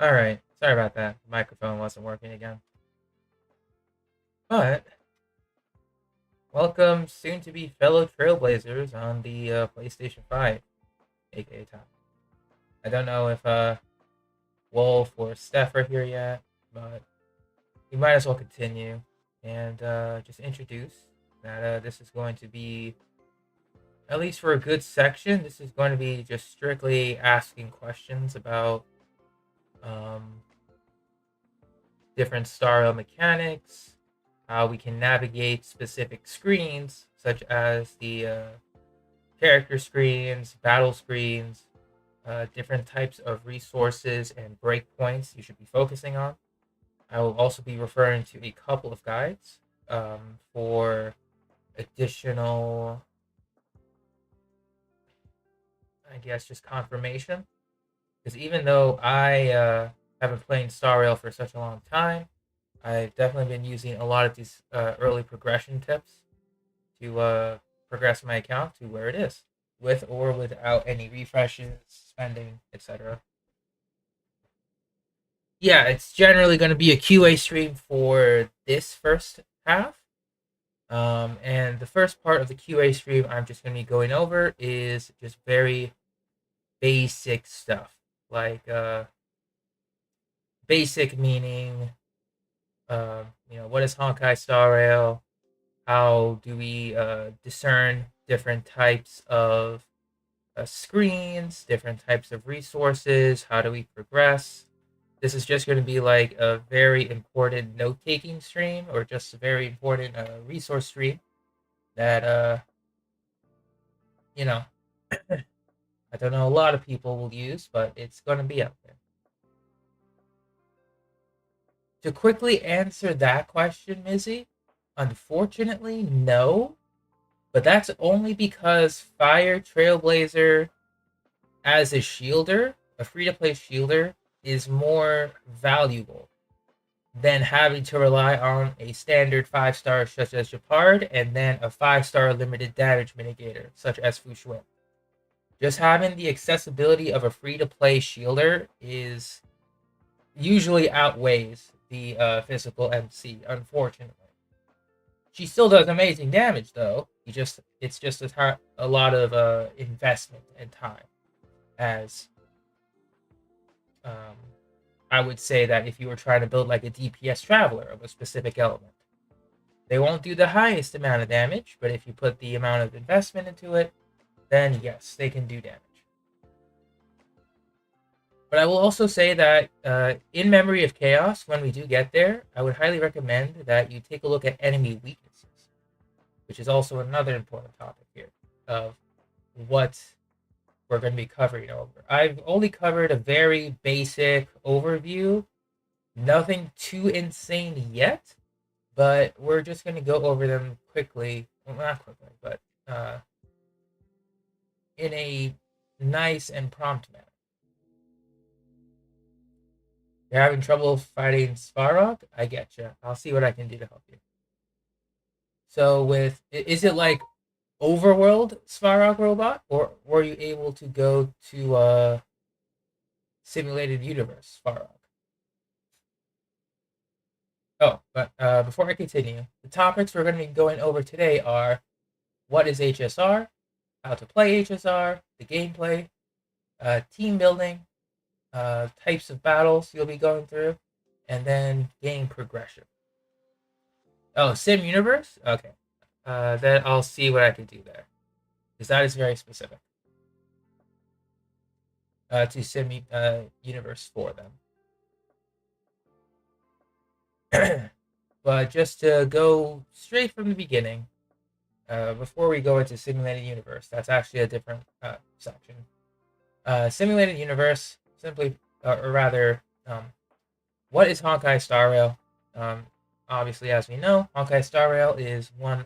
Alright, sorry about that. The microphone wasn't working again. But, welcome soon to be fellow Trailblazers on the PlayStation 5, aka Top. I don't know if Wolf or Steph are here yet, but we might as well continue and just introduce that this is going to be, at least for a good section, this is going to be just strictly asking questions about um, different Star Rail mechanics, how we can navigate specific screens, such as the character screens, battle screens, different types of resources and breakpoints you should be focusing on. I will also be referring to a couple of guides for additional, I guess, just confirmation. Because even though I have been playing Star Rail for such a long time, I've definitely been using a lot of these early progression tips to progress my account to where it is, with or without any refreshes, spending, etc. Yeah, it's generally going to be a QA stream for this first half. And the first part of the QA stream I'm just going to be going over is just very basic stuff. Like, basic meaning, what is Honkai Star Rail? How do we discern different types of screens, different types of resources? How do we progress? This is just going to be like a very important note taking stream, or just a very important resource stream that, you know, I don't know, a lot of people will use, but it's going to be out there. To quickly answer that question, Mizzy, unfortunately, no. But that's only because Fire Trailblazer as a shielder, a free to play shielder, is more valuable than having to rely on a standard 5-star such as Japard and then a 5-star limited damage mitigator such as Fushuin. Just having the accessibility of a free to play shielder is usually outweighs the physical MC, unfortunately. She still does amazing damage though. It's just a lot of investment and time. As um, I would say that if you were trying to build like a DPS traveler of a specific element, they won't do the highest amount of damage, but if you put the amount of investment into it, then yes, they can do damage. But I will also say that in Memory of Chaos, when we do get there, I would highly recommend that you take a look at enemy weaknesses, which is also another important topic here of what we're going to be covering over. I've only covered a very basic overview, nothing too insane yet, but we're just going to go over them quickly. Well, not quickly, but in a nice and prompt manner. You're having trouble fighting Svarog? I get you. I'll see what I can do to help you. So, is it like overworld Svarog robot, or were you able to go to simulated universe Svarog? Oh, but before I continue, the topics we're going to be going over today are what is HSR, how to play HSR, the gameplay, team building, types of battles you'll be going through, and then game progression. Oh, Sim Universe? Okay. Then I'll see what I can do there. Because that is very specific. To Sim Universe for them. But just to go straight from the beginning, before we go into Simulated Universe, that's actually a different section. Simulated Universe, simply, or rather, what is Honkai Star Rail? Obviously, as we know, Honkai Star Rail is one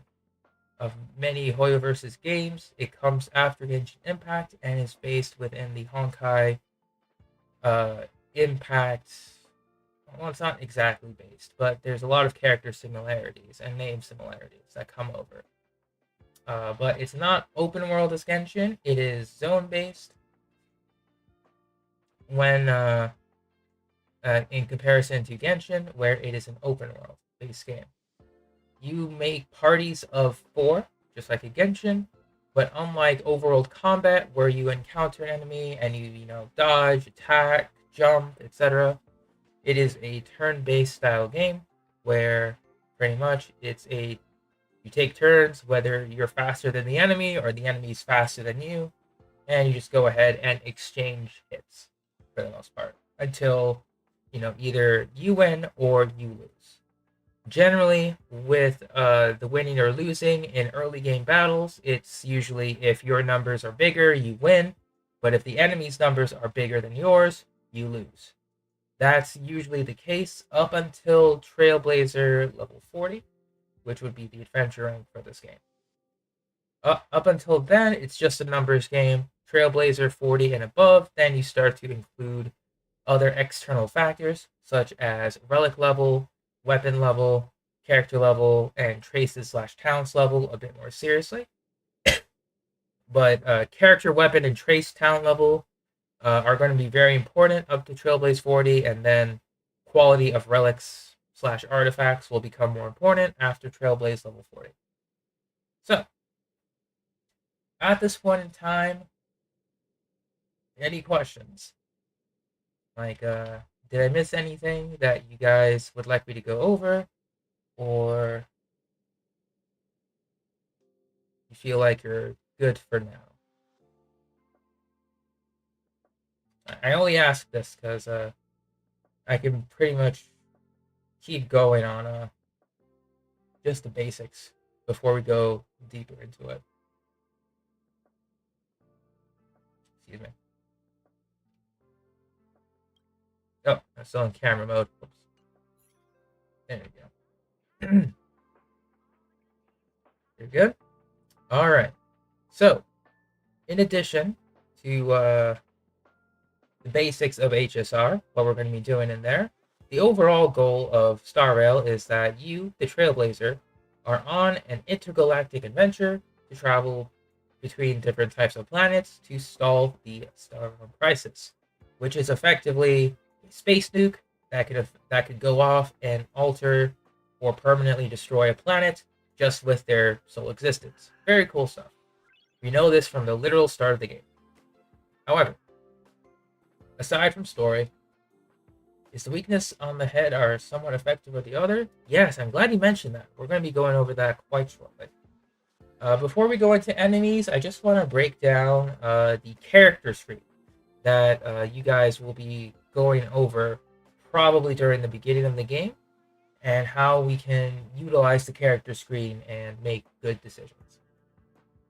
of many Hoyoverse games. It comes after Genshin Impact and is based within the Honkai Impact. Well, it's not exactly based, but there's a lot of character similarities and name similarities that come over. But it's not open world as Genshin. It is zone based. When in comparison to Genshin, where it is an open world based game. You make parties of 4, just like a Genshin, but unlike overworld combat, where you encounter an enemy and you dodge, attack, jump, etc., it is a turn-based style game where pretty much you take turns, whether you're faster than the enemy or the enemy's faster than you, and you just go ahead and exchange hits for the most part until either you win or you lose. Generally, with the winning or losing in early game battles, it's usually if your numbers are bigger, you win, but if the enemy's numbers are bigger than yours, you lose. That's usually the case up until Trailblazer level 40, which would be the adventure rank for this game. Up until then, it's just a numbers game. Trailblazer 40 and above, then you start to include other external factors such as relic level, weapon level, character level, and traces/talents level a bit more seriously. But character, weapon, and trace talent level are going to be very important up to Trailblaze 40, and then quality of relics/artifacts will become more important after Trailblaze level 40. So, at this point in time, any questions? Like, did I miss anything that you guys would like me to go over? Or you feel like you're good for now? I only ask this because I can pretty much keep going on just the basics before we go deeper into it. Excuse me. Oh, I'm still in camera mode. Oops. There we go. You're good? All right. So, in addition to the basics of HSR, what we're going to be doing in there, the overall goal of Star Rail is that you, the Trailblazer, are on an intergalactic adventure to travel between different types of planets to solve the Star Rail crisis, which is effectively a space nuke that could go off and alter or permanently destroy a planet just with their sole existence. Very cool stuff. We know this from the literal start of the game. However, aside from story, is the weakness on the head are somewhat effective with the other? Yes, I'm glad you mentioned that. We're going to be going over that quite shortly. Before we go into enemies, I just want to break down the character screen that you guys will be going over probably during the beginning of the game, and how we can utilize the character screen and make good decisions.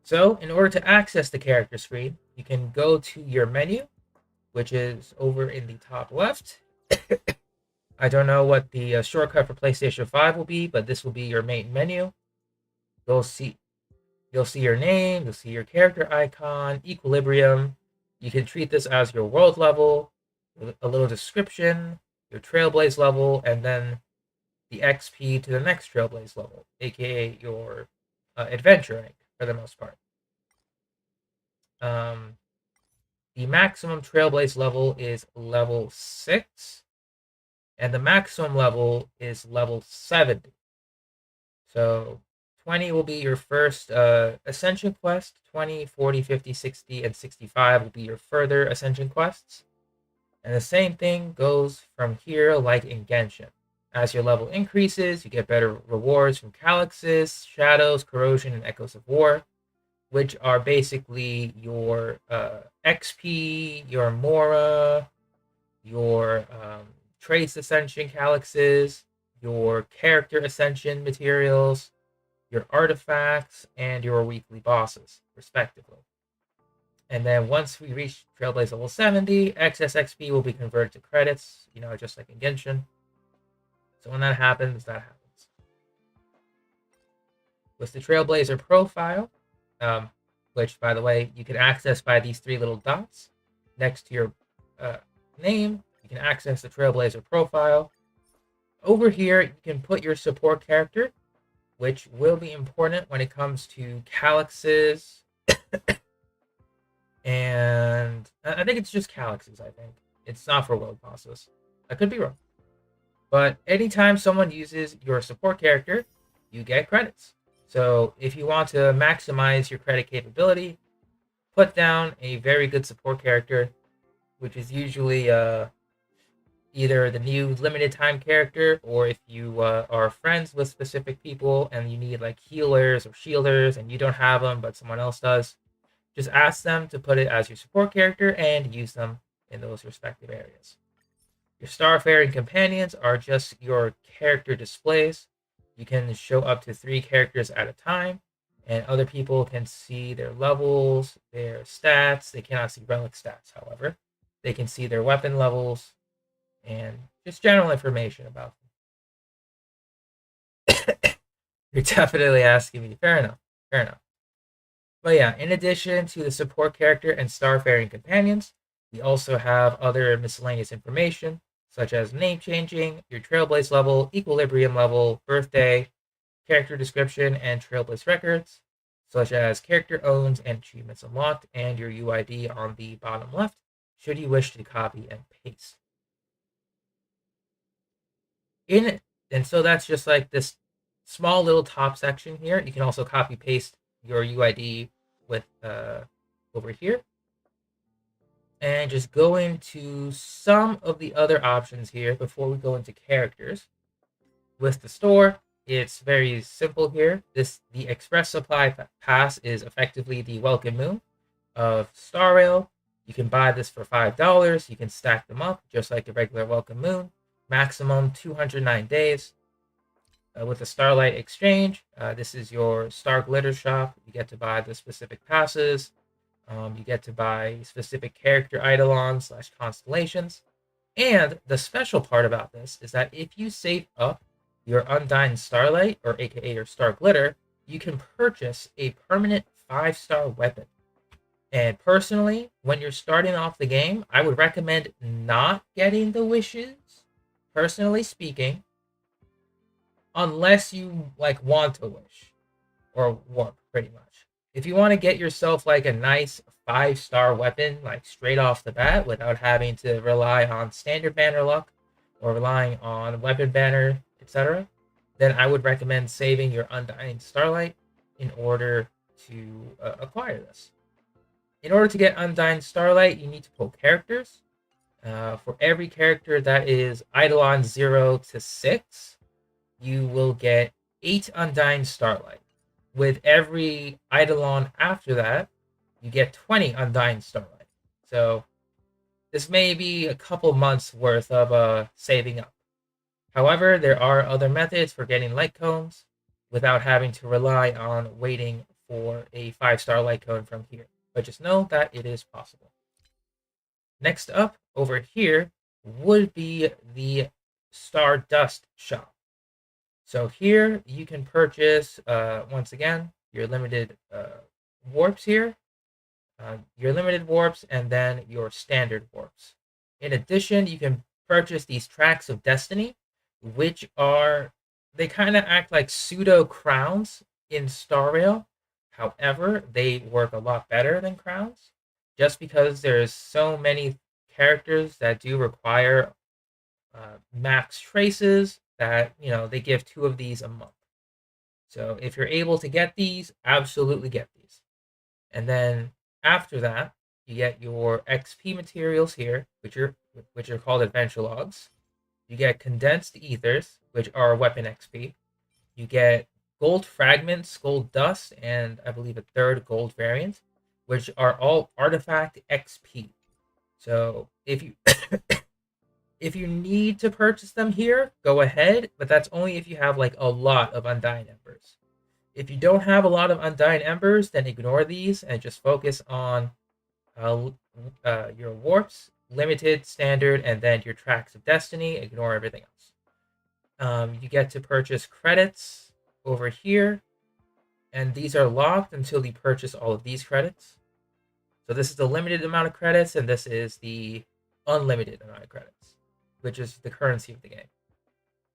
So, in order to access the character screen, you can go to your menu, which is over in the top left. I don't know what the shortcut for PlayStation 5 will be, but this will be your main menu. You'll see your name, you'll see your character icon, equilibrium. You can treat this as your world level, a little description, your Trailblaze level, and then the XP to the next Trailblaze level, aka your adventure rank for the most part. The maximum Trailblaze level is level 6, and the maximum level is level 70. So 20 will be your first Ascension quest, 20, 40, 50, 60, and 65 will be your further Ascension quests. And the same thing goes from here like in Genshin. As your level increases, you get better rewards from Calyxes, Shadows, Corrosion, and Echoes of War, which are basically your XP, your Mora, your Trace Ascension Calyxes, your Character Ascension materials, your artifacts, and your weekly bosses, respectively. And then once we reach Trailblaze level 70, excess XP will be converted to credits, just like in Genshin. So when that happens, that happens. With the Trailblazer profile, which, by the way, you can access by these 3 little dots next to your name, you can access the Trailblazer profile. Over here, you can put your support character, which will be important when it comes to Calyxes. And I think it's just Calyxes, I think. It's not for world bosses. I could be wrong. But anytime someone uses your support character, you get credits. So if you want to maximize your credit capability, put down a very good support character, which is usually either the new limited time character, or if you are friends with specific people and you need like healers or shielders and you don't have them but someone else does, just ask them to put it as your support character and use them in those respective areas. Your Starfaring companions are just your character displays. You can show up to 3 characters at a time, and other people can see their levels, their stats. They cannot see relic stats, however. They can see their weapon levels and just general information about them. You're definitely asking me. Fair enough. Fair enough. But yeah, in addition to the support character and Starfaring companions, we also have other miscellaneous information, such as name changing, your Trailblaze level, equilibrium level, birthday, character description, and Trailblaze records, such as character owns and achievements unlocked, and your UID on the bottom left, should you wish to copy and paste. And so that's just like this small little top section here. You can also copy paste your UID with over here, and just go into some of the other options here before we go into characters. With the store, it's very simple here. The Express Supply Pass is effectively the Welcome Moon of Star Rail. You can buy this for $5. You can stack them up just like the regular Welcome Moon. Maximum 209 days. With the Starlight Exchange, this is your Star Glitter shop. You get to buy the specific passes. You get to buy specific character eidolons / constellations. And the special part about this is that if you save up your Undying Starlight, or aka your Star Glitter, you can purchase a permanent 5-star weapon. And personally, when you're starting off the game, I would recommend not getting the wishes, personally speaking, unless you like want to wish or warp, pretty much. If you want to get yourself like a nice 5-star weapon, like straight off the bat, without having to rely on standard banner luck or relying on weapon banner, etc., then I would recommend saving your Undying Starlight in order to acquire this. In order to get Undying Starlight, you need to pull characters. For every character that is Eidolon 0 to 6, you will get 8 Undying Starlight. With every Eidolon after that, you get 20 Undying Starlight. So this may be a couple months worth of saving up. However, there are other methods for getting light cones without having to rely on waiting for a 5-star light cone from here. But just know that it is possible. Next up, over here, would be the Stardust Shop. So here you can purchase, once again, your limited warps here, your limited warps, and then your standard warps. In addition, you can purchase these tracks of destiny, which are, they kind of act like pseudo crowns in Star Rail. However, they work a lot better than crowns, just because there's so many characters that do require max traces that, they give 2 of these a month. So if you're able to get these, absolutely get these. And then after that, you get your XP materials here, which are called adventure logs. You get condensed ethers, which are weapon XP. You get gold fragments, gold dust, and I believe a third gold variant, which are all artifact XP. So if you if you need to purchase them here, go ahead, but that's only if you have like a lot of Undying Embers. If you don't have a lot of Undying Embers, then ignore these and just focus on your warps, limited, standard, and then your tracks of destiny. Ignore everything else. You get to purchase credits over here, and these are locked until you purchase all of these credits. So this is the limited amount of credits, and this is the unlimited amount of credits, which is the currency of the game.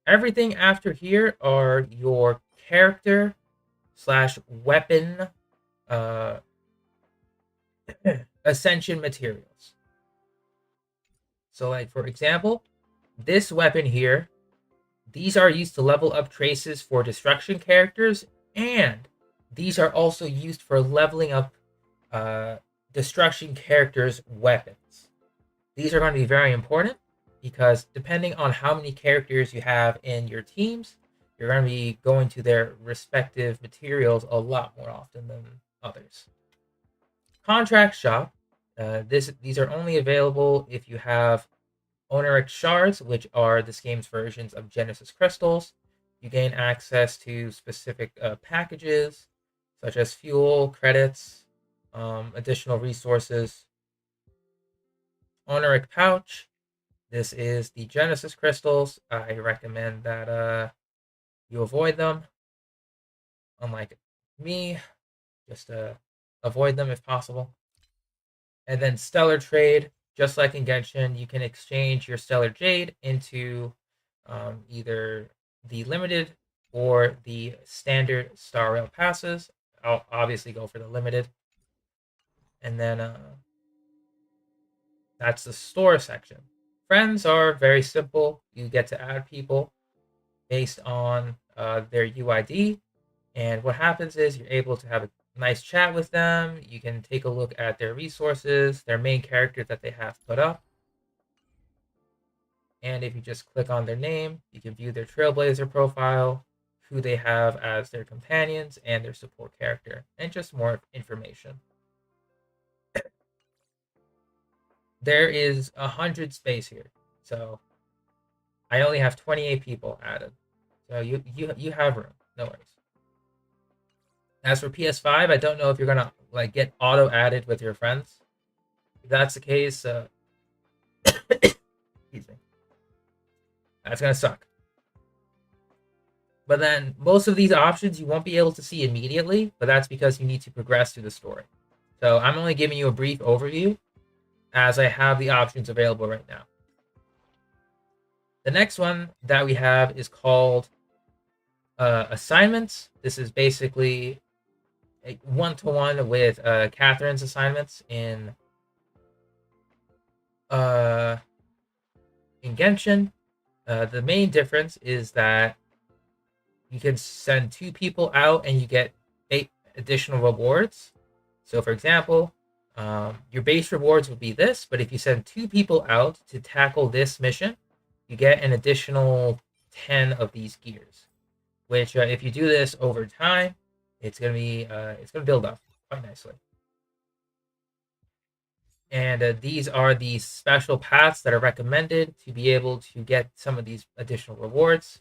Everything after here are your character / weapon ascension materials. So like, for example, This weapon here, these are used to level up traces for destruction characters, and these are also used for leveling up destruction characters' weapons. These are going to be very important because depending on how many characters you have in your teams, you're going to be going to their respective materials a lot more often than others. Contract shop. These are only available if you have Honoric shards, which are this game's versions of Genesis crystals. You gain access to specific packages such as fuel, credits, additional resources. Honoric pouch. This is the Genesis crystals. I recommend that you avoid them. Unlike me, just avoid them if possible. And then Stellar Trade, just like in Genshin, you can exchange your Stellar Jade into either the limited or the standard Star Rail passes. I'll obviously go for the limited. And then that's the store section. Friends are very simple. You get to add people based on their UID. And what happens is you're able to have a nice chat with them. You can take a look at their resources, their main character that they have put up. And if you just click on their name, you can view their Trailblazer profile, who they have as their companions, and their support character, and just more information. There is 100 space here, so I only have 28 people added. So you have room, no worries. As for PS5, I don't know if you're gonna like get auto added with your friends. If that's the case, excuse me, that's gonna suck. But then most of these options you won't be able to see immediately, but that's because you need to progress through the story. So I'm only giving you a brief overview as I have the options available right now. The next one that we have is called assignments. This is basically a one-to-one with Catherine's assignments in Genshin. The main difference is that you can send 2 people out and you get 8 additional rewards. So for example, your base rewards would be this, but if you send 2 people out to tackle this mission, you get an additional 10 of these gears, which if you do this over time, it's gonna build up quite nicely. And these are the special paths that are recommended to be able to get some of these additional rewards.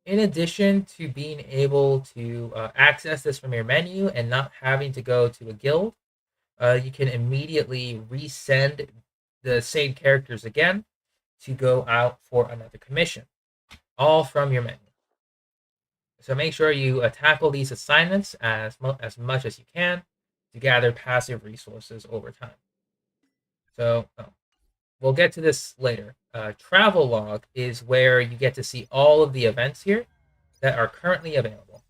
In addition to being able to access this from your menu and not having to go to a guild, you can immediately resend the same characters again to go out for another commission, all from your menu. So make sure you tackle these assignments as much as you can to gather passive resources over time. So we'll get to this later. Travel log is where you get to see all of the events here that are currently available.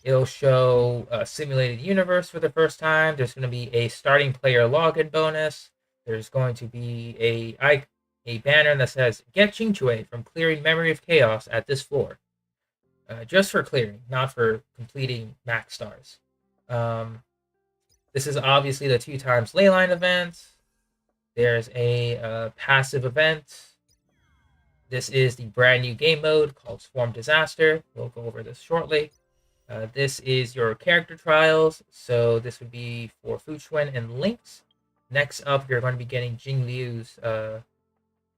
It'll show a simulated universe for the first time. There's going to be a starting player login bonus. There's going to be a banner that says "Get Qingchui from clearing Memory of Chaos at this floor." Just for clearing, not for completing max stars. This is obviously the 2 times leyline event. There's a passive event. This is the brand new game mode called Swarm Disaster. We'll go over this shortly. This is your character trials. So this would be for Fuchuan and Lynx. Next up, you're going to be getting Jing Liu's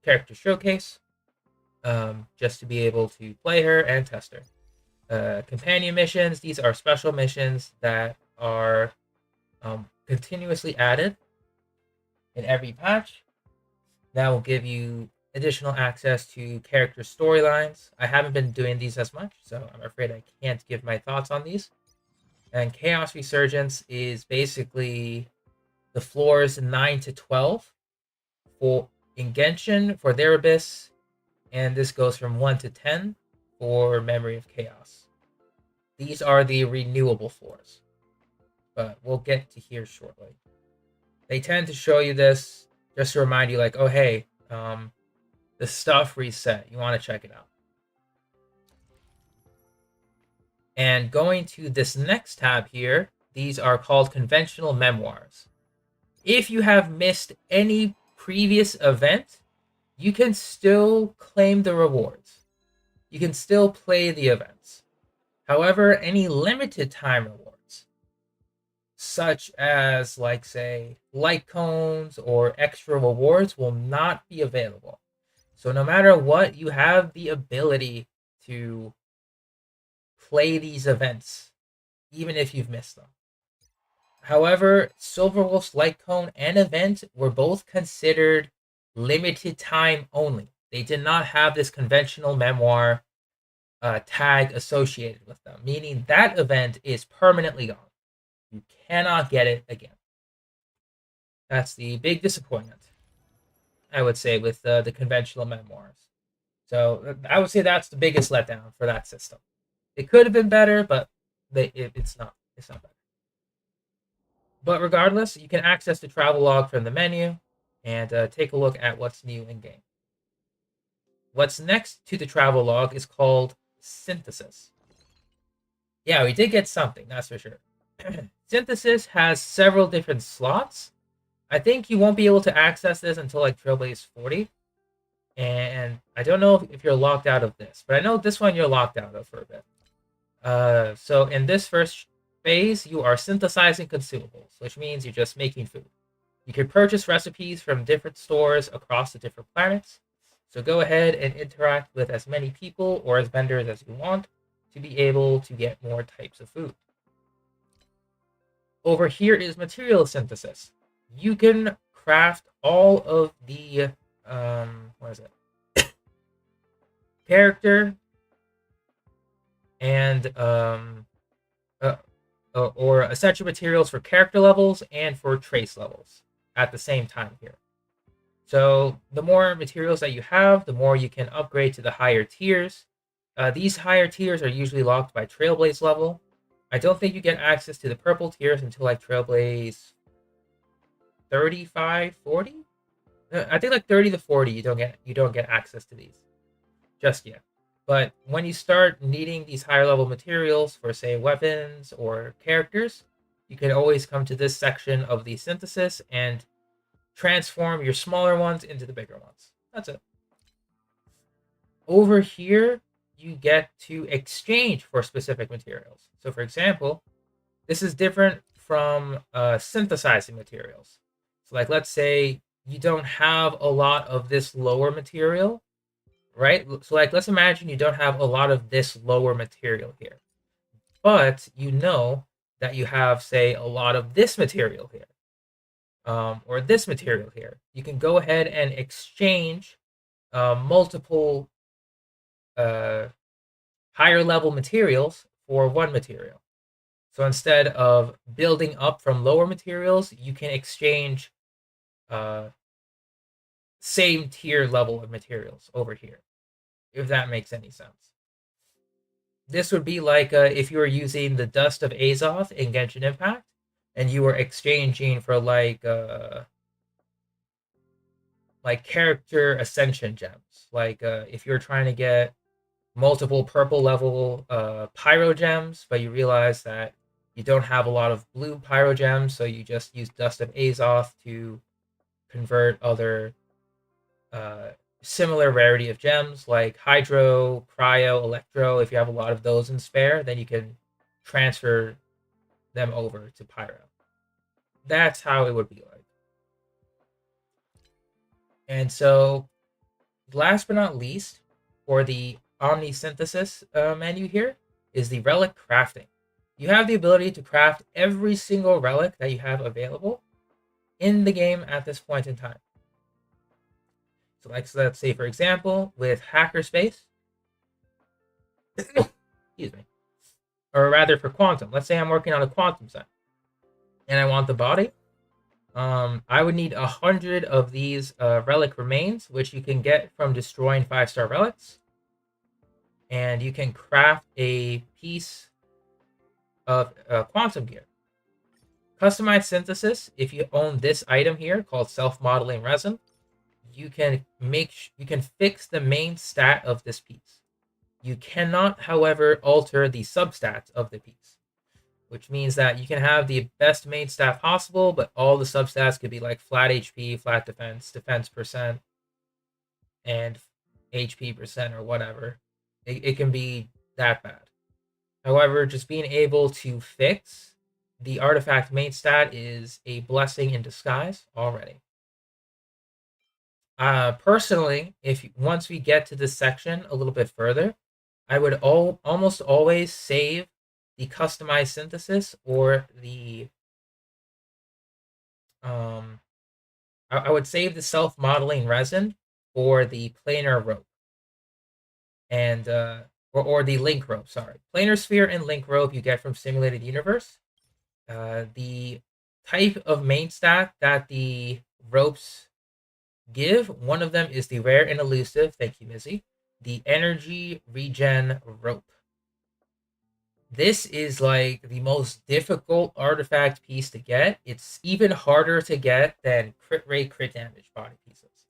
character showcase, just to be able to play her and test her. Companion missions. These are special missions that are continuously added in every patch. That will give you additional access to character storylines. I haven't been doing these as much, so I'm afraid I can't give my thoughts on these. And Chaos Resurgence is basically the floors 9 to 12 for in Genshin for their Abyss, and this goes from 1 to 10 for Memory of Chaos. These are the renewable floors, but we'll get to here shortly. They tend to show you this just to remind you, like, oh hey, the stuff reset. You want to check it out. And going to this next tab here, these are called conventional memoirs. If you have missed any previous event, you can still claim the rewards. You can still play the events. However, any limited time rewards, such as, like, say, light cones or extra rewards, will not be available. So no matter what, you have the ability to play these events, even if you've missed them. However, Silverwolf's light cone and event were both considered limited time only. They did not have this conventional memoir tag associated with them, meaning that event is permanently gone. You cannot get it again. That's the big disappointment, I would say, with the conventional memoirs. So I would say that's the biggest letdown for that system. It could have been better, but it's not. It's not better. But regardless, you can access the travel log from the menu and take a look at what's new in game. What's next to the travel log is called synthesis. Yeah, we did get something, that's for sure. Synthesis has several different slots. I think you won't be able to access this until like Trailblaze 40. And I don't know if you're locked out of this, but I know this one you're locked out of for a bit. So in this first phase, you are synthesizing consumables, which means you're just making food. You can purchase recipes from different stores across the different planets. So go ahead and interact with as many people or as vendors as you want to be able to get more types of food. Over here is material synthesis. You can craft all of the character and or essential materials for character levels and for trace levels at the same time here. So the more materials that you have, the more you can upgrade to the higher tiers. These higher tiers are usually locked by Trailblaze level. I don't think you get access to the purple tiers until like Trailblaze 35, 40. I think like 30 to 40, you don't get access to these just yet. But when you start needing these higher level materials for, say, weapons or characters, you can always come to this section of the synthesis and transform your smaller ones into the bigger ones. That's it. Over here, you get to exchange for specific materials. So for example, this is different from synthesizing materials. So like, let's say you don't have a lot of this lower material, right? So like, let's imagine you don't have a lot of this lower material here, but you know that you have, say, a lot of this material here, or this material here. You can go ahead and exchange multiple higher level materials for one material. So instead of building up from lower materials, you can exchange same tier level of materials over here, if that makes any sense. This would be like if you were using the Dust of Azoth in Genshin Impact, and you were exchanging for like character ascension gems. Like if you're trying to get multiple purple level pyro gems, but you realize that you don't have a lot of blue pyro gems, so you just use Dust of Azoth to convert other similar rarity of gems like Hydro, Cryo, Electro. If you have a lot of those in spare, then you can transfer them over to Pyro. That's how it would be like. And so, last but not least, for the Omni Synthesis menu here, is the Relic Crafting. You have the ability to craft every single relic that you have available in the game at this point in time. So let's say, for example, with Hackerspace, excuse me, or rather for Quantum. Let's say I'm working on a Quantum set, and I want the body. I would need 100 of these relic remains, which you can get from destroying 5-star relics, and you can craft a piece of Quantum gear. Customized synthesis. If you own this item here called self-modeling resin, you can fix the main stat of this piece. You cannot, however, alter the substats of the piece, which means that you can have the best main stat possible, but all the substats could be like flat HP, flat defense, defense percent, and HP percent or whatever. It can be that bad. However, just being able to fix the artifact main stat is a blessing in disguise already. Personally, if once we get to this section a little bit further, I would almost always save the customized synthesis or the I would save the self-modeling resin or the planar rope and or the link rope. Sorry, planar sphere and link rope you get from Simulated Universe. The type of main stat that the ropes give, one of them is the rare and elusive. Thank you, Mizzy. The energy regen rope. This is like the most difficult artifact piece to get. It's even harder to get than crit rate, crit damage body pieces,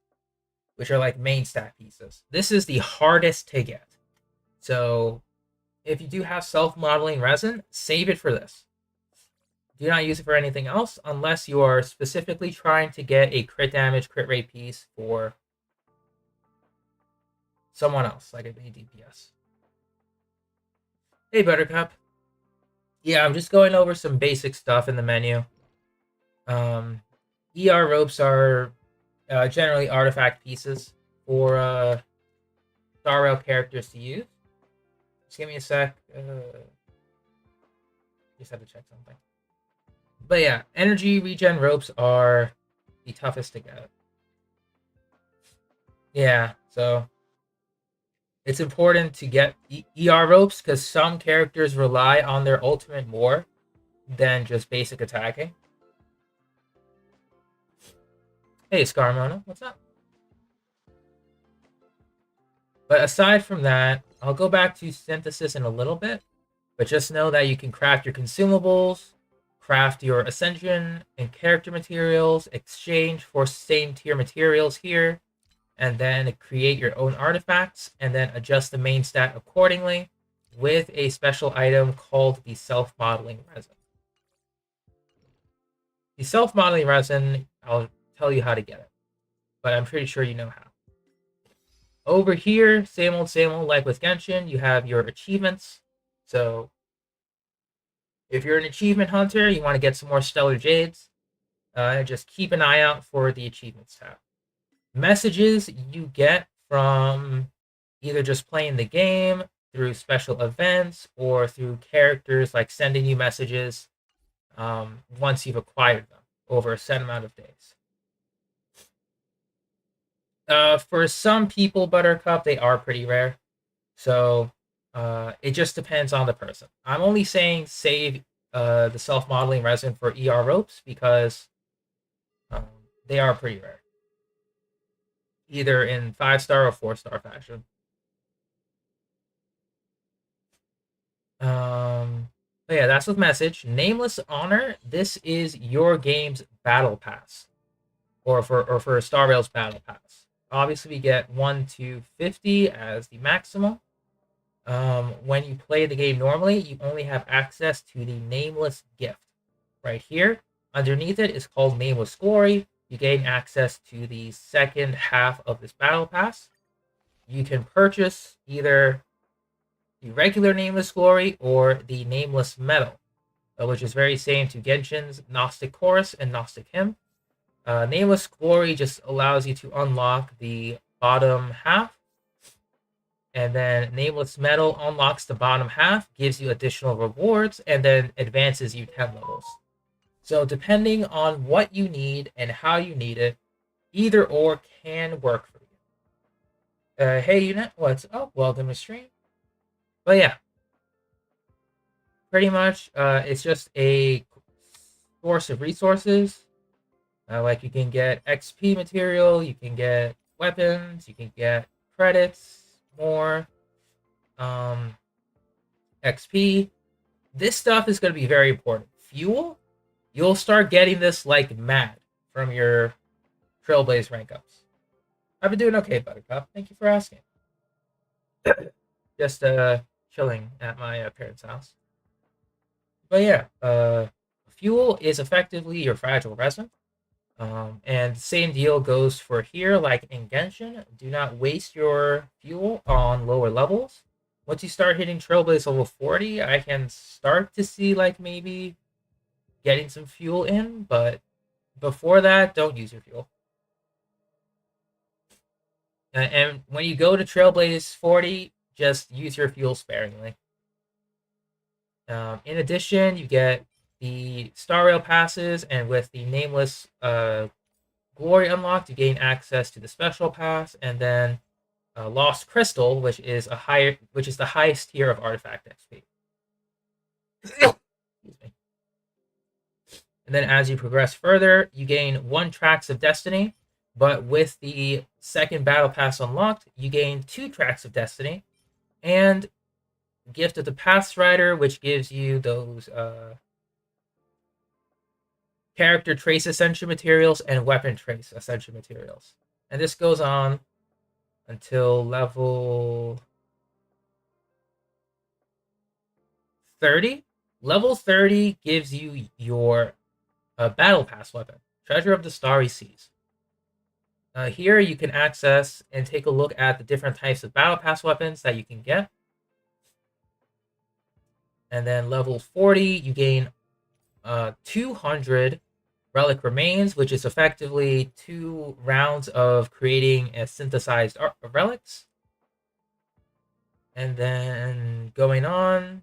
which are like main stat pieces. This is the hardest to get. So if you do have self-modeling resin, save it for this. Do not use it for anything else unless you are specifically trying to get a crit damage, crit rate piece for someone else, like a DPS. Hey, Buttercup. Yeah, I'm just going over some basic stuff in the menu. ER ropes are generally artifact pieces for Star Rail characters to use. Just give me a sec. Just have to check something. But yeah, energy regen ropes are the toughest to get. Yeah, so it's important to get ER ropes because some characters rely on their ultimate more than just basic attacking. Hey, Scarmona, what's up? But aside from that, I'll go back to synthesis in a little bit, but just know that you can craft your consumables, craft your ascension and character materials, exchange for same tier materials here, and then create your own artifacts, and then adjust the main stat accordingly with a special item called the self-modeling resin. The self-modeling resin, I'll tell you how to get it, but I'm pretty sure you know how. Over here, same old, like with Genshin, you have your achievements. So if you're an achievement hunter, you want to get some more Stellar Jades, just keep an eye out for the achievements tab. Messages you get from either just playing the game, through special events, or through characters like sending you messages once you've acquired them over a set amount of days. For some people, Buttercup, they are pretty rare. So it just depends on the person. I'm only saying save the self-modeling resin for ER ropes because they are pretty rare. Either in 5-star or 4-star fashion. But yeah, that's with message. Nameless Honor, this is your game's battle pass. Or for Star Rail's battle pass. Obviously, we get 1 to 50 as the maximum. When you play the game normally, you only have access to the Nameless Gift. Right here. Underneath it is called Nameless Glory. You gain access to the second half of this battle pass. You can purchase either the regular Nameless Glory or the Nameless Medal, which is very same to Genshin's Gnostic Chorus and Gnostic Hymn. Nameless Glory just allows you to unlock the bottom half, and then Nameless Medal unlocks the bottom half, gives you additional rewards, and then advances you 10 levels. So depending on what you need and how you need it, either or can work for you. Hey, Unit, what's up? Welcome to stream. But yeah, pretty much it's just a source of resources. Like you can get XP material, you can get weapons, you can get credits, more XP. This stuff is going to be very important. Fuel, you'll start getting this like mad from your Trailblaze rank ups. I've been doing okay, Buttercup. Thank you for asking. Just chilling at my parents' house. But yeah, fuel is effectively your fragile resin. And same deal goes for here, like in Genshin. Do not waste your fuel on lower levels. Once you start hitting Trailblaze level 40, I can start to see like maybe getting some fuel in, but before that, don't use your fuel. And when you go to Trailblaze 40, just use your fuel sparingly. In addition, you get the Star Rail passes, and with the nameless Glory unlocked, you gain access to the special pass, and then Lost Crystal, which is the highest tier of artifact XP. Excuse me. And then as you progress further, you gain 1 Tracks of Destiny, but with the second battle pass unlocked, you gain 2 Tracks of Destiny, and Gift of the Pathstrider, which gives you those character trace ascension materials and weapon trace ascension materials. And this goes on until level 30. Level 30 gives you your battle pass weapon, Treasure of the Starry Seas. Here you can access and take a look at the different types of battle pass weapons that you can get. And then level 40, you gain 200 Relic Remains, which is effectively 2 rounds of creating a synthesized relics. And then going on,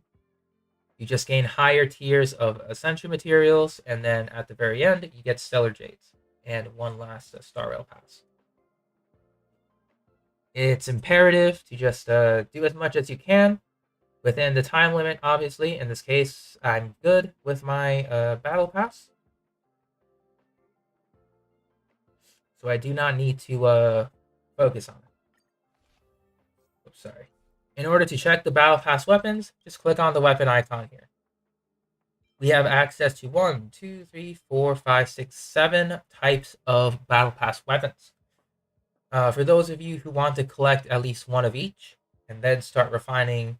you just gain higher tiers of Ascension materials, and then at the very end, you get Stellar Jades and 1 last Star Rail pass. It's imperative to just do as much as you can within the time limit, obviously. In this case, I'm good with my battle pass. So I do not need to focus on it. Oops, sorry. In order to check the battle pass weapons, just click on the weapon icon here. We have access to 1, 2, 3, 4, 5, 6, 7 types of battle pass weapons. For those of you who want to collect at least 1 of each and then start refining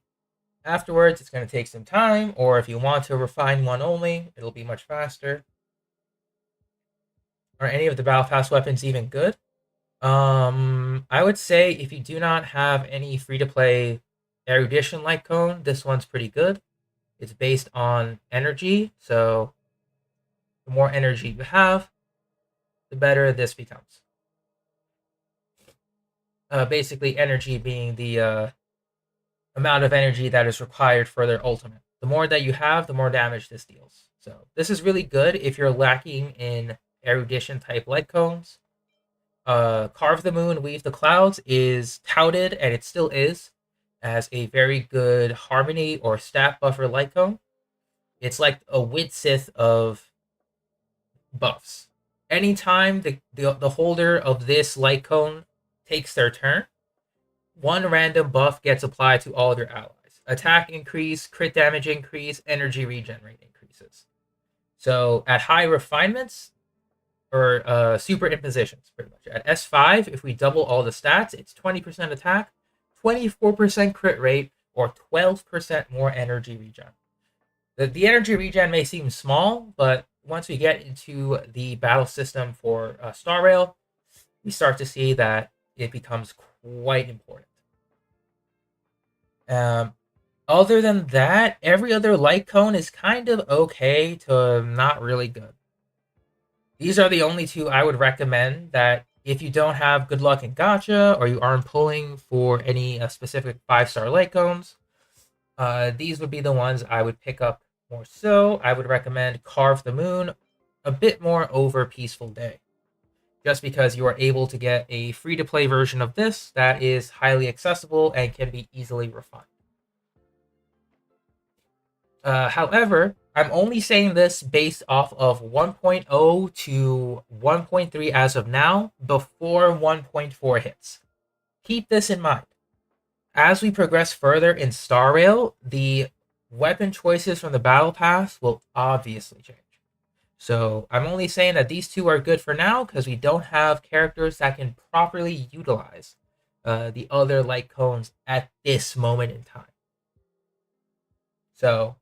afterwards, it's going to take some time. Or if you want to refine 1 only, it'll be much faster. Are any of the battle pass weapons even good? I would say if you do not have any free-to-play erudition light cone, this one's pretty good. It's based on energy, so the more energy you have, the better this becomes. Basically, energy being the amount of energy that is required for their ultimate. The more that you have, the more damage this deals. So this is really good if you're lacking in erudition type light cones. Carve the Moon, Weave the Clouds is touted, and it still is, as a very good harmony or stat buffer light cone. It's like a Wit Sith of buffs. Anytime the holder of this light cone takes their turn, 1 random buff gets applied to all of your allies. Attack increase, crit damage increase, energy regen rate increases. So at high refinements, or superimpositions, pretty much. At S5, if we double all the stats, it's 20% attack, 24% crit rate, or 12% more energy regen. The energy regen may seem small, but once we get into the battle system for Star Rail, we start to see that it becomes quite important. Other than that, every other light cone is kind of okay to not really good. These are the only 2 I would recommend that if you don't have good luck in gacha or you aren't pulling for any specific 5-star light cones, these would be the ones I would pick up more so. I would recommend Carve the Moon a bit more over Peaceful Day, just because you are able to get a free-to-play version of this that is highly accessible and can be easily refined. However, I'm only saying this based off of 1.0 to 1.3 as of now, before 1.4 hits. Keep this in mind. As we progress further in Star Rail, the weapon choices from the Battle Pass will obviously change. So I'm only saying that these two are good for now because we don't have characters that can properly utilize the other light cones at this moment in time. So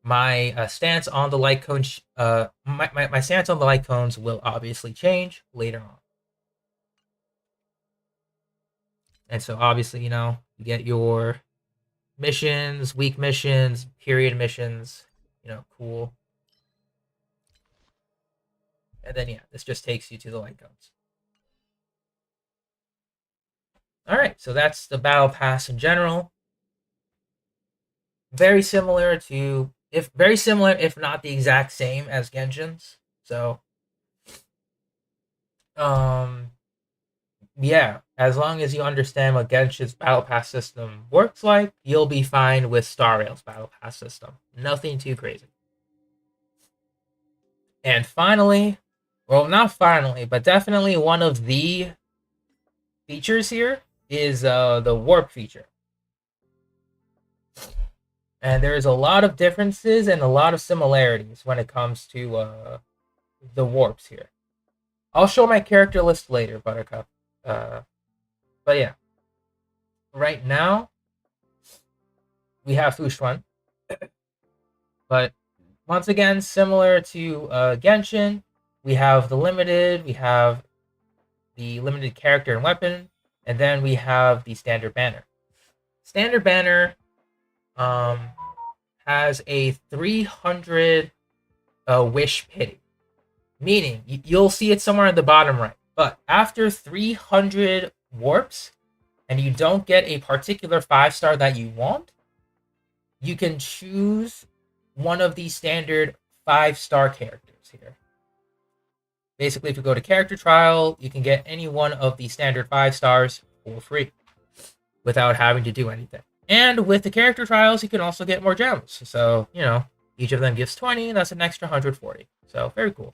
my stance on the light cones, my stance on the light cones will obviously change later on. And so obviously, you get your missions, week missions, period missions, cool. And then, yeah, this just takes you to the light cones. All right, so that's the battle pass in general. Very similar, if not the exact same as Genshin's. So, um, yeah, as long as you understand what Genshin's battle pass system works like, you'll be fine with Star Rail's battle pass system. Nothing too crazy. And finally, well, not finally, but definitely one of the features here is the warp feature. And there's a lot of differences and a lot of similarities when it comes to the warps here. I'll show my character list later, Buttercup. But yeah, right now we have Fushuan, but once again, similar to Genshin, we have the limited character and weapon, and then we have the standard banner. Standard banner has a 300 wish pity, meaning you'll see it somewhere in the bottom right. But after 300 warps, and you don't get a particular 5-star that you want, you can choose one of these standard 5-star characters here. Basically, if you go to character trial, you can get any one of the standard 5 stars for free without having to do anything. And with the character trials, you can also get more gems. So, each of them gives 20, and that's an extra 140. So, very cool.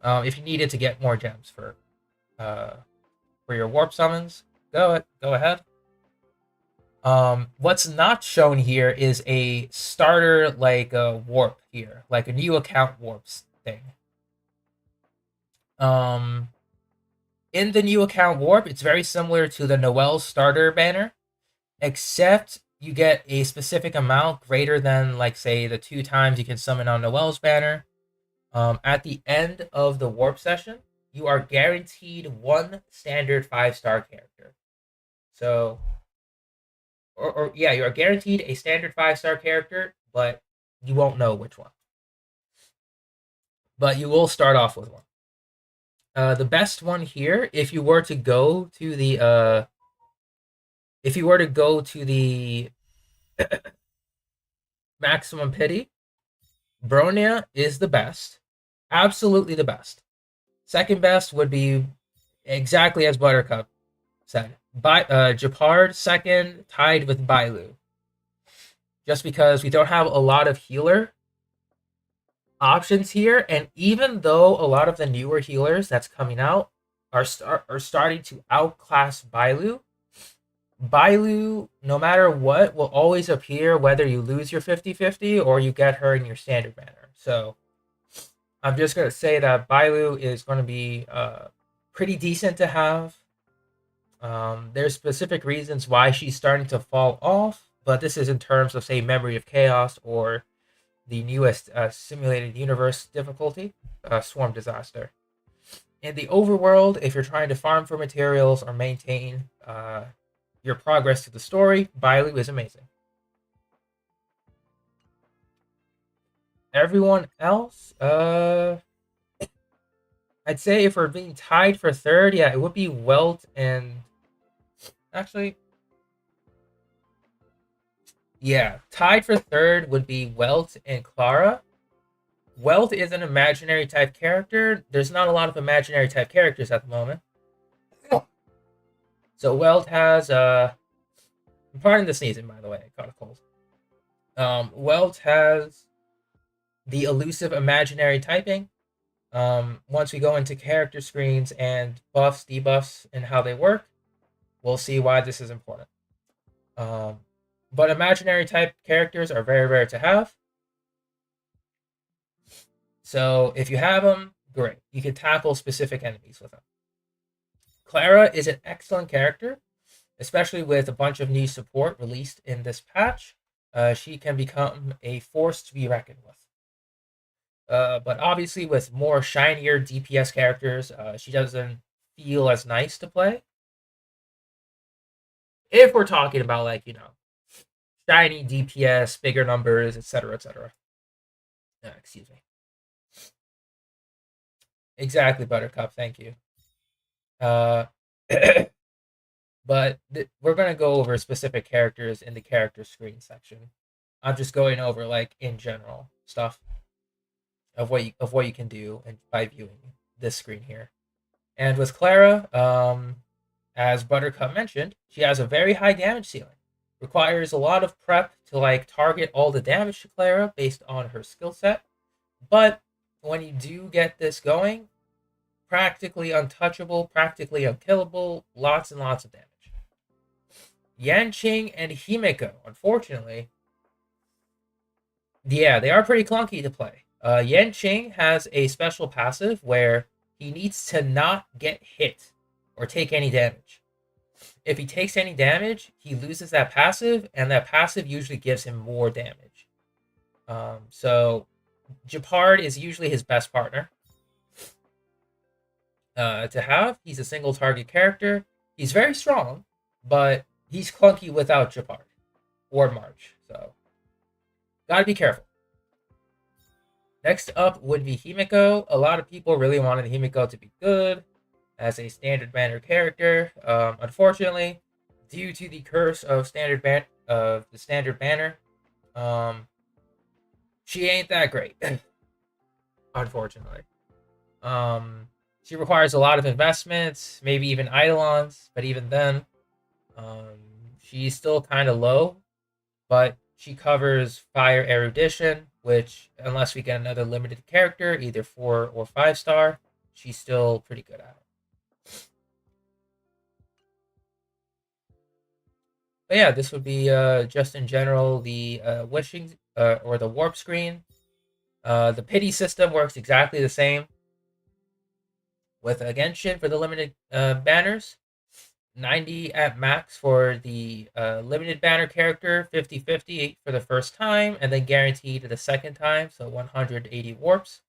If you needed to get more gems for your warp summons, go ahead. What's not shown here is a starter warp here, like a new account warps thing. In the new account warp, it's very similar to the Noelle starter banner, except you get a specific amount greater than, like, say, the 2 times you can summon on Noelle's banner. At the end of the warp session, you are guaranteed 1 standard 5-star character. So, yeah, you are guaranteed a standard 5-star character, but you won't know which one. But you will start off with one. The best one here, if you were to go to the maximum pity, Bronia is the best, absolutely the best. Second best would be exactly as Buttercup said, Japard second, tied with Bailu. Just because we don't have a lot of healer options here, and even though a lot of the newer healers that's coming out are starting to outclass Bailu, no matter what, will always appear whether you lose your 50-50 or you get her in your standard banner. So I'm just going to say that Bailu is going to be pretty decent to have. There's specific reasons why she's starting to fall off, but this is in terms of, say, Memory of Chaos or the newest simulated universe difficulty, Swarm Disaster. In the overworld, if you're trying to farm for materials or maintain your progress to the story, Bailu is amazing. Everyone else, I'd say if we're being tied for third, yeah, it would be Welt and... Actually, yeah, tied for third would be Welt and Clara. Welt is an imaginary type character. There's not a lot of imaginary type characters at the moment. So Welt has pardon the sneezing, by the way, I caught a cold. Welt has the elusive imaginary typing. Once we go into character screens and buffs, debuffs, and how they work, we'll see why this is important. But imaginary type characters are very rare to have. So if you have them, great. You can tackle specific enemies with them. Clara is an excellent character, especially with a bunch of new support released in this patch. She can become a force to be reckoned with. But obviously, with more shinier DPS characters, she doesn't feel as nice to play. If we're talking about, like, shiny DPS, bigger numbers, etc., etc. Excuse me. Exactly, Buttercup. Thank you. Uh, but we're gonna go over specific characters in the character screen section. I'm just going over, like, in general stuff of what you can do and by viewing this screen here. And with Clara, as Buttercup mentioned, she has a very high damage ceiling. Requires a lot of prep to, like, target all the damage to Clara based on her skill set. But when you do get this going, practically untouchable, practically unkillable, lots and lots of damage. Yanqing and Himeko, unfortunately, yeah, they are pretty clunky to play. Yanqing has a special passive where he needs to not get hit or take any damage. If he takes any damage, he loses that passive, and that passive usually gives him more damage. So Japard is usually his best partner to have. He's a single target character. He's very strong, but he's clunky without Japard or March. So gotta be careful. Next up would be Himeko. A lot of people really wanted Himeko to be good as a standard banner character. Unfortunately, due to the curse of the standard banner, she ain't that great. Unfortunately, she requires a lot of investments, maybe even eidolons, but even then, she's still kind of low. But she covers fire erudition, which, unless we get another limited character, either 4 or 5-star, she's still pretty good at it. But yeah, this would be just in general the wishing or the warp screen. The pity system works exactly the same with Genshin for the limited banners. 90 at max for the limited banner character, 50-50 for the first time, and then guaranteed the second time, so 180 warps.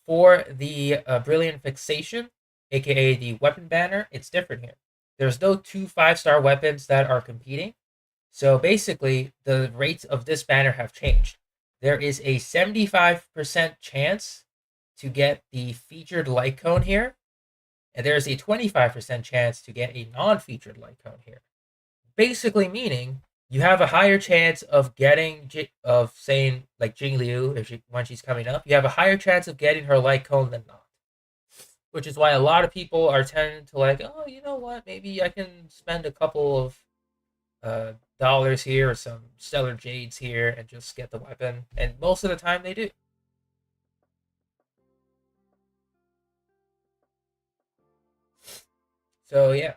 For the Brilliant Fixation, aka the weapon banner, it's different here. There's no 2 5-star weapons that are competing. So basically, the rates of this banner have changed. There is a 75% chance to get the featured light cone here, and there's a 25% chance to get a non-featured light cone here. Basically meaning you have a higher chance of getting, saying, like, Jing Liu, when she's coming up, you have a higher chance of getting her light cone than not. Which is why a lot of people are tending to, like, oh, you know what, maybe I can spend a couple of dollars here or some stellar jades here and just get the weapon. And most of the time they do. So yeah.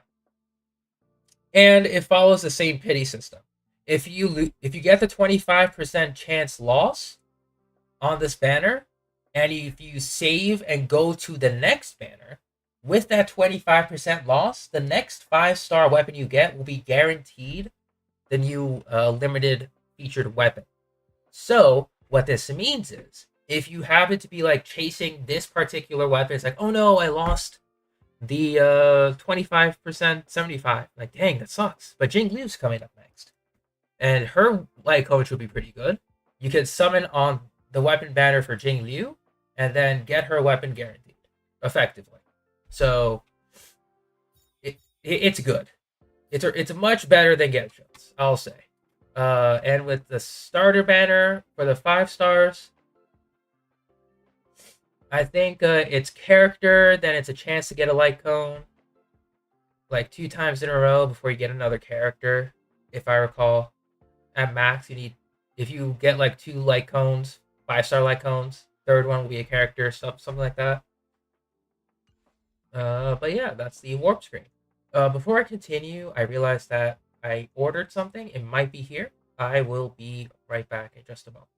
And it follows the same pity system. If you get the 25% chance loss on this banner, and if you save and go to the next banner with that 25% loss, the next 5-star weapon you get will be guaranteed the new limited featured weapon. So what this means is, if you happen to be, like, chasing this particular weapon, it's like, oh no, I lost the 25%, 75. Like, dang, that sucks. But Jing Liu's coming up next, and her light coach would be pretty good. You could summon on the weapon banner for Jing Liu, and then get her weapon guaranteed, effectively. So it's good. It's much better than Genshin's, I'll say. And with the starter banner for the 5-stars, I think it's character, then it's a chance to get a light cone, like 2 times in a row before you get another character, if I recall. At max, if you get like 2 light cones, 5-star light cones, third one will be a character, something like that. But yeah, that's the warp screen. Before I continue, I realized that I ordered something. It might be here. I will be right back in just a moment.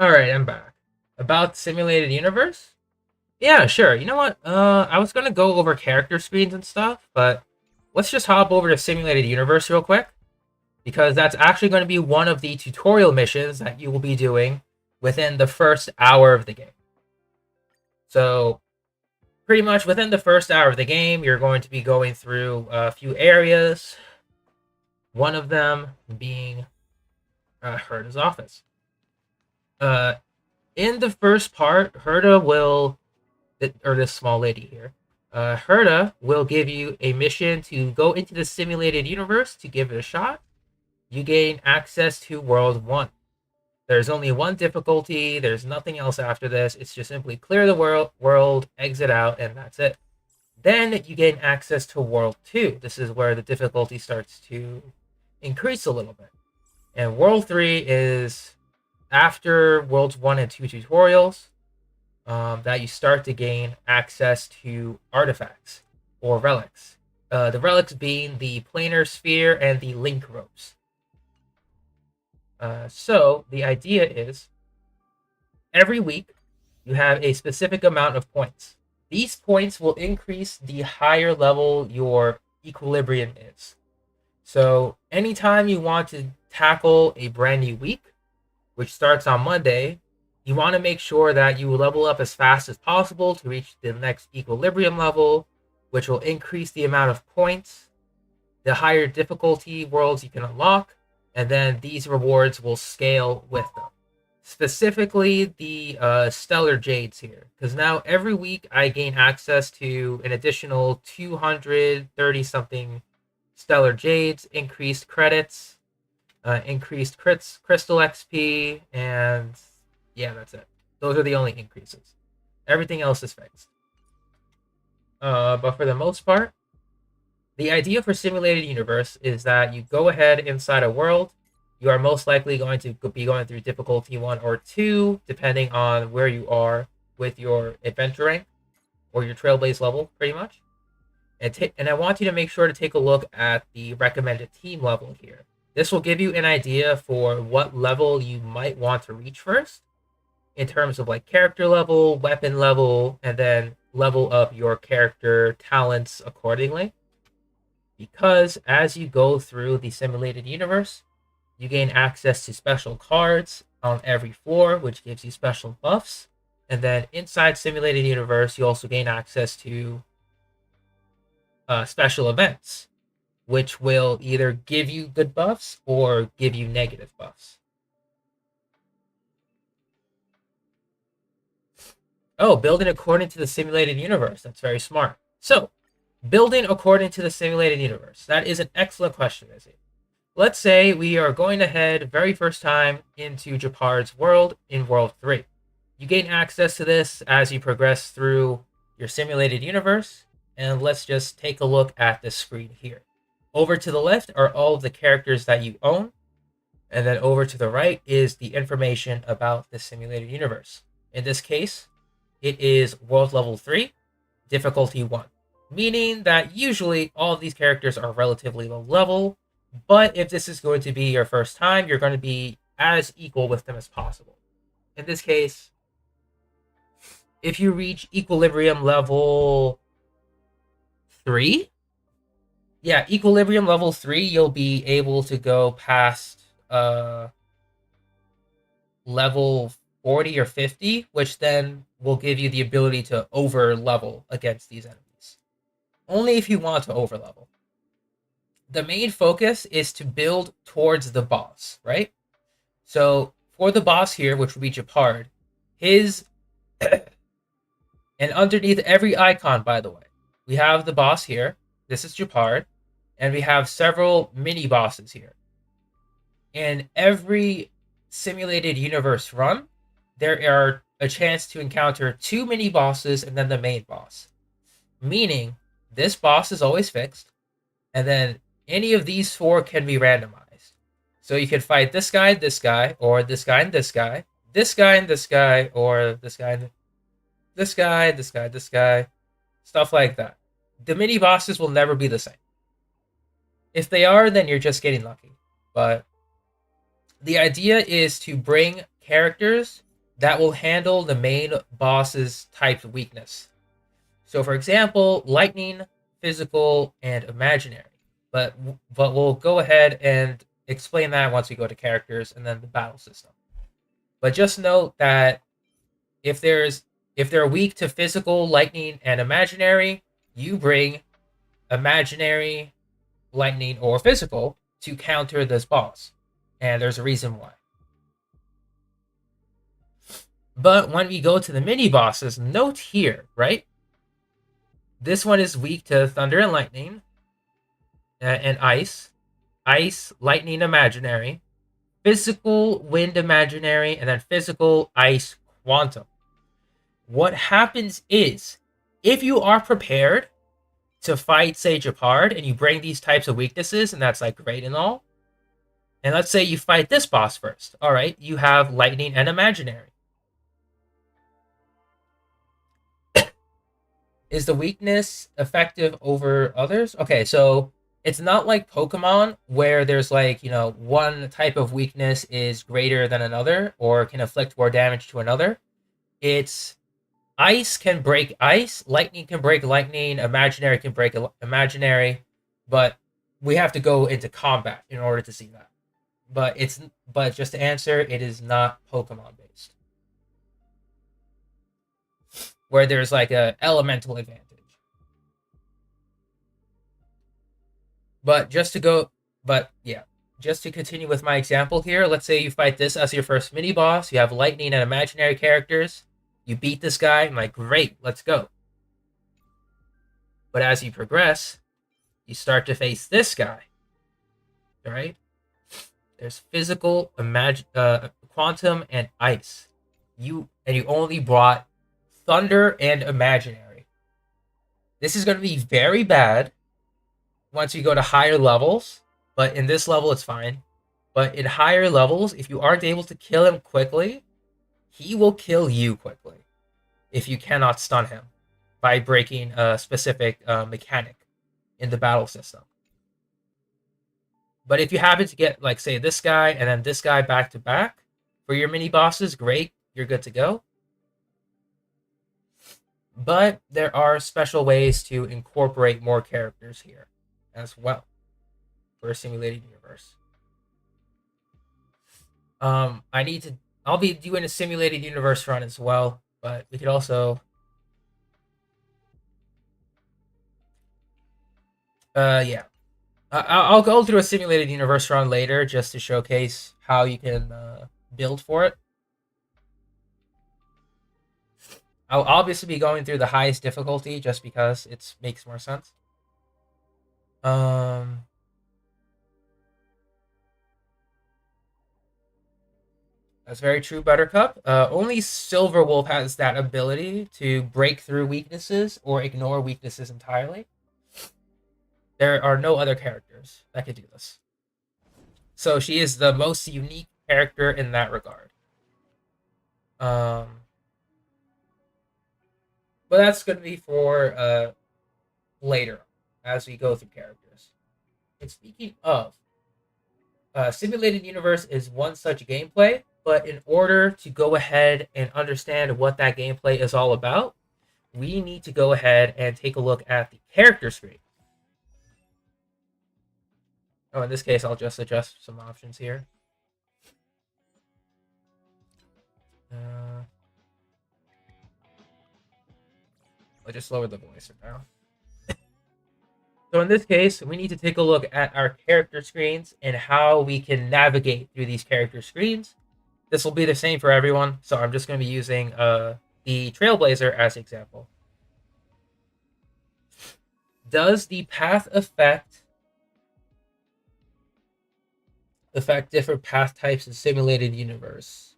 Alright, I'm back. About simulated universe? Yeah, sure. You know what? I was gonna go over character screens and stuff, but let's just hop over to simulated universe real quick, because that's actually going to be one of the tutorial missions that you will be doing within the first hour of the game. So, pretty much within the first hour of the game, you're going to be going through a few areas, one of them being Herda's office. Uh, in the first part, Herda will, or this small lady here, Herda will give you a mission to go into the simulated universe to give it a shot. You gain access to World 1. There's only one difficulty. There's nothing else after this. It's just simply clear the world, exit out, and that's it. Then you gain access to World 2. This is where the difficulty starts to increase a little bit. And World 3 is after Worlds 1 and 2 tutorials that you start to gain access to artifacts or relics. The relics being the planar sphere and the link ropes. So the idea is every week you have a specific amount of points. These points will increase the higher level your equilibrium is. So anytime you want to tackle a brand new week, which starts on Monday, you want to make sure that you level up as fast as possible to reach the next equilibrium level, which will increase the amount of points, the higher difficulty worlds you can unlock, and then these rewards will scale with them. Specifically, the Stellar Jades here, because now every week I gain access to an additional 230 something Stellar Jades, increased credits, increased crystal XP, and yeah, that's it. Those are the only increases. Everything else is fixed. But for the most part, the idea for simulated universe is that you go ahead inside a world. You are most likely going to be going through difficulty 1 or 2, depending on where you are with your adventure rank or your trailblaze level, pretty much. And I want you to make sure to take a look at the recommended team level here. This will give you an idea for what level you might want to reach first, in terms of like character level, weapon level, and then level up your character talents accordingly. Because as you go through the simulated universe, you gain access to special cards on every floor, which gives you special buffs. And then inside simulated universe, you also gain access to special events, which will either give you good buffs or give you negative buffs. Oh, building according to the simulated universe. That's very smart. So, building according to the simulated universe. That is an excellent question, Izzy. Let's say we are going to head very first time into Japard's world in World 3. You gain access to this as you progress through your simulated universe, and let's just take a look at this screen here. Over to the left are all of the characters that you own, and then over to the right is the information about the simulated universe. In this case, it is World Level 3, Difficulty 1, meaning that usually all of these characters are relatively low level, but if this is going to be your first time, you're going to be as equal with them as possible. In this case, if you reach equilibrium level 3, yeah, equilibrium level 3, you'll be able to go past level 40 or 50, which then will give you the ability to over level against these enemies. Only if you want to over level. The main focus is to build towards the boss, right? So for the boss here, which will be Japard, his and underneath every icon, by the way, we have the boss here. This is Japard, and we have several mini bosses here. In every simulated universe run, there are a chance to encounter 2 mini bosses and then the main boss. Meaning, this boss is always fixed, and then any of these 4 can be randomized. So you can fight this guy, or this guy and this guy, this guy and this guy, or this guy and this guy, this guy, stuff like that. The mini bosses will never be the same. If they are, then you're just getting lucky. But The idea is to bring characters that will handle the main boss's type of weakness. So, for example, lightning, physical, and imaginary. But we'll go ahead and explain that once we go to characters and then the battle system. But just note that if they're weak to physical, lightning, and imaginary, you bring imaginary, lightning, or physical to counter this boss. And there's a reason why. But when we go to the mini bosses, note here, right? This one is weak to thunder and lightning and ice. Ice, lightning, imaginary. Physical, wind, imaginary. And then physical, ice, quantum. What happens is, if you are prepared to fight Sage Apart and you bring these types of weaknesses, and that's like great and all, and let's say you fight this boss first. All right, you have lightning and imaginary. Is the weakness effective over others? Okay, so it's not like Pokemon where there's like, one type of weakness is greater than another or can inflict more damage to another. It's ice can break ice, lightning can break lightning, imaginary can break imaginary, but we have to go into combat in order to see that. But just to answer, it is not Pokemon based, where there's like a elemental advantage. Just to continue with my example here, let's say you fight this as your first mini boss. You have lightning and imaginary characters. You beat this guy. I'm like, great, let's go. But as you progress, you start to face this guy. All right? There's physical, quantum, and ice. You only brought thunder and imaginary. This is going to be very bad once you go to higher levels, but in this level it's fine. But in higher levels, if you aren't able to kill him quickly, he will kill you quickly if you cannot stun him by breaking a specific mechanic in the battle system. But if you happen to get, like, say, this guy and then this guy back to back for your mini bosses, great, you're good to go. But there are special ways to incorporate more characters here as well for a simulated universe. I'll be doing a simulated universe run as well, but we could also I'll go through a simulated universe run later just to showcase how you can build for it. I'll obviously be going through the highest difficulty just because it makes more sense. That's very true, Buttercup. Only Silverwolf has that ability to break through weaknesses or ignore weaknesses entirely. There are no other characters that can do this. So she is the most unique character in that regard. But that's going to be for later as we go through characters. And speaking of, simulated universe is one such gameplay, but in order to go ahead and understand what that gameplay is all about, we need to go ahead and take a look at the character screen. Oh, in this case, I'll just adjust some options here. I'll just lower the voice for now. So in this case, we need to take a look at our character screens and how we can navigate through these character screens. This will be the same for everyone, so I'm just going to be using the Trailblazer as an example. Does the path affect different path types in simulated universe?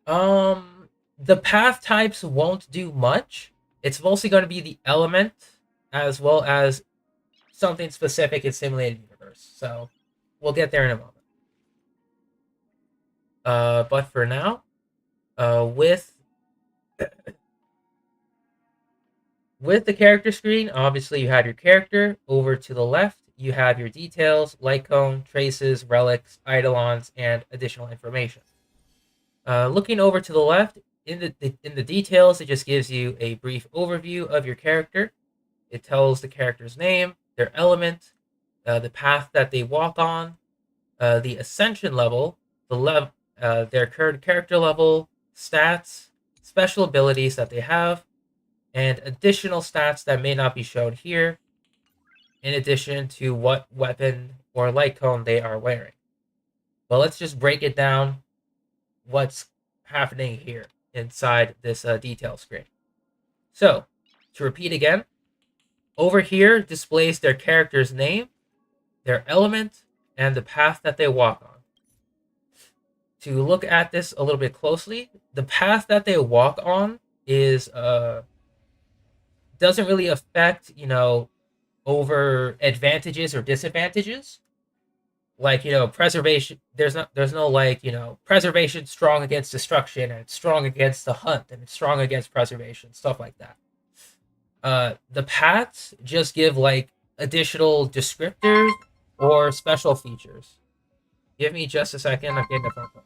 The path types won't do much. It's mostly going to be the element as well as something specific in simulated universe. So we'll get there in a moment. But for now, with the character screen, obviously you have your character. Over to the left, you have your details, light cone, traces, relics, eidolons, and additional information. Looking over to the left, in the details, it just gives you a brief overview of your character. It tells the character's name, their element, the path that they walk on, the ascension level, their current character level, stats, special abilities that they have, and additional stats that may not be shown here, in addition to what weapon or light cone they are wearing. But let's just break it down what's happening here inside this detail screen. So, to repeat again, over here displays their character's name, their element, and the path that they walk on. To look at this a little bit closely, the path that they walk on is doesn't really affect, over advantages or disadvantages. Like, preservation, there's no like, preservation strong against destruction, and it's strong against the hunt, and it's strong against preservation, stuff like that. The paths just give like additional descriptors or special features. Give me just a second. I'm getting a phone call.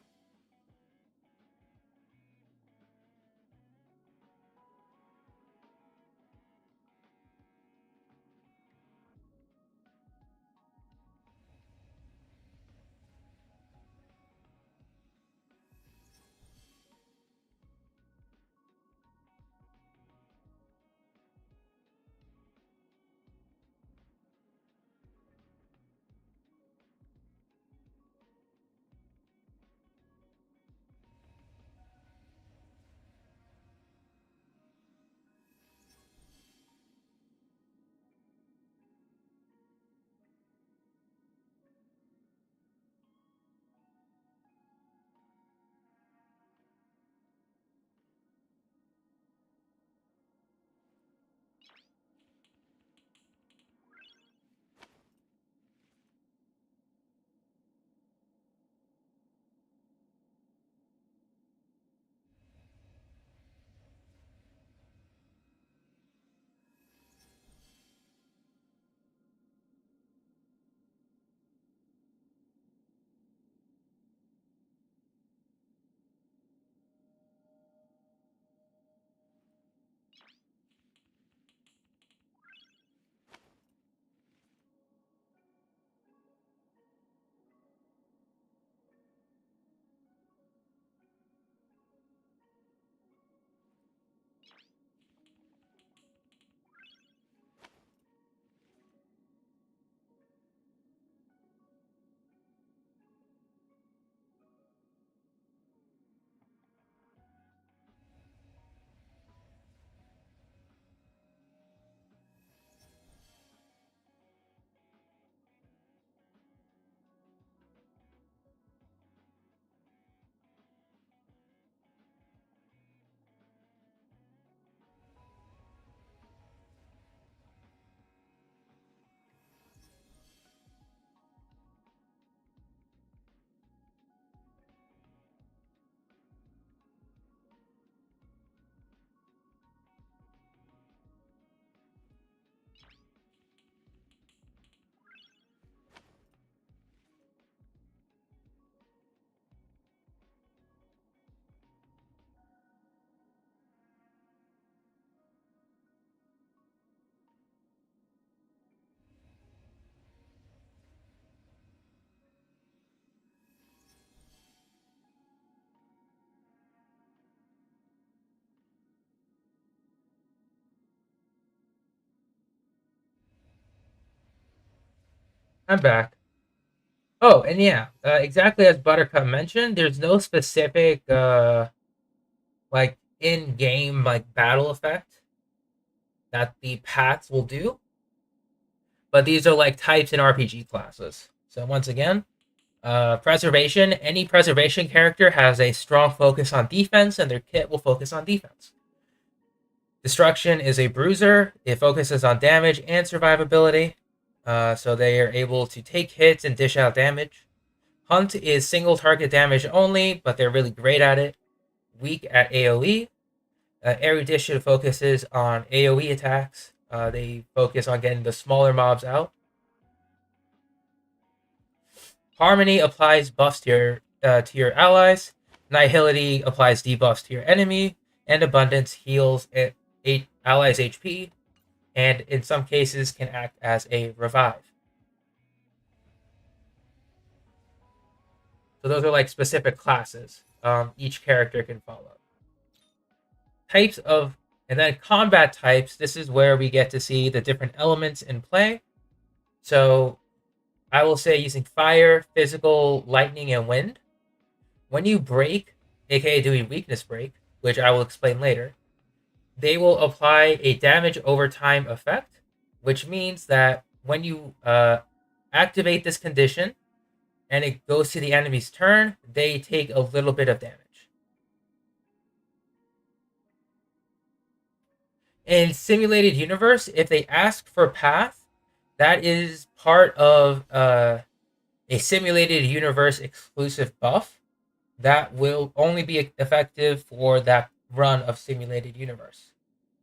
I'm back. Oh, and yeah, exactly as Buttercup mentioned, there's no specific like in-game like battle effect that the paths will do, but these are like types in RPG classes. So once again, preservation. Any preservation character has a strong focus on defense, and their kit will focus on defense. Destruction is a bruiser. It focuses on damage and survivability, so they are able to take hits and dish out damage. Hunt is single target damage only, but they're really great at it. Weak at AoE. Erudition focuses on AoE attacks. They focus on getting the smaller mobs out. Harmony applies buffs to your allies. Nihility applies debuffs to your enemy, and Abundance heals allies' HP, and in some cases can act as a revive. So those are like specific classes each character can follow. Types of, and then combat types, this is where we get to see the different elements in play. So I will say using fire, physical, lightning, and wind. When you break, aka doing weakness break, which I will explain later, they will apply a damage over time effect, which means that when you activate this condition and it goes to the enemy's turn, they take a little bit of damage. In Simulated Universe, if they ask for path, that is part of a Simulated Universe exclusive buff that will only be effective for that run of Simulated Universe.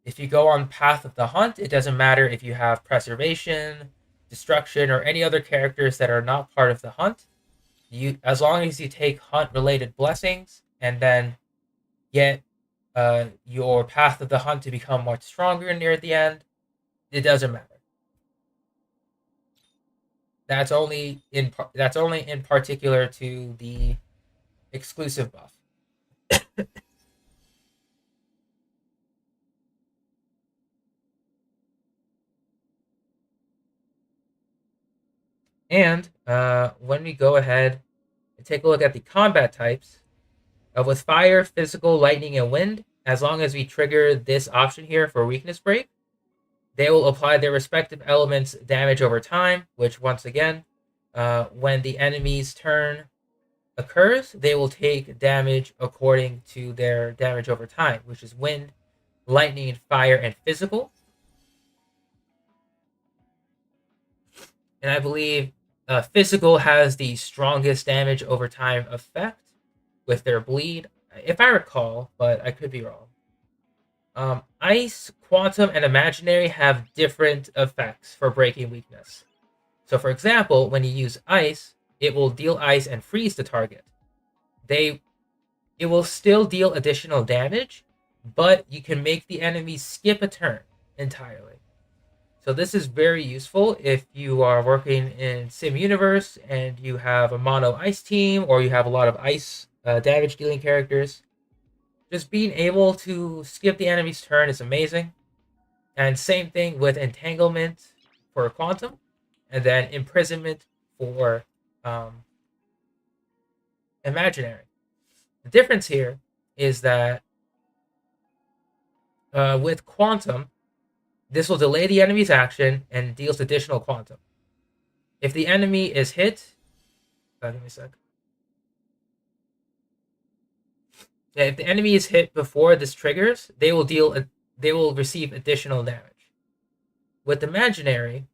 If you go on Path of the Hunt, it doesn't matter if you have Preservation, Destruction, or any other characters that are not part of the hunt. As long as you take hunt-related blessings and then get your Path of the Hunt to become much stronger near the end, it doesn't matter. That's only in particular to the exclusive buff. And when we go ahead and take a look at the combat types, with fire, physical, lightning, and wind, as long as we trigger this option here for weakness break, they will apply their respective elements damage over time, which once again, when the enemy's turn occurs, they will take damage according to their damage over time, which is wind, lightning, fire, and physical. And I believe physical has the strongest damage over time effect with their bleed, if I recall, but I could be wrong. Ice, Quantum, and Imaginary have different effects for breaking weakness. So, for example, when you use Ice, it will deal ice and freeze the target. It will still deal additional damage, but you can make the enemy skip a turn entirely. So this is very useful if you are working in Sim Universe and you have a mono ice team, or you have a lot of ice damage dealing characters. Just being able to skip the enemy's turn is amazing. And same thing with Entanglement for Quantum, and then Imprisonment for Imaginary. The difference here is that with Quantum, this will delay the enemy's action and deals additional Quantum. If the enemy is hit, give me a sec. Yeah, if the enemy is hit before this triggers, they will receive additional damage. With Imaginary,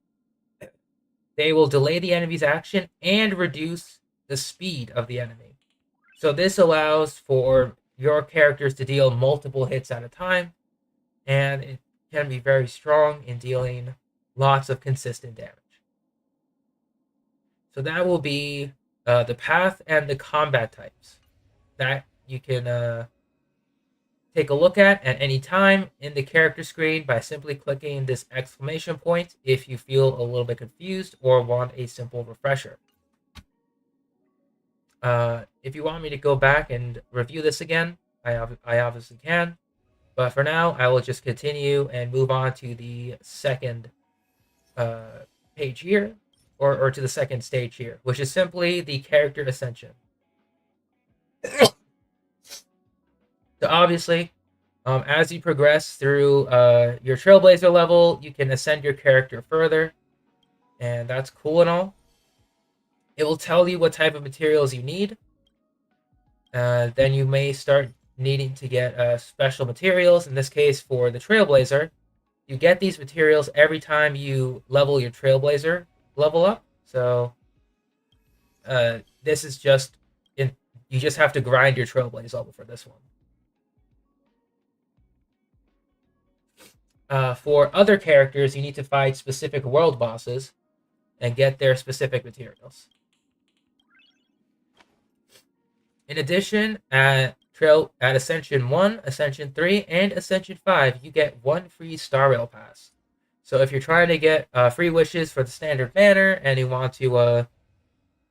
they will delay the enemy's action and reduce the speed of the enemy. So this allows for your characters to deal multiple hits at a time, and it can be very strong in dealing lots of consistent damage. So that will be the path and the combat types that you can take a look at any time in the character screen by simply clicking this exclamation point if you feel a little bit confused or want a simple refresher. If you want me to go back and review this again, I obviously can. But for now, I will just continue and move on to the second page here, or to the second stage here, which is simply the character ascension. So obviously, as you progress through your Trailblazer level, you can ascend your character further, and that's cool and all. It will tell you what type of materials you need. Then you may start needing to get special materials. In this case, for the Trailblazer, you get these materials every time you level your Trailblazer level up. So this is just you just have to grind your Trailblazer level for this one. For other characters, you need to fight specific world bosses and get their specific materials. In addition, at Ascension 1, Ascension 3, and Ascension 5, you get one free Star Rail pass. So if you're trying to get free wishes for the standard banner and you want to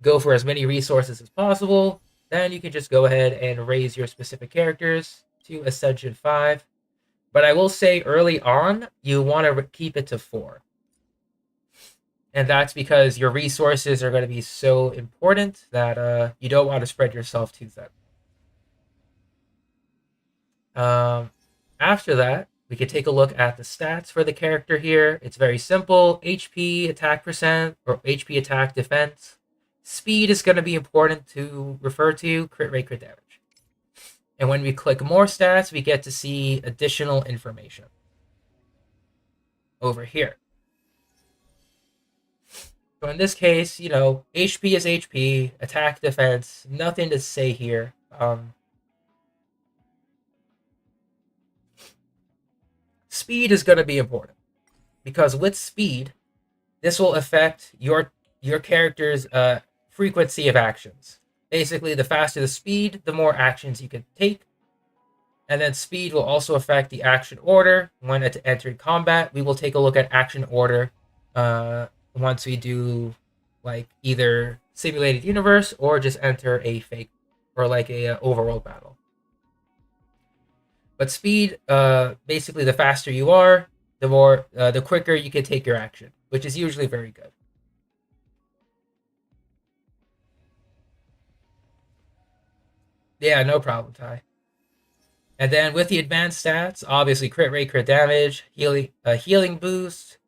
go for as many resources as possible, then you can just go ahead and raise your specific characters to Ascension 5. But I will say early on, you want to keep it to 4. And that's because your resources are going to be so important that you don't want to spread yourself too thin. After that, we can take a look at the stats for the character here. It's very simple. HP, attack percent, or HP attack defense. Speed is going to be important to refer to, crit rate, crit damage. And when we click more stats, we get to see additional information over here. So in this case, HP is HP, attack, defense, nothing to say here. Speed is going to be important because with speed, this will affect your character's frequency of actions. Basically, the faster the speed, the more actions you can take. And then speed will also affect the action order when entering combat. We will take a look at action order once we do like either simulated universe or just enter a fake or like a overworld battle. But speed, basically, the faster you are, the quicker you can take your action, which is usually very good. Yeah, no problem, Ty. And then with the advanced stats, obviously crit rate, crit damage, healing boost,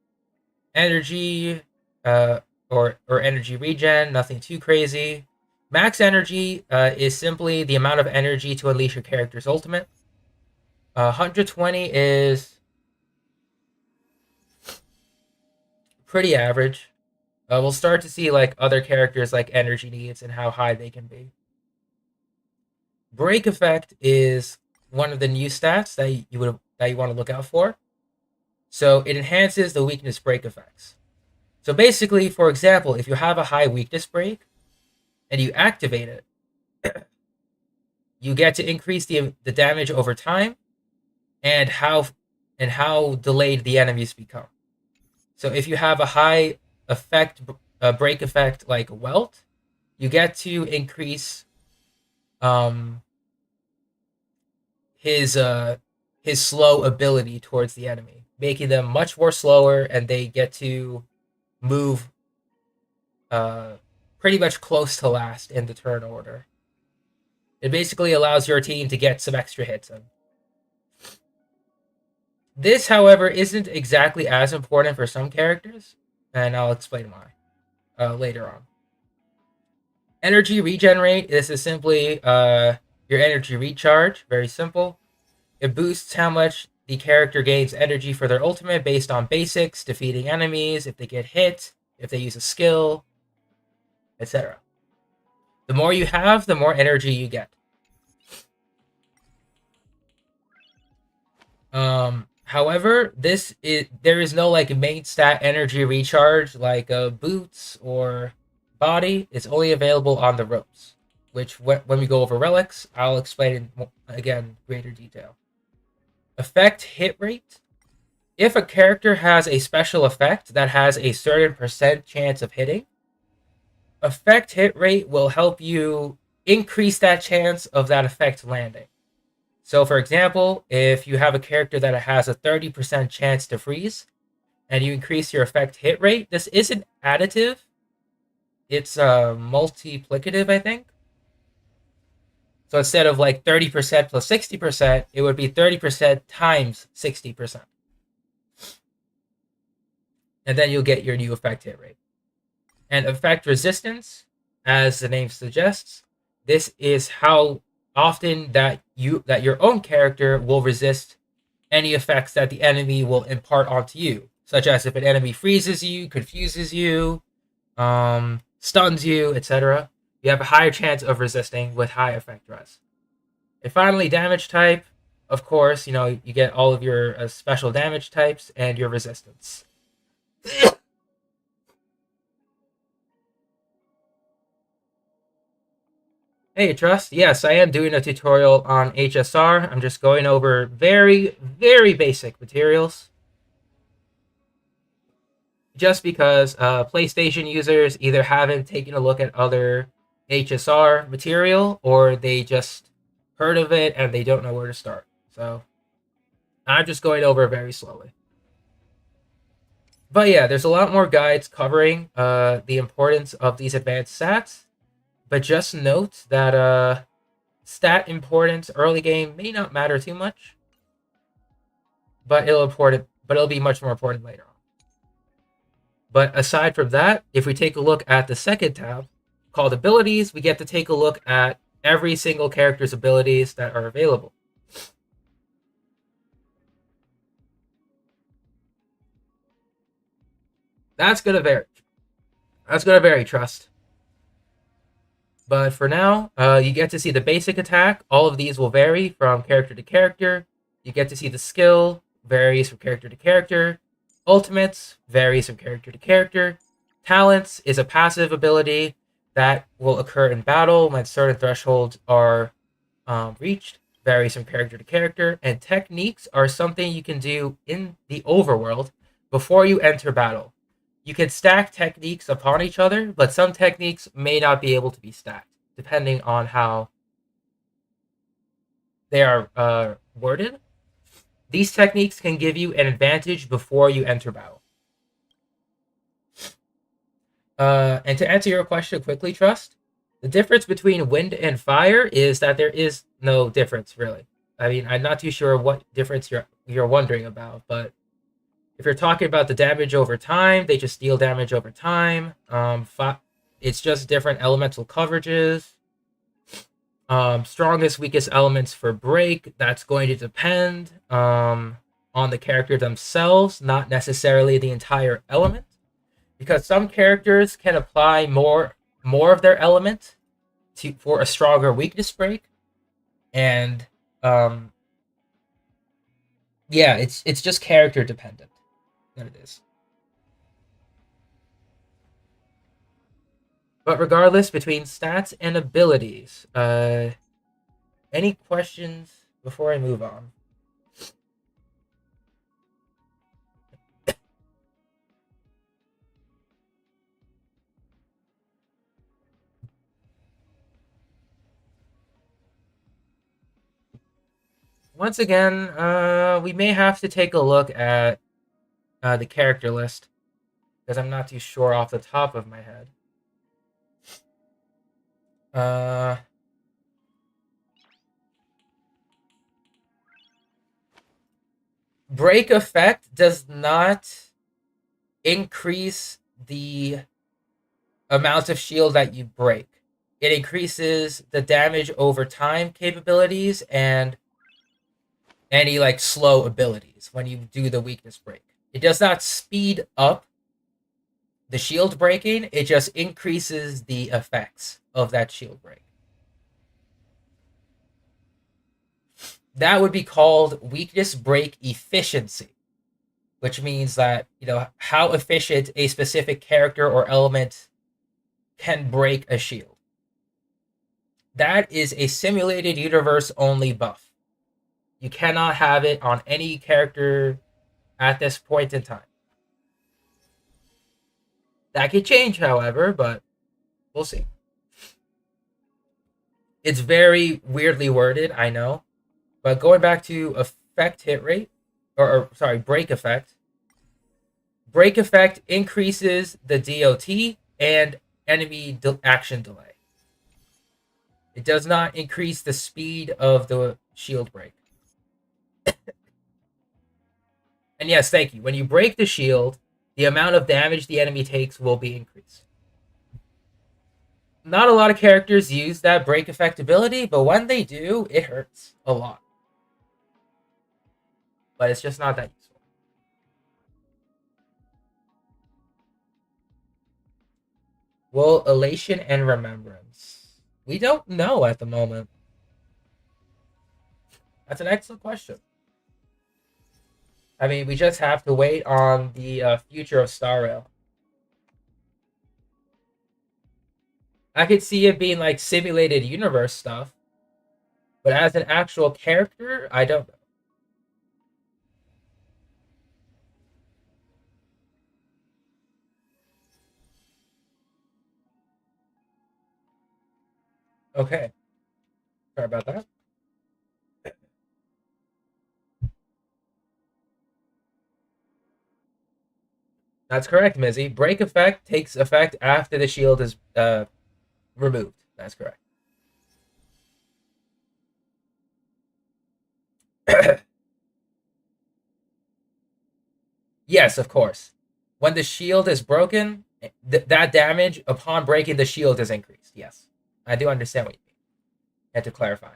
energy, or energy regen, nothing too crazy. Max energy is simply the amount of energy to unleash your character's ultimate. 120 is pretty average. We'll start to see like other characters like energy needs and how high they can be. Break effect is one of the new stats that you want to look out for. So it enhances the weakness break effects. So basically, for example, if you have a high weakness break and you activate it, you get to increase the damage over time and how delayed the enemies become. So if you have a high effect break effect like Welt, you get to increase his slow ability towards the enemy, making them much more slower, and they get to move pretty much close to last in the turn order. It basically allows your team to get some extra hits in. This, however, isn't exactly as important for some characters, and I'll explain why later on. Energy regenerate. This is simply your energy recharge. Very simple. It boosts how much the character gains energy for their ultimate based on basics, defeating enemies, if they get hit, if they use a skill, etc. The more you have, the more energy you get. However, there is no like main stat energy recharge like boots or body. It's only available on the ropes, which when we go over relics, I'll explain in again greater detail. Effect hit rate. If a character has a special effect that has a certain percent chance of hitting, effect hit rate will help you increase that chance of that effect landing. So, for example, if you have a character that has a 30% chance to freeze, and you increase your effect hit rate, this isn't additive. It's multiplicative, I think. So instead of like 30% plus 60%, it would be 30% times 60%. And then you'll get your new effect hit rate. And effect resistance, as the name suggests, this is how often that your own character will resist any effects that the enemy will impart onto you, such as if an enemy freezes you, confuses you, stuns you, etc. You have a higher chance of resisting with high effect res. And finally, damage type. Of course, you get all of your special damage types and your resistance. Hey, Trust. Yes, I am doing a tutorial on HSR. I'm just going over very, very basic materials. Just because PlayStation users either haven't taken a look at other HSR material or they just heard of it and they don't know where to start. So I'm just going over it very slowly. But yeah, there's a lot more guides covering the importance of these advanced stats. But just note that stat importance early game may not matter too much, but it'll be much more important later on. But aside from that, if we take a look at the second tab called abilities, we get to take a look at every single character's abilities that are available. That's gonna vary. That's gonna vary, Trust. But for now, you get to see the basic attack. All of these will vary from character to character. You get to see the skill, varies from character to character. Ultimates, varies from character to character. Talents is a passive ability that will occur in battle when certain thresholds are reached, varies from character to character. And techniques are something you can do in the overworld before you enter battle. You can stack techniques upon each other, but some techniques may not be able to be stacked, depending on how they are worded. These techniques can give you an advantage before you enter battle. And to answer your question quickly, Trust, the difference between wind and fire is that there is no difference, really. I mean, I'm not too sure what difference you're wondering about, but if you're talking about the damage over time, they just deal damage over time. It's just different elemental coverages. Strongest, weakest elements for break, that's going to depend on the character themselves, not necessarily the entire element. Because some characters can apply more of their element for a stronger weakness break. And yeah, it's just character dependent. That it is. But regardless, between stats and abilities, any questions before I move on? Once again, we may have to take a look at the character list because I'm not too sure off the top of my head. Break effect does not increase the amount of shield that you break. It increases the damage over time capabilities and any like slow abilities when you do the weakness break. It does not speed up the shield breaking, it just increases the effects of that shield break. That would be called weakness break efficiency, which means that, how efficient a specific character or element can break a shield. That is a simulated universe only buff. You cannot have it on any character at this point in time. That could change, however, but we'll see. It's very weirdly worded, I know. But going back to effect hit rate, or sorry, break effect. Break effect increases the DOT and enemy action delay. It does not increase the speed of the shield break. And yes, thank you. When you break the shield, the amount of damage the enemy takes will be increased. Not a lot of characters use that break effect ability, but when they do, it hurts a lot. But it's just not that useful. Well, elation and remembrance. We don't know at the moment. That's an excellent question. I mean, we just have to wait on the future of Star Rail. I could see it being like simulated universe stuff, but as an actual character, I don't know. Okay, sorry about that. That's correct, Mizzy. Break effect takes effect after the shield is removed. That's correct. Yes, of course. When the shield is broken, that damage upon breaking the shield is increased. Yes, I do understand what you mean. I had to clarify.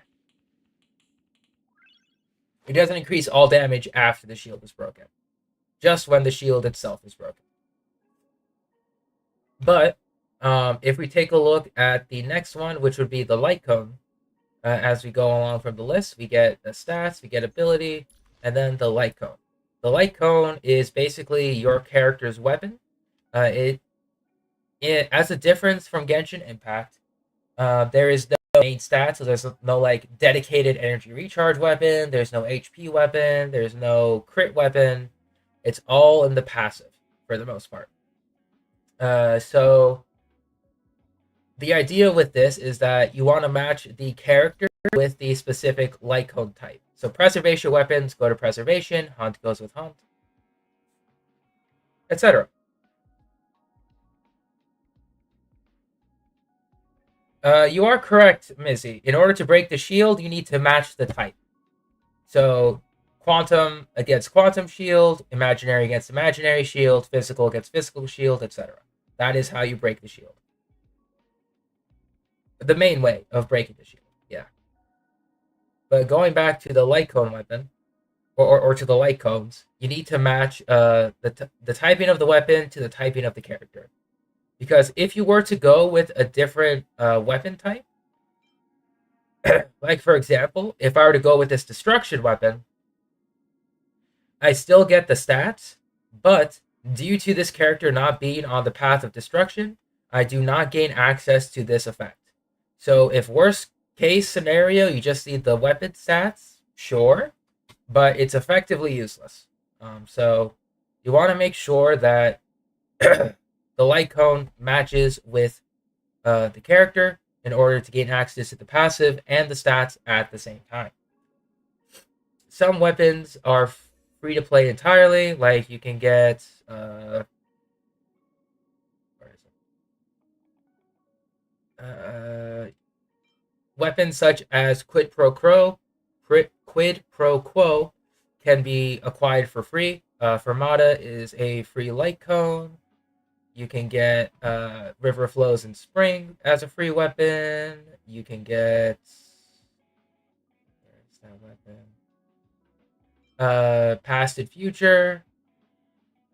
It doesn't increase all damage after the shield is broken, just when the shield itself is broken. But if we take a look at the next one, which would be the light cone, as we go along from the list, we get the stats, we get ability, and then the light cone. The light cone is basically your character's weapon. It as a difference from Genshin Impact, there is no main stat, so there's no like dedicated energy recharge weapon. There's no HP weapon. There's no crit weapon. It's all in the passive for the most part. So the idea with this is that you want to match the character with the specific light cone type. So preservation weapons go to preservation, hunt goes with hunt, etc. You are correct, Mizzy. In order to break the shield, you need to match the type. So quantum against quantum shield, imaginary against imaginary shield, physical against physical shield, etc. That is how you break the shield. The main way of breaking the shield, yeah. But going back to the light cone weapon, or to the light cones, you need to match the typing of the weapon to the typing of the character. Because if you were to go with a different weapon type, like for example, if I were to go with this destruction weapon, I still get the stats, but due to this character not being on the path of destruction, I do not gain access to this effect. So if worst case scenario, you just need the weapon stats, sure, but it's effectively useless. So you want to make sure that the light cone matches with the character in order to gain access to the passive and the stats at the same time. Some weapons are free to play entirely, like you can get where is it? Weapons such as quid pro quo can be acquired for free. Fermata is a free light cone. You can get River Flows in Spring as a free weapon. You can get where's that weapon? Past and Future.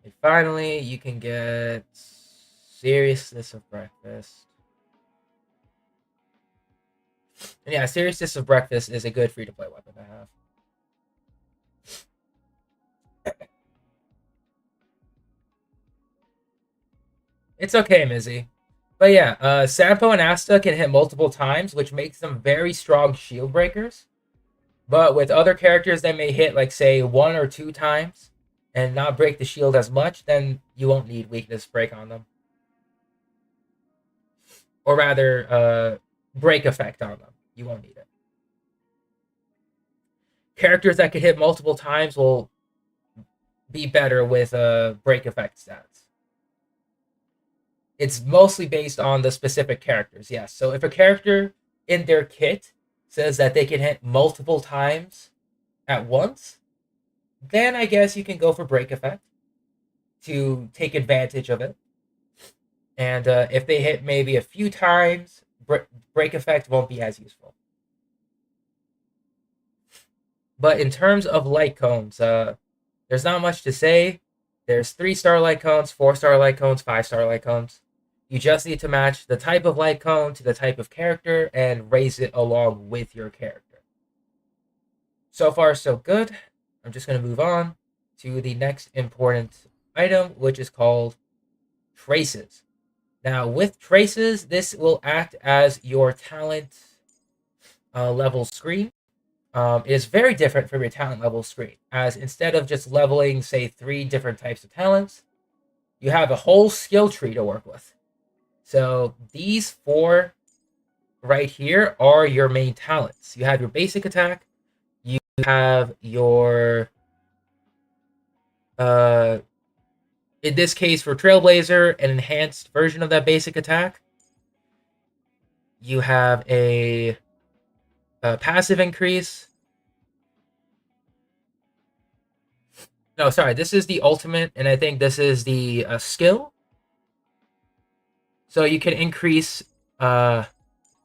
And finally, you can get Seriousness of Breakfast. And yeah, Seriousness of Breakfast is a good free to play weapon to have. It's okay, Mizzy. But yeah, Sampo and Asta can hit multiple times, which makes them very strong shield breakers. But with other characters that may hit, like, say, 1 or 2 times and not break the shield as much, then you won't need weakness break on them. Or rather, break effect on them. You won't need it. Characters that can hit multiple times will be better with break effect stats. It's mostly based on the specific characters, yes. So if a character in their kit says that they can hit multiple times at once, then I guess you can go for break effect to take advantage of it. And if they hit maybe a few times, break effect won't be as useful. But in terms of light cones, there's not much to say. There's 3-star light cones, 4-star light cones, 5-star light cones. You just need to match the type of light cone to the type of character and raise it along with your character. So far, so good. I'm just going to move on to the next important item, which is called traces. Now, with traces, this will act as your talent level screen. It is very different from your talent level screen, as instead of just leveling, say, 3 different types of talents, you have a whole skill tree to work with. So these 4 right here are your main talents. You have your basic attack, you have your in this case for Trailblazer, an enhanced version of that basic attack. You have a passive increase. No, sorry, this is the ultimate, and I think this is the skill. So you can increase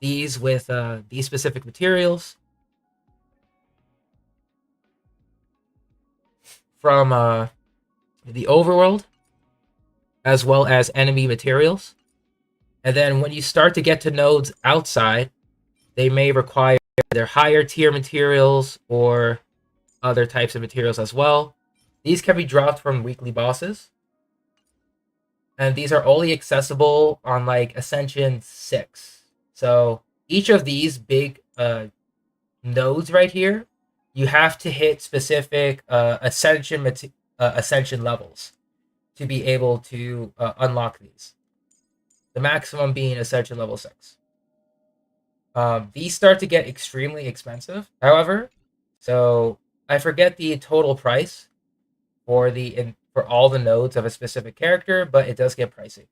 these with these specific materials from the overworld, as well as enemy materials. And then when you start to get to nodes outside, they may require either higher tier materials or other types of materials as well. These can be dropped from weekly bosses. And these are only accessible on like Ascension 6. So each of these big nodes right here, you have to hit specific Ascension levels to be able to unlock these. The maximum being Ascension level 6. These start to get extremely expensive, however. So I forget the total price for all the nodes of a specific character, but it does get pricey.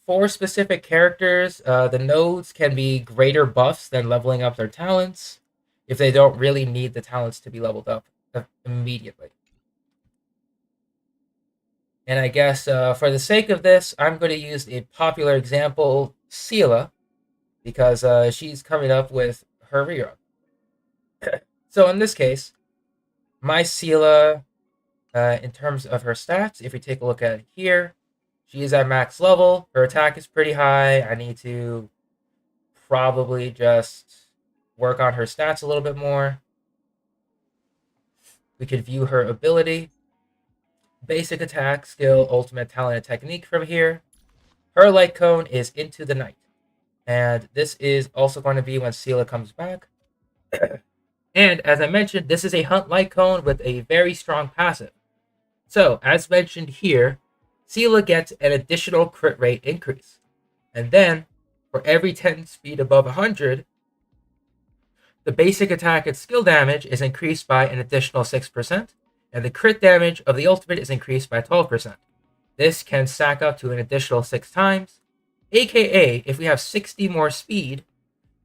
For specific characters, the nodes can be greater buffs than leveling up their talents if they don't really need the talents to be leveled up immediately. And I guess for the sake of this, I'm going to use a popular example, Seela, because she's coming up with her rerun. So in this case, my Seela, in terms of her stats, if we take a look at it here, she is at max level. Her attack is pretty high. I need to probably just work on her stats a little bit more. We could view her ability. Basic attack, skill, ultimate talent, and technique from here. Her light cone is Into the Night. And this is also going to be when Seela comes back. And as I mentioned, this is a hunt light cone with a very strong passive. So, as mentioned here, Seela gets an additional crit rate increase. And then, for every 10 speed above 100, the basic attack and skill damage is increased by an additional 6%, and the crit damage of the ultimate is increased by 12%. This can stack up to an additional 6 times, aka if we have 60 more speed,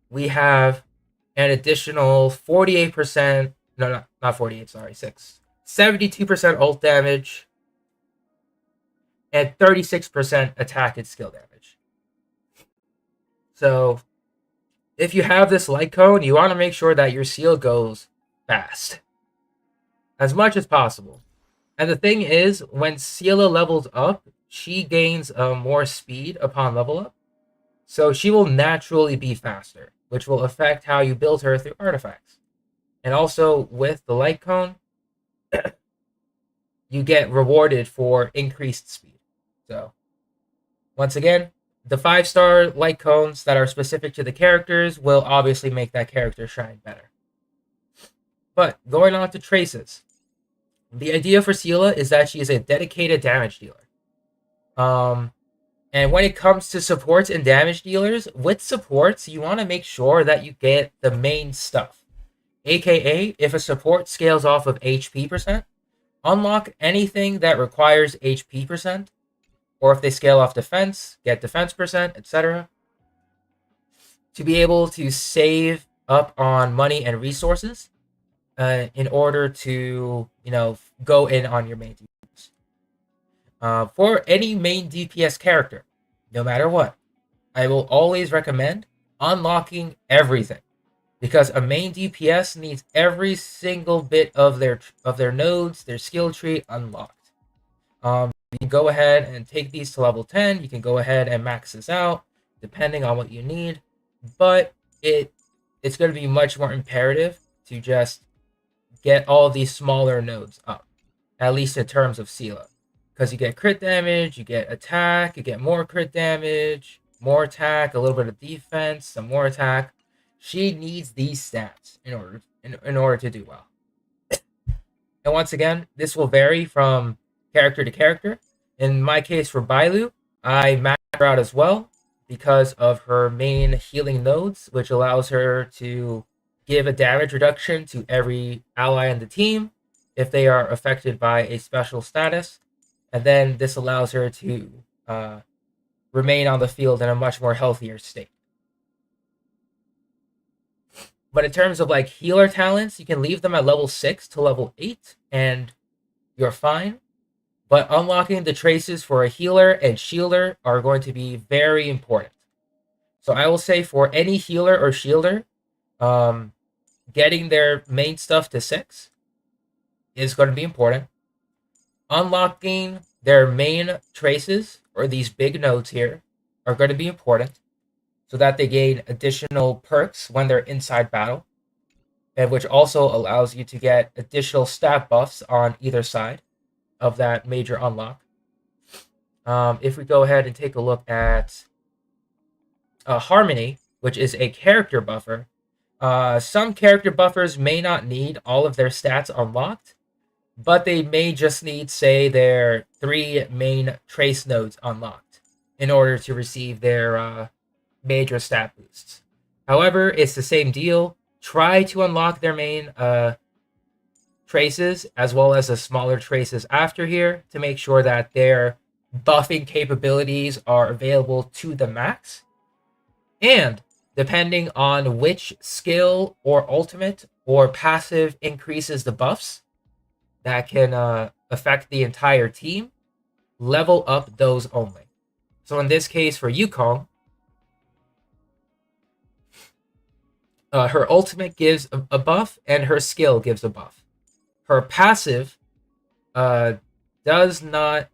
we have an additional 48%, no, not 48, sorry, 72% ult damage, and 36% attack and skill damage. So, if you have this light cone, you want to make sure that your seal goes fast, as much as possible. And the thing is, when Seela levels up, she gains more speed upon level up. So she will naturally be faster, which will affect how you build her through artifacts. And also with the light cone, you get rewarded for increased speed. So once again, the 5-star light cones that are specific to the characters will obviously make that character shine better. But going on to traces. The idea for Seela is that she is a dedicated damage dealer. And when it comes to supports and damage dealers, with supports, you want to make sure that you get the main stuff. AKA, if a support scales off of HP percent, unlock anything that requires HP percent. Or if they scale off defense, get defense percent, etc. To be able to save up on money and resources in order to, go in on your main DPS. For any main DPS character, no matter what, I will always recommend unlocking everything, because a main DPS needs every single bit of their nodes, their skill tree unlocked. You can go ahead and take these to level 10. You can go ahead and max this out, depending on what you need. But it's going to be much more imperative to just get all these smaller nodes up, at least in terms of Seela. because you get crit damage, you get attack, you get more crit damage, more attack, a little bit of defense, some more attack. She needs these stats in order to do well. And once again, this will vary from character to character. In my case for Bailu, I maxed her out as well because of her main healing nodes, which allows her to give a damage reduction to every ally in the team if they are affected by a special status. And then this allows her to remain on the field in a much more healthier state. But in terms of like healer talents, you can leave them at level 6 to level 8, and you're fine. But unlocking the traces for a healer and shielder are going to be very important. So I will say for any healer or shielder, getting their main stuff to 6 is going to be important. Unlocking their main traces, or these big nodes here, are going to be important so that they gain additional perks when they're inside battle, and which also allows you to get additional stat buffs on either side of that major unlock. If we go ahead and take a look at Harmony, which is a character buffer, some character buffers may not need all of their stats unlocked, but they may just need, say, their 3 main trace nodes unlocked in order to receive their major stat boosts. However, it's the same deal. Try to unlock their main traces as well as the smaller traces after here to make sure that their buffing capabilities are available to the max. And depending on which skill or ultimate or passive increases the buffs that can affect the entire team, level up those only. So in this case for Yukong, her ultimate gives a buff and her skill gives a buff. Her passive does not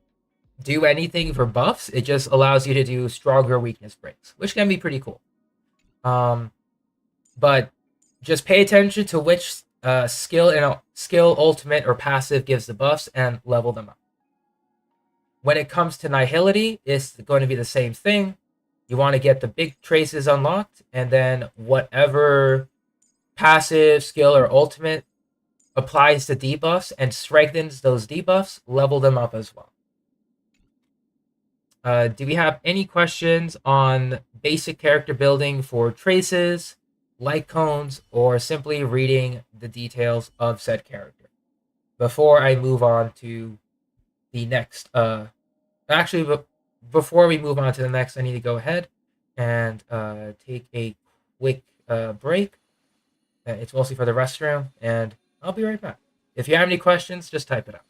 do anything for buffs. It just allows you to do stronger weakness breaks, which can be pretty cool. But just pay attention to which skill, ultimate, or passive gives the buffs and level them up. When it comes to Nihility, it's going to be the same thing. You want to get the big traces unlocked, and then whatever passive, skill, or ultimate applies the debuffs and strengthens those debuffs, level them up as well. Do we have any questions on basic character building for traces, light cones, or simply reading the details of said character before I move on to the next? Before we move on to the next, I need to go ahead and take a quick break. It's mostly for the restroom, and I'll be right back. If you have any questions, just type it out.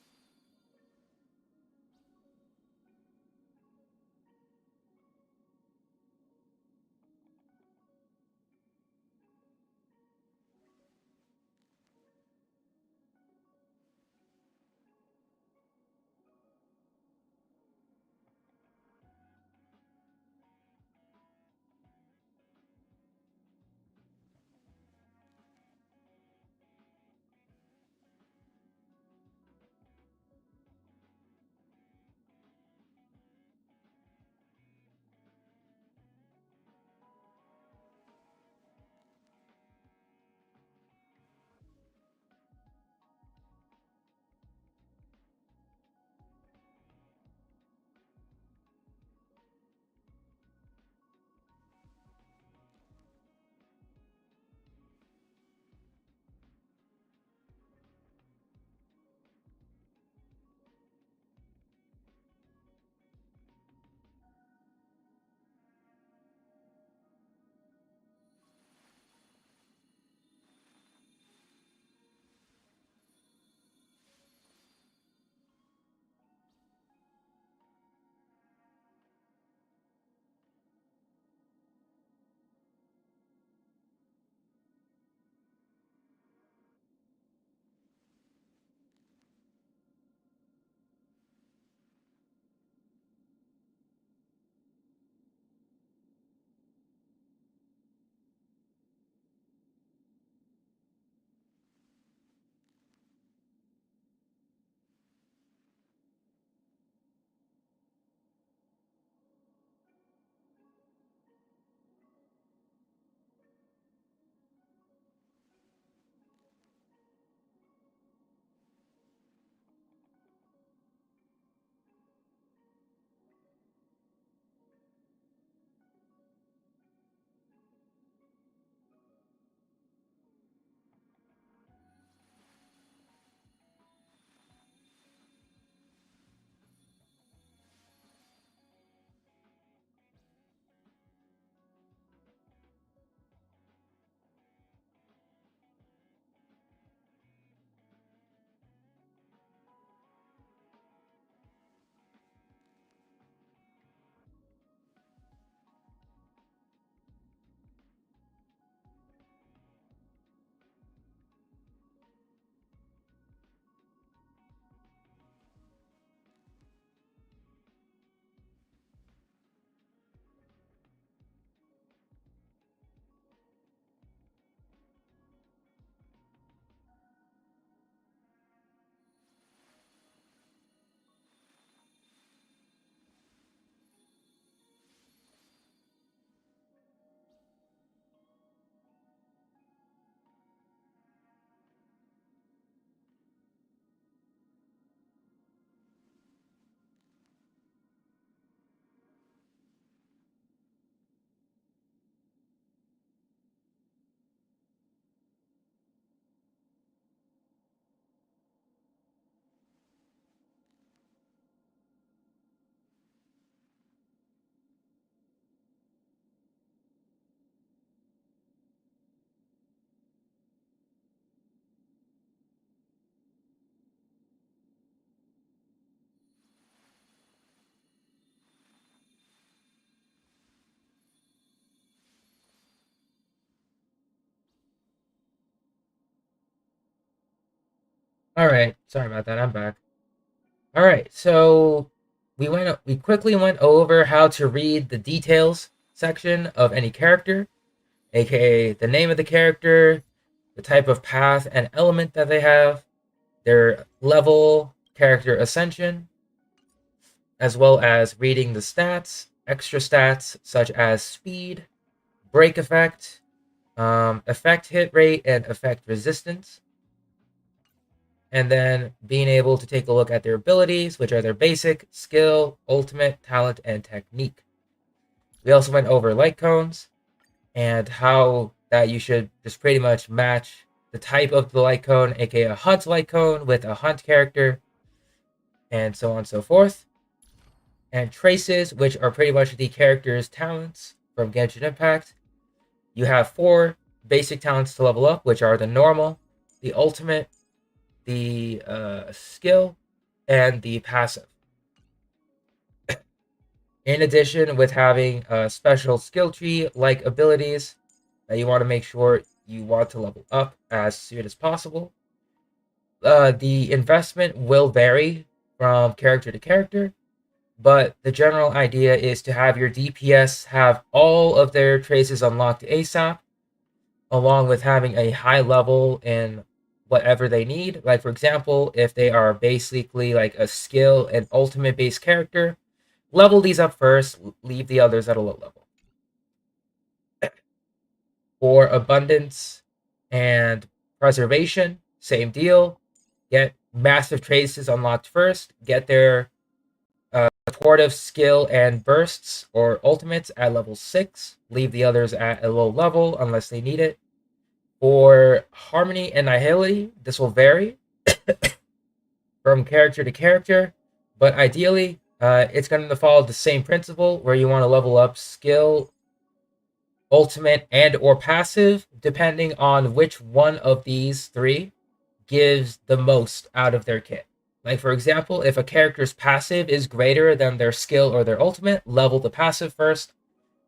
All right, sorry about that. I'm back. All right, so we quickly went over how to read the details section of any character, aka the name of the character, the type of path and element that they have, their level, character ascension, as well as reading the stats, extra stats such as speed, break effect, effect hit rate, and effect resistance. And then being able to take a look at their abilities, which are their basic, skill, ultimate, talent, and technique. We also went over light cones and how that you should just pretty much match the type of the light cone, aka a hunt light cone, with a hunt character, and so on and so forth. And traces, which are pretty much the character's talents from Genshin Impact. You have 4 basic talents to level up, which are the normal, the ultimate, the skill, and the passive. In addition, with having a special skill tree like abilities that you want to make sure you want to level up as soon as possible. The investment will vary from character to character, but the general idea is to have your DPS have all of their traces unlocked ASAP, along with having a high level in whatever they need. Like, for example, if they are basically like a skill and ultimate based character, level these up first, leave the others at a low level. For abundance and preservation, same deal. Get massive traces unlocked first, get their supportive skill and bursts or ultimates at level 6, leave the others at a low level unless they need it. For harmony and nihility, this will vary from character to character, but ideally, it's going to follow the same principle where you want to level up skill, ultimate, and or passive, depending on which one of these 3 gives the most out of their kit. Like, for example, if a character's passive is greater than their skill or their ultimate, level the passive first,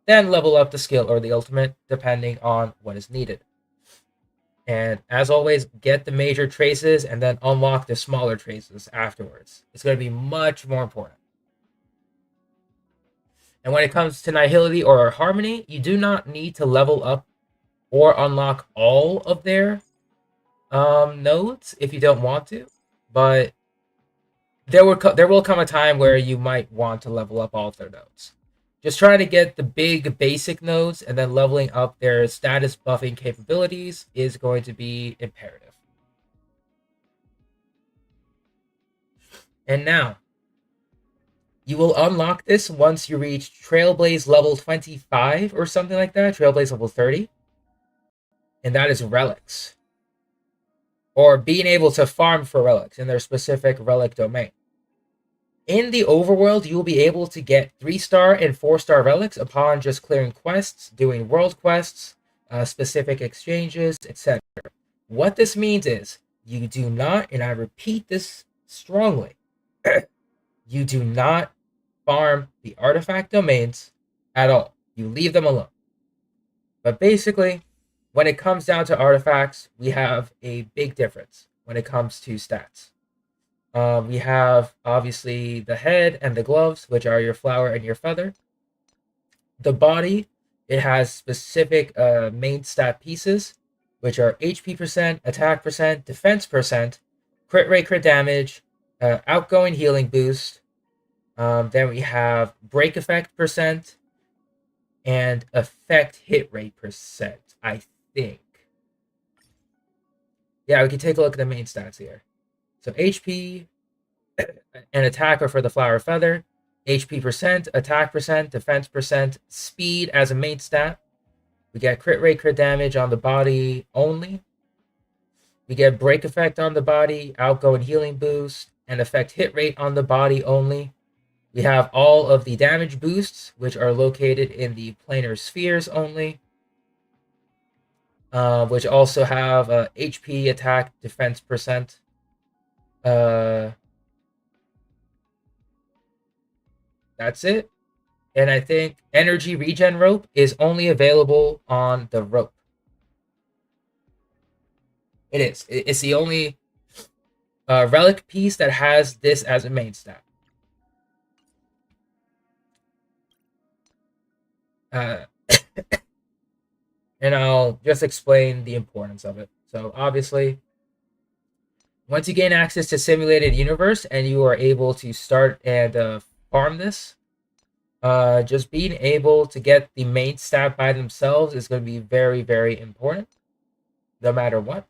then level up the skill or the ultimate, depending on what is needed. And as always, get the major traces and then unlock the smaller traces afterwards. It's going to be much more important. And when it comes to nihility or harmony, you do not need to level up or unlock all of their nodes if you don't want to, but there will come a time where you might want to level up all of their nodes. Just trying to get the big basic nodes and then leveling up their status buffing capabilities is going to be imperative. And now, you will unlock this once you reach Trailblaze level 25 or something like that, Trailblaze level 30. And that is relics. Or being able to farm for relics in their specific relic domain. In the overworld, you will be able to get 3-star and 4-star relics upon just clearing quests, doing world quests, specific exchanges, etc. What this means is you do not, and I repeat this strongly, you do not farm the artifact domains at all. You leave them alone. But basically, when it comes down to artifacts, we have a big difference when it comes to stats. We have obviously the head and the gloves, which are your flower and your feather. The body, it has specific main stat pieces, which are HP percent, attack percent, defense percent, crit rate, crit damage, outgoing healing boost. Then we have break effect percent and effect hit rate percent, I think. Yeah, we can take a look at the main stats here. So HP and attack are for the flower feather. HP percent, attack percent, defense percent, speed as a main stat. We get crit rate, crit damage on the body only. We get break effect on the body, outgoing healing boost, and effect hit rate on the body only. We have all of the damage boosts, which are located in the planar spheres only, which also have HP, attack, defense percent. That's it. And I think energy regen rope is only available on the rope. It is. It's the only relic piece that has this as a main stat. Uh, and I'll just explain the importance of it. So obviously, once you gain access to simulated universe and you are able to start and farm this, just being able to get the main stat by themselves is going to be very, very important, no matter what.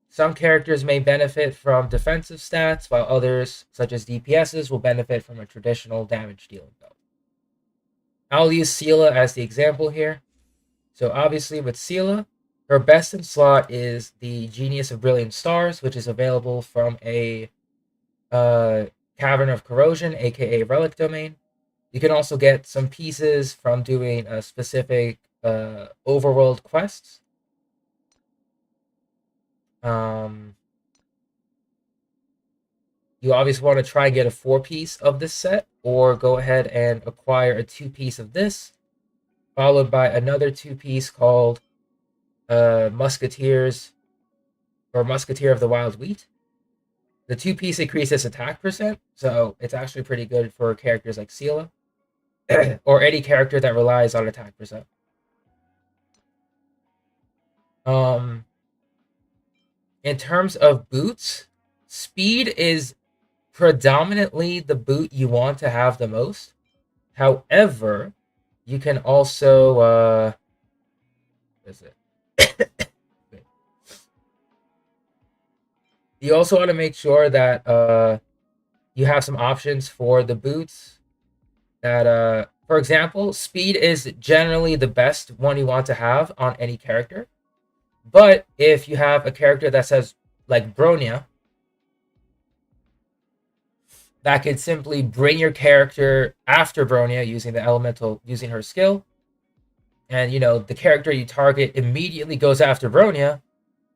Some characters may benefit from defensive stats, while others, such as DPSs, will benefit from a traditional damage dealing build. I'll use Seela as the example here. So obviously with Seela, her best in slot is the Genius of Brilliant Stars, which is available from a Cavern of Corrosion, aka Relic Domain. You can also get some pieces from doing a specific overworld quests. You obviously want to try and get a 4-piece of this set, or go ahead and acquire a 2-piece of this, followed by another 2-piece called Musketeers, or Musketeer of the Wild Wheat. The 2-piece increases attack percent, so it's actually pretty good for characters like Seela, or any character that relies on attack percent. In terms of boots, speed is predominantly the boot you want to have the most. However, you can also what is it? You also want to make sure that you have some options for the boots that for example, speed is generally the best one you want to have on any character. But if you have a character that says like Bronya, that could simply bring your character after Bronya using the elemental, using her skill, and the character you target immediately goes after Bronya,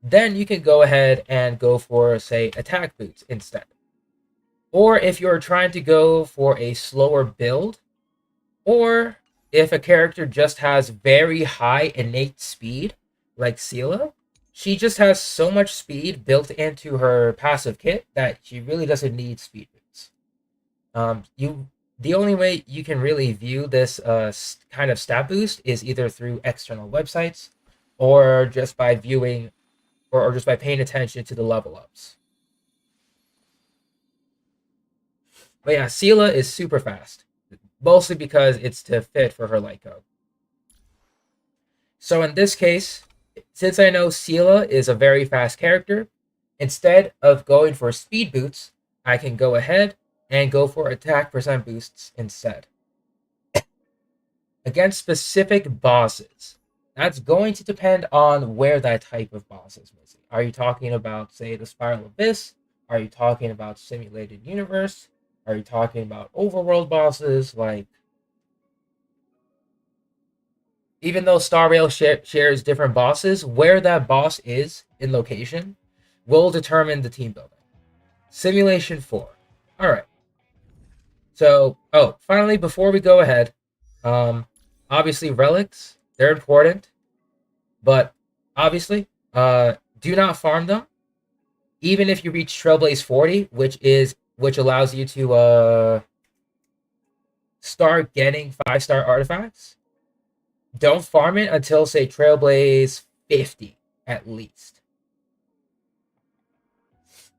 then you can go ahead and go for, say, attack boots instead. Or if you're trying to go for a slower build, or if a character just has very high innate speed, like Seela, she just has so much speed built into her passive kit that she really doesn't need speed boots. The only way you can really view this kind of stat boost is either through external websites, or just by viewing, or just by paying attention to the level ups. But yeah, Seela is super fast, mostly because it's to fit for her light code. So in this case, since I know Seela is a very fast character, instead of going for speed boots, I can go ahead and go for attack percent boosts instead. Against specific bosses, that's going to depend on where that type of boss is missing. Are you talking about, say, the Spiral Abyss? Are you talking about Simulated Universe? Are you talking about overworld bosses? Like, even though Star Rail shares different bosses, where that boss is in location will determine the team building. Simulation 4. All right. So, finally, before we go ahead, obviously relics, they're important, but obviously, do not farm them. Even if you reach Trailblaze 40, which allows you to start getting 5-star artifacts, don't farm it until, say, Trailblaze 50 at least.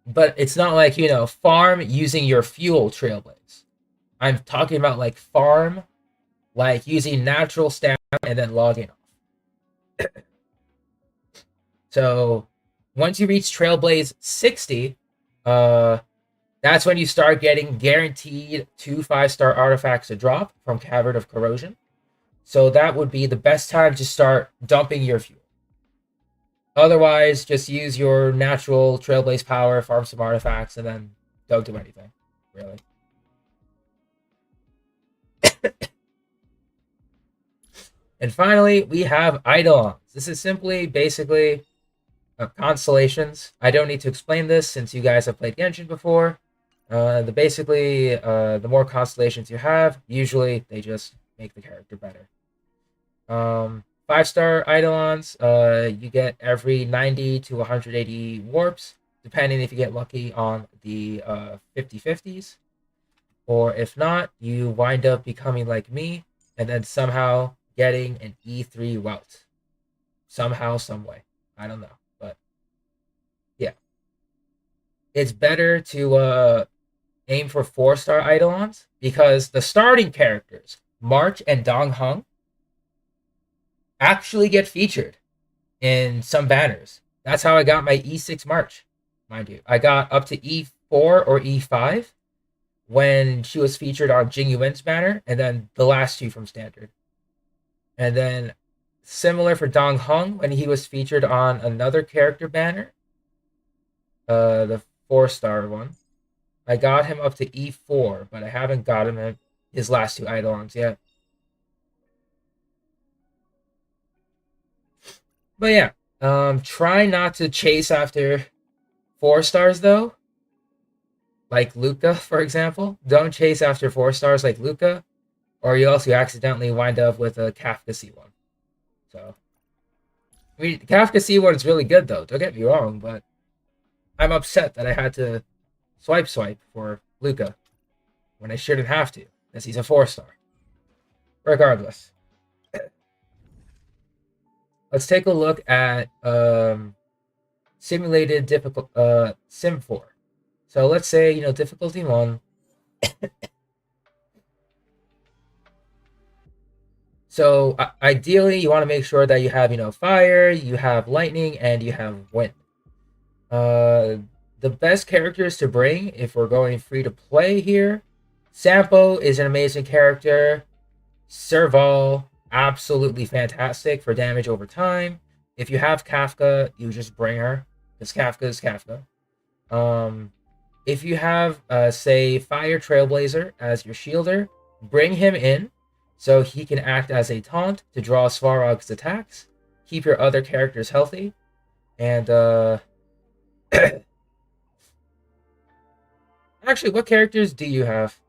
But it's not like, farm using your fuel Trailblaze. I'm talking about like farm, like using natural stamina and then logging off. So once you reach Trailblaze 60, that's when you start getting guaranteed 2 5-star artifacts to drop from Cavern of Corrosion. So that would be the best time to start dumping your fuel. Otherwise, just use your natural Trailblaze power, farm some artifacts, and then don't do anything, really. And finally, we have Eidolons. This is simply, basically, constellations. I don't need to explain this since you guys have played Genshin before. The more constellations you have, usually they just make the character better. 5-star Eidolons, you get every 90 to 180 warps, depending if you get lucky on the 50/50s. Or if not, you wind up becoming like me and then somehow getting an E3 welt. Somehow, some way. I don't know. But yeah. It's better to aim for 4-star Eidolons because the starting characters, March and Dong Hung, actually get featured in some banners. That's how I got my E6 March, mind you. I got up to E4 or E5 when she was featured on Jing Yuan's banner, and then the last two from Standard. And then similar for Dong Hung when he was featured on another character banner, the 4-star one. I got him up to E4, but I haven't got him in his last two Eidolons yet. But yeah, try not to chase after 4-stars though. Like Luca, for example. Don't chase after 4-stars like Luca, or you also accidentally wind up with a Kafka C1. So, I mean, Kafka C1 is really good though. Don't get me wrong, but I'm upset that I had to swipe for Luca when I shouldn't have to, because he's a 4-star. Regardless, let's take a look at simulated difficult Sim 4. So let's say difficulty 1. So ideally, you want to make sure that you have fire, you have lightning, and you have wind. The best characters to bring if we're going free to play here, Sampo is an amazing character. Serval, absolutely fantastic for damage over time. If you have Kafka, you just bring her, because Kafka is Kafka. If you have, say, Fire Trailblazer as your shielder, bring him in so he can act as a taunt to draw Svarog's attacks, keep your other characters healthy, and actually, what characters do you have?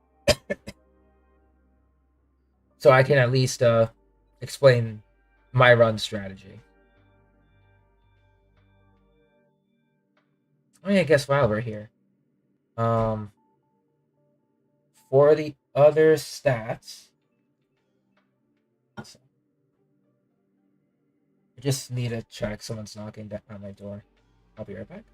So I can at least explain my run strategy. Oh yeah, guess while we're here. Um, for the other stats, I just need to check someone's knocking on my door. I'll be right back.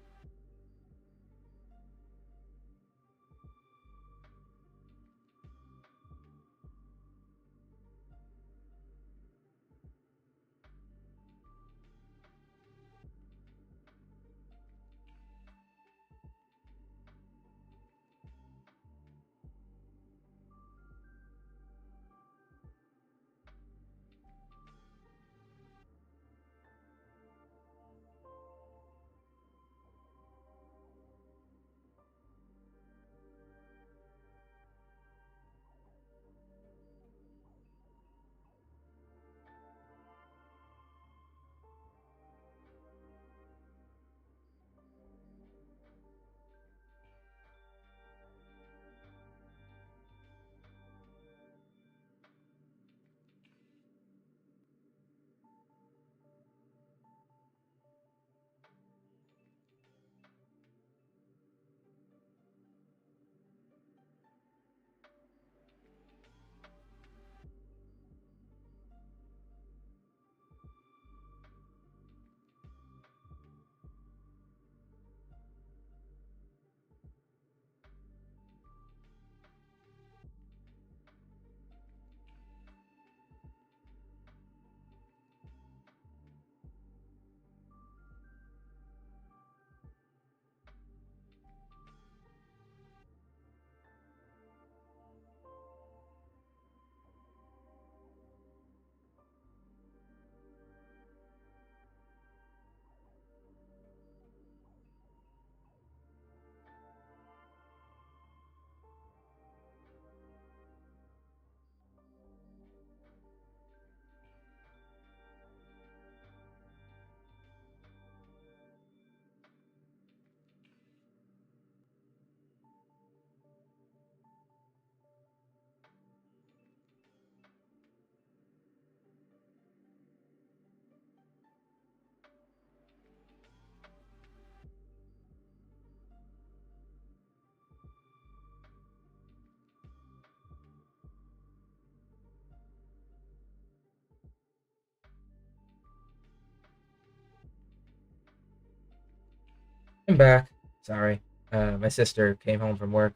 I'm back. Sorry. My sister came home from work.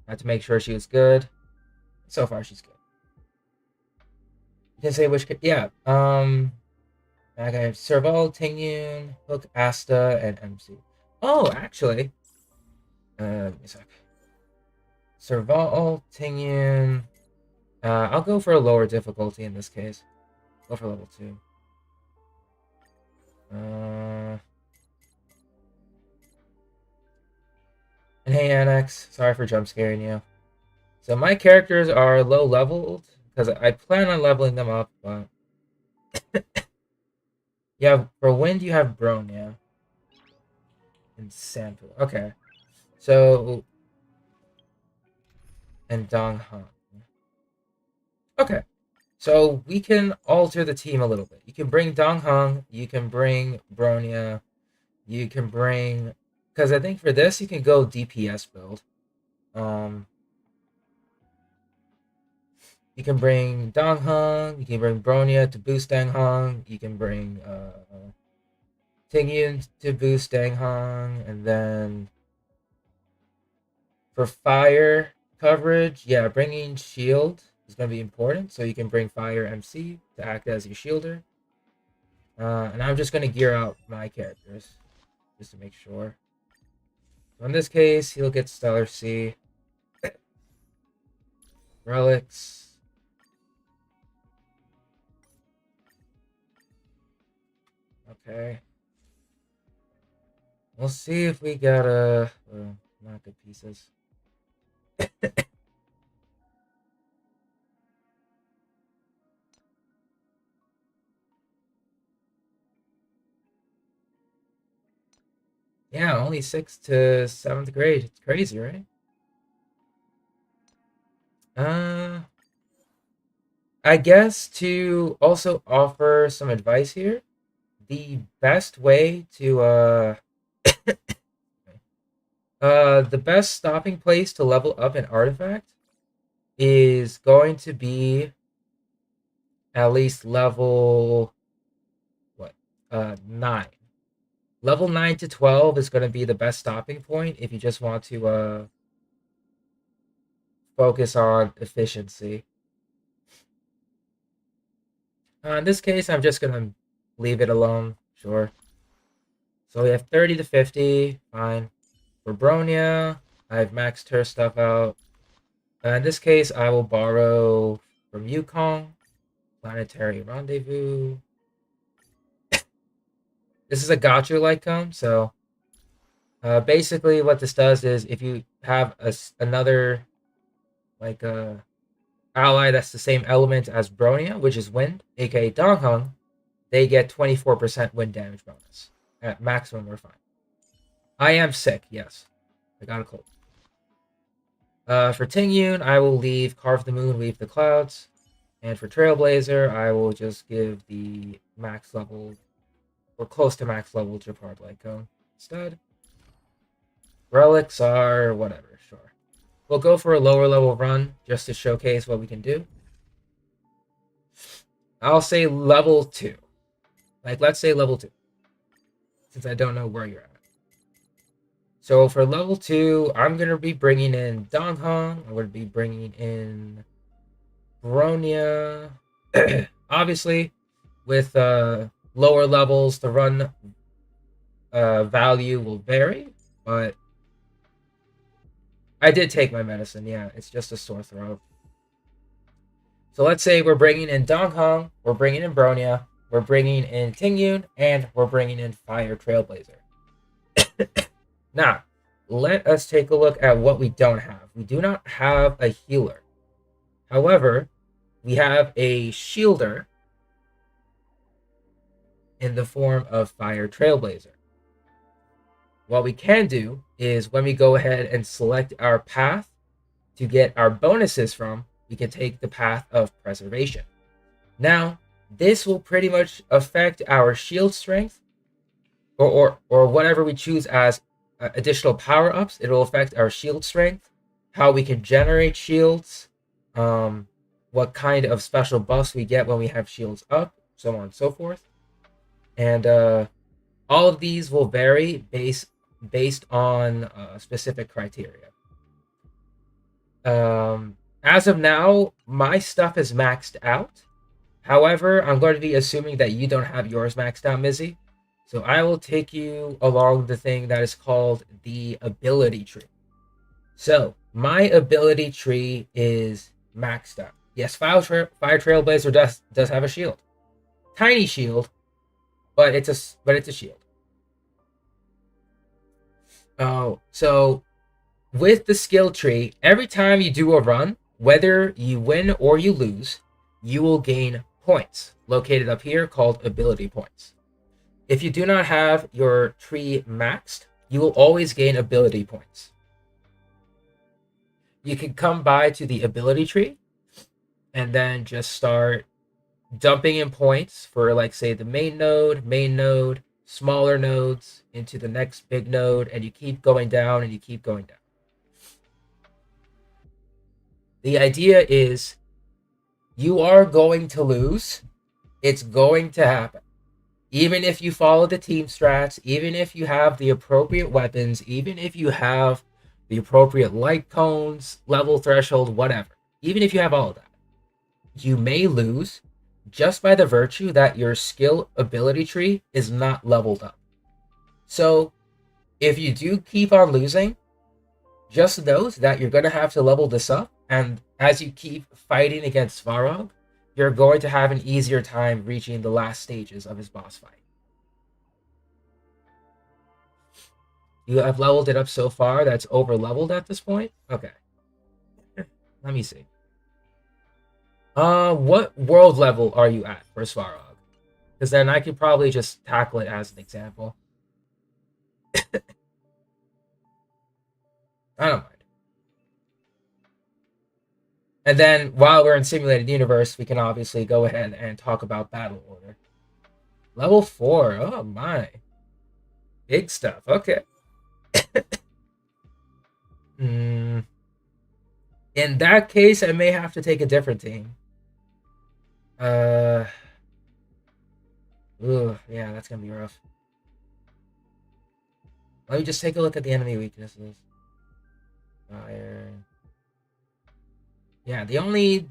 I had to make sure she was good. So far, she's good. You can say which. Yeah. I got Serval, Tingyun, Hook, Asta, and MC. Oh, actually. Give me a sec. Serval, Tingyun. I'll go for a lower difficulty in this case. Go for level 2. And hey, Annex. Sorry for jump scaring you. So my characters are low leveled because I plan on leveling them up, but yeah, for wind you have Bronya and Sandpool. Okay. So and Donghong. Okay. So we can alter the team a little bit. You can bring Donghong, you can bring Bronya, you can bring because I think for this you can go DPS build. You can bring Donghong, you can bring Bronya to boost Donghong, you can bring Tingyun to boost Donghong, and then for fire coverage, yeah, bringing shield is going to be important. So you can bring fire MC to act as your shielder. And I'm just going to gear out my characters just to make sure. So in this case, he'll get Stellar C. Relics. Okay. We'll see if we got not good pieces. Yeah, only 6th to 7th grade. It's crazy, right? I guess to also offer some advice here, the best way to the best stopping place to level up an artifact is going to be at least level 9. Level 9 to 12 is going to be the best stopping point if you just want to focus on efficiency. In this case, I'm just going to leave it alone. Sure. So we have 30 to 50. Fine. For Bronya, I've maxed her stuff out. In this case, I will borrow from Yukong, Planetary Rendezvous. This is a gacha-like cone, so basically what this does is if you have another like ally that's the same element as Bronya, which is wind, aka Donghong, they get 24% wind damage bonus. At maximum, we're fine. I am sick, yes. I got a cold. For Tingyun, I will leave Carve the Moon, Weave the Clouds. And for Trailblazer, I will just give the max level, or close to max level, Japard Lycone instead. Relics are whatever, sure. We'll go for a lower level run just to showcase what we can do. I'll say level 2. Like, let's say level 2. Since I don't know where you're at. So for level 2, I'm going to be bringing in Donghong. I'm going to be bringing in Bronya. Obviously, with lower levels, the run value will vary. But I did take my medicine. Yeah, it's just a sore throat. So let's say we're bringing in Donghong, we're bringing in Bronya, we're bringing in Tingyun, and we're bringing in Fire Trailblazer. Now, let us take a look at what we don't have. We do not have a healer. However, we have a shielder in the form of Fire Trailblazer. What we can do is when we go ahead and select our path to get our bonuses from, we can take the path of preservation. Now, this will pretty much affect our shield strength or whatever we choose as additional power-ups. It will affect our shield strength, how we can generate shields, what kind of special buffs we get when we have shields up, so on and so forth. And all of these will vary based based on specific criteria. As of now, my stuff is maxed out. However, I'm going to be assuming that you don't have yours maxed out, Mizzy. So I will take you along the thing that is called the ability tree. So my ability tree is maxed out. Yes, Fire Trailblazer does have a shield, tiny shield, but it's a shield. Oh, so with the skill tree, every time you do a run, whether you win or you lose, you will gain points located up here called ability points. If you do not have your tree maxed, you will always gain ability points. You can come by to the ability tree and then just start dumping in points for, like, say, the main node, smaller nodes into the next big node, and you keep going down and you keep going down. The idea is you are going to lose. It's going to happen. Even if you follow the team strats, even if you have the appropriate weapons, even if you have the appropriate light cones, level threshold, whatever, even if you have all of that, you may lose just by the virtue that your skill ability tree is not leveled up. So if you do keep on losing, just know that you're going to have to level this up, and as you keep fighting against Svarog, you're going to have an easier time reaching the last stages of his boss fight. You have leveled it up so far that's over leveled at this point? Okay. Let me see. What world level are you at for Svarog? Because then I could probably just tackle it as an example. I don't mind. And then while we're in Simulated Universe, we can obviously go ahead and talk about battle order. Level 4. Oh my. Big stuff. Okay. In that case, I may have to take a different team. Yeah, that's gonna be rough. Let me just take a look at the enemy weaknesses. Fire. Yeah, the only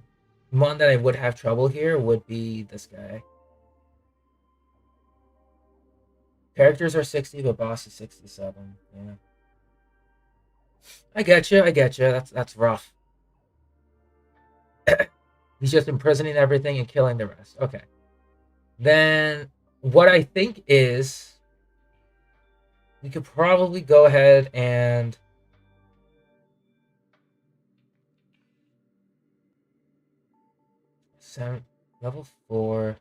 one that I would have trouble here would be this guy. Characters are 60, but boss is 67. Yeah. I get you. That's rough. He's just imprisoning everything and killing the rest. Okay. Then what I think is we could probably go ahead and level 4.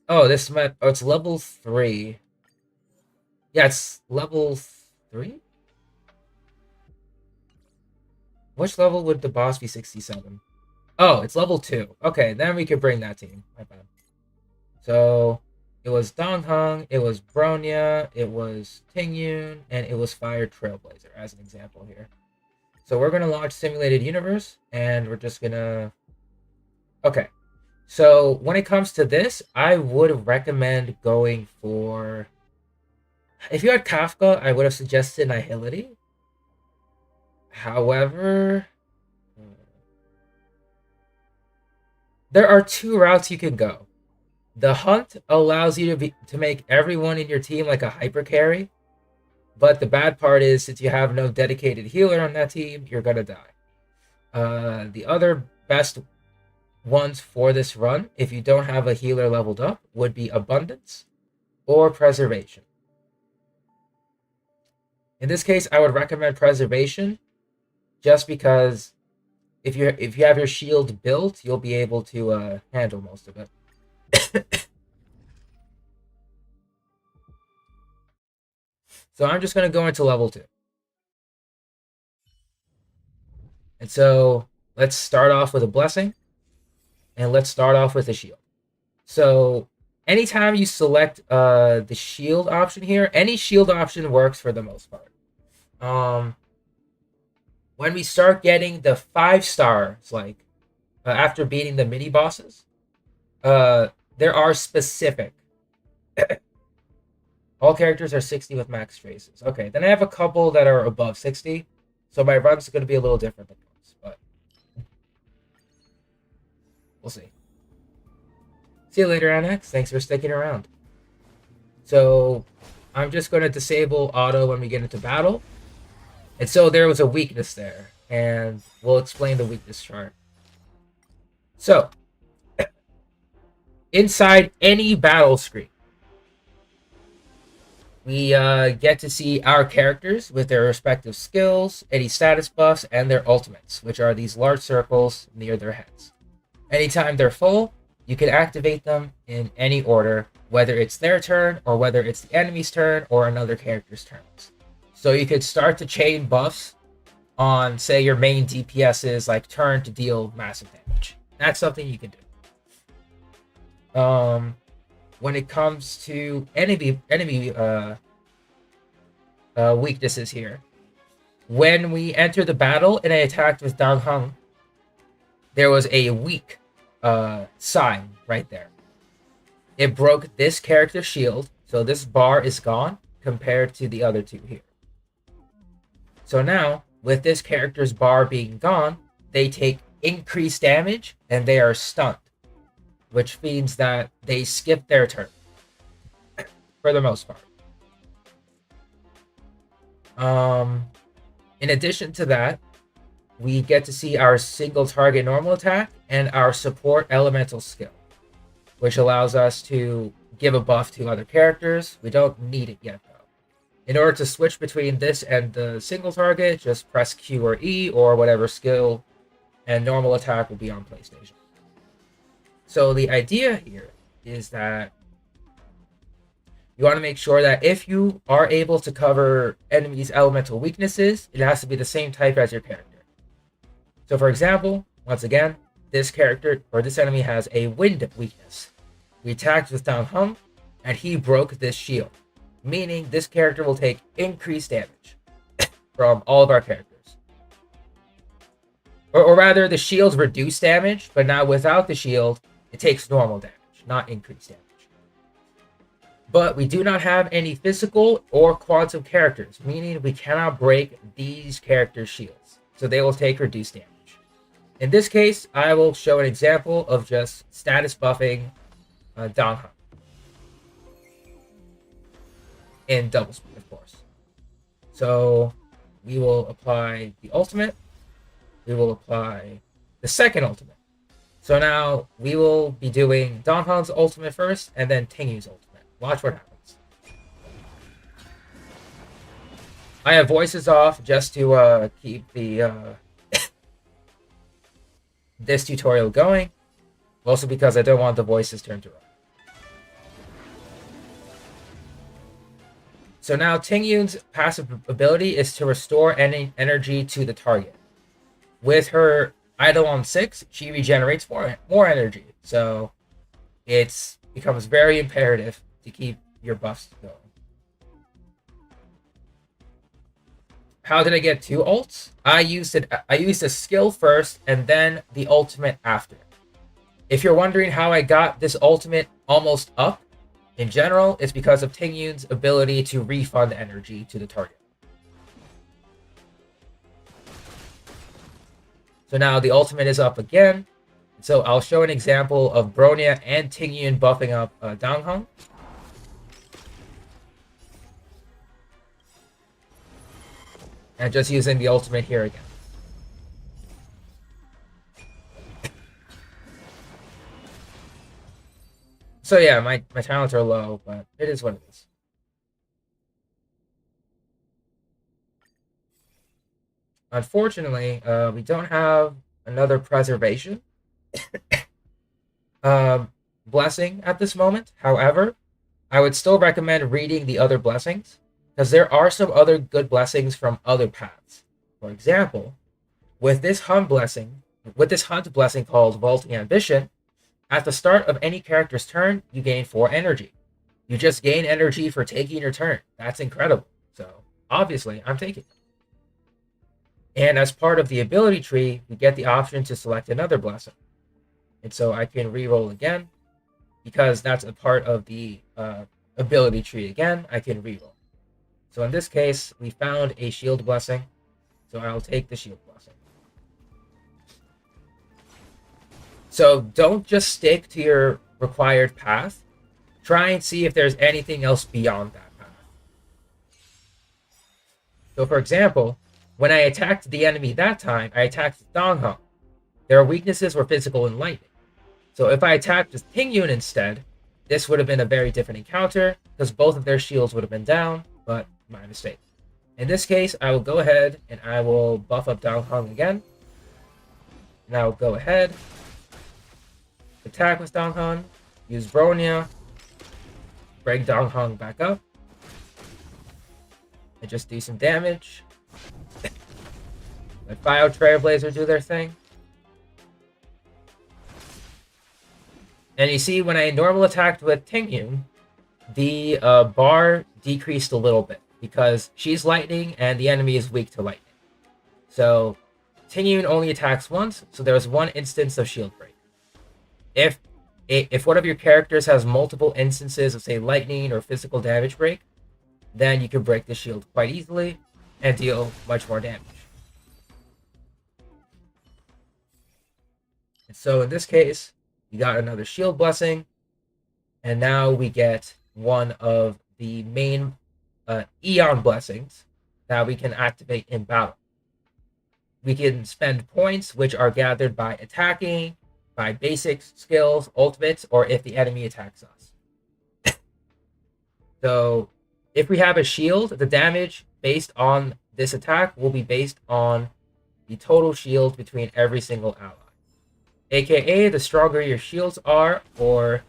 Oh, this might. Oh, it's level 3. Yeah, it's level 3. Which level would the boss be? 67. Oh, it's level 2. Okay, then we could bring that team. My bad. So it was Donghung, it was Bronya, it was Tingyun, and it was Fire Trailblazer as an example here. So we're gonna launch Simulated Universe, and we're just gonna. Okay. So when it comes to this, I would recommend going for. If you had Kafka, I would have suggested Nihility. However, there are 2 routes you can go. The hunt allows you to make everyone in your team like a hyper carry, but the bad part is since you have no dedicated healer on that team, you're gonna die. The other best ones for this run, if you don't have a healer leveled up, would be Abundance or Preservation. In this case, I would recommend Preservation, just because if you have your shield built, you'll be able to handle most of it. So I'm just going to go into level 2. And so let's start off with a blessing, and let's start off with a shield. So anytime you select the shield option here, any shield option works for the most part. When we start getting the 5 stars, like after beating the mini bosses, there are specific All characters are 60 with max traces. Okay, then I have a couple that are above 60, so my run's going to be a little different than those, but we'll see. See you later, Annex. Thanks for sticking around. So I'm just going to disable auto when we get into battle. And so there was a weakness there, and we'll explain the weakness chart. So, inside any battle screen, we get to see our characters with their respective skills, any status buffs, and their ultimates, which are these large circles near their heads. Anytime they're full, you can activate them in any order, whether it's their turn, or whether it's the enemy's turn, or another character's turns. So you could start to chain buffs on, say, your main DPS's like turn to deal massive damage. That's something you can do. When it comes to enemy weaknesses here, when we enter the battle and I attacked with Dang Heng, there was a weak sign right there. It broke this character's shield, so this bar is gone compared to the other two here. So now, with this character's bar being gone, they take increased damage and they are stunned, which means that they skip their turn for the most part. In addition to that, we get to see our single target normal attack and our support elemental skill, which allows us to give a buff to other characters. We don't need it yet, though. In order to switch between this and the single target, just press Q or E or whatever skill, and normal attack will be on PlayStation. So the idea here is that you want to make sure that if you are able to cover enemies' elemental weaknesses, it has to be the same type as your character. So for example, once again, this character or this enemy has a wind weakness. We attacked with Dang Heng, and he broke this shield, meaning this character will take increased damage from all of our characters. Or rather, the shields reduce damage, but now without the shield, it takes normal damage, not increased damage. But we do not have any physical or quantum characters, meaning we cannot break these characters' shields, so they will take reduced damage. In this case, I will show an example of just status buffing Dang Heng in double speed, of course. So we will apply the ultimate. We will apply the second ultimate. So now we will be doing Dang Heng's ultimate first, and then Tingyu's ultimate. Watch what happens. I have voices off just to keep the this tutorial going. Also because I don't want the voices to interrupt. So now Tingyun's passive ability is to restore any energy to the target. With her idle on 6, she regenerates more energy. So it becomes very imperative to keep your buffs going. How did I get 2 ults? I used a skill first and then the ultimate after. If you're wondering how I got this ultimate almost up, in general, it's because of Tingyun's ability to refund energy to the target. So now the ultimate is up again. So I'll show an example of Bronya and Tingyun buffing up Dang Heng. And just using the ultimate here again. So yeah, my talents are low, but it is what it is. Unfortunately, we don't have another preservation blessing at this moment. However, I would still recommend reading the other blessings, because there are some other good blessings from other paths. For example, with this hunt blessing called Vaulting Ambition, at the start of any character's turn, you gain 4 energy. You just gain energy for taking your turn. That's incredible. So, obviously, I'm taking it. And as part of the ability tree, we get the option to select another blessing. And so I can reroll again, because that's a part of the ability tree again, I can reroll. So in this case, we found a shield blessing, so I'll take the shield blessing. So don't just stick to your required path. Try and see if there's anything else beyond that path. So for example, when I attacked the enemy that time, I attacked Donghong. Their weaknesses were physical and lightning. So if I attacked with Tingyun instead, this would have been a very different encounter, because both of their shields would have been down, but my mistake. In this case, I will go ahead and I will buff up Donghong again. And I will go ahead, attack with Donghong, use Bronya, break Donghong back up, and just do some damage. Let Fire Trailblazer do their thing. And you see, when I normal attacked with Tingyun, the bar decreased a little bit because she's lightning and the enemy is weak to lightning. So Tingyun only attacks once, so there's one instance of shield break. If one of your characters has multiple instances of, say, lightning or physical damage break, then you can break the shield quite easily and deal much more damage. And so in this case, we got another shield blessing, and now we get one of the main Eon blessings that we can activate in battle. We can spend points which are gathered by attacking, by basic skills, ultimates, or if the enemy attacks us. So if we have a shield, the damage based on this attack will be based on the total shield between every single ally. AKA, the stronger your shields are, or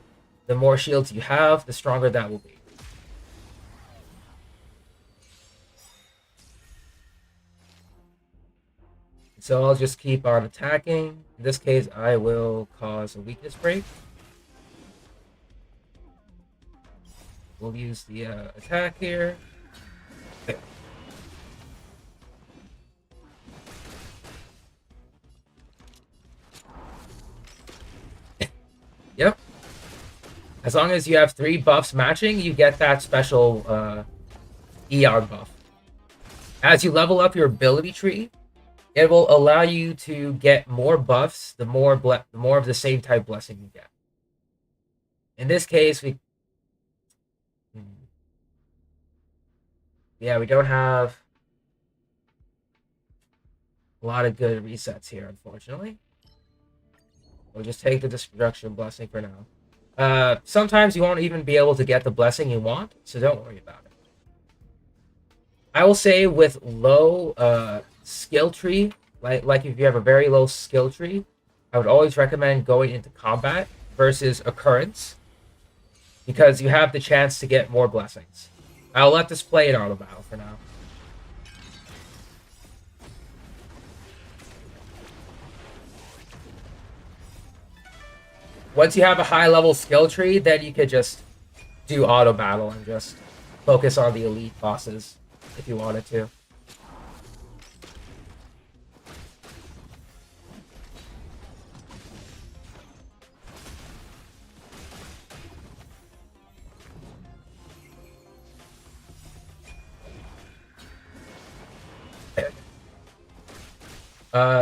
the more shields you have, the stronger that will be. So I'll just keep on attacking. In this case, I will cause a weakness break. We'll use the attack here. Yep. As long as you have 3 buffs matching, you get that special Eon buff. As you level up your ability tree, it will allow you to get more buffs, the more of the same type blessing you get. In this case, we don't have a lot of good resets here, unfortunately. We'll just take the destruction blessing for now. Sometimes you won't even be able to get the blessing you want, so don't worry about it. I will say with low skill tree, like if you have a very low skill tree, I would always recommend going into combat versus occurrence, because you have the chance to get more blessings. I'll let this play in auto battle for now. Once you have a high level skill tree, then you could just do auto battle and just focus on the elite bosses if you wanted to.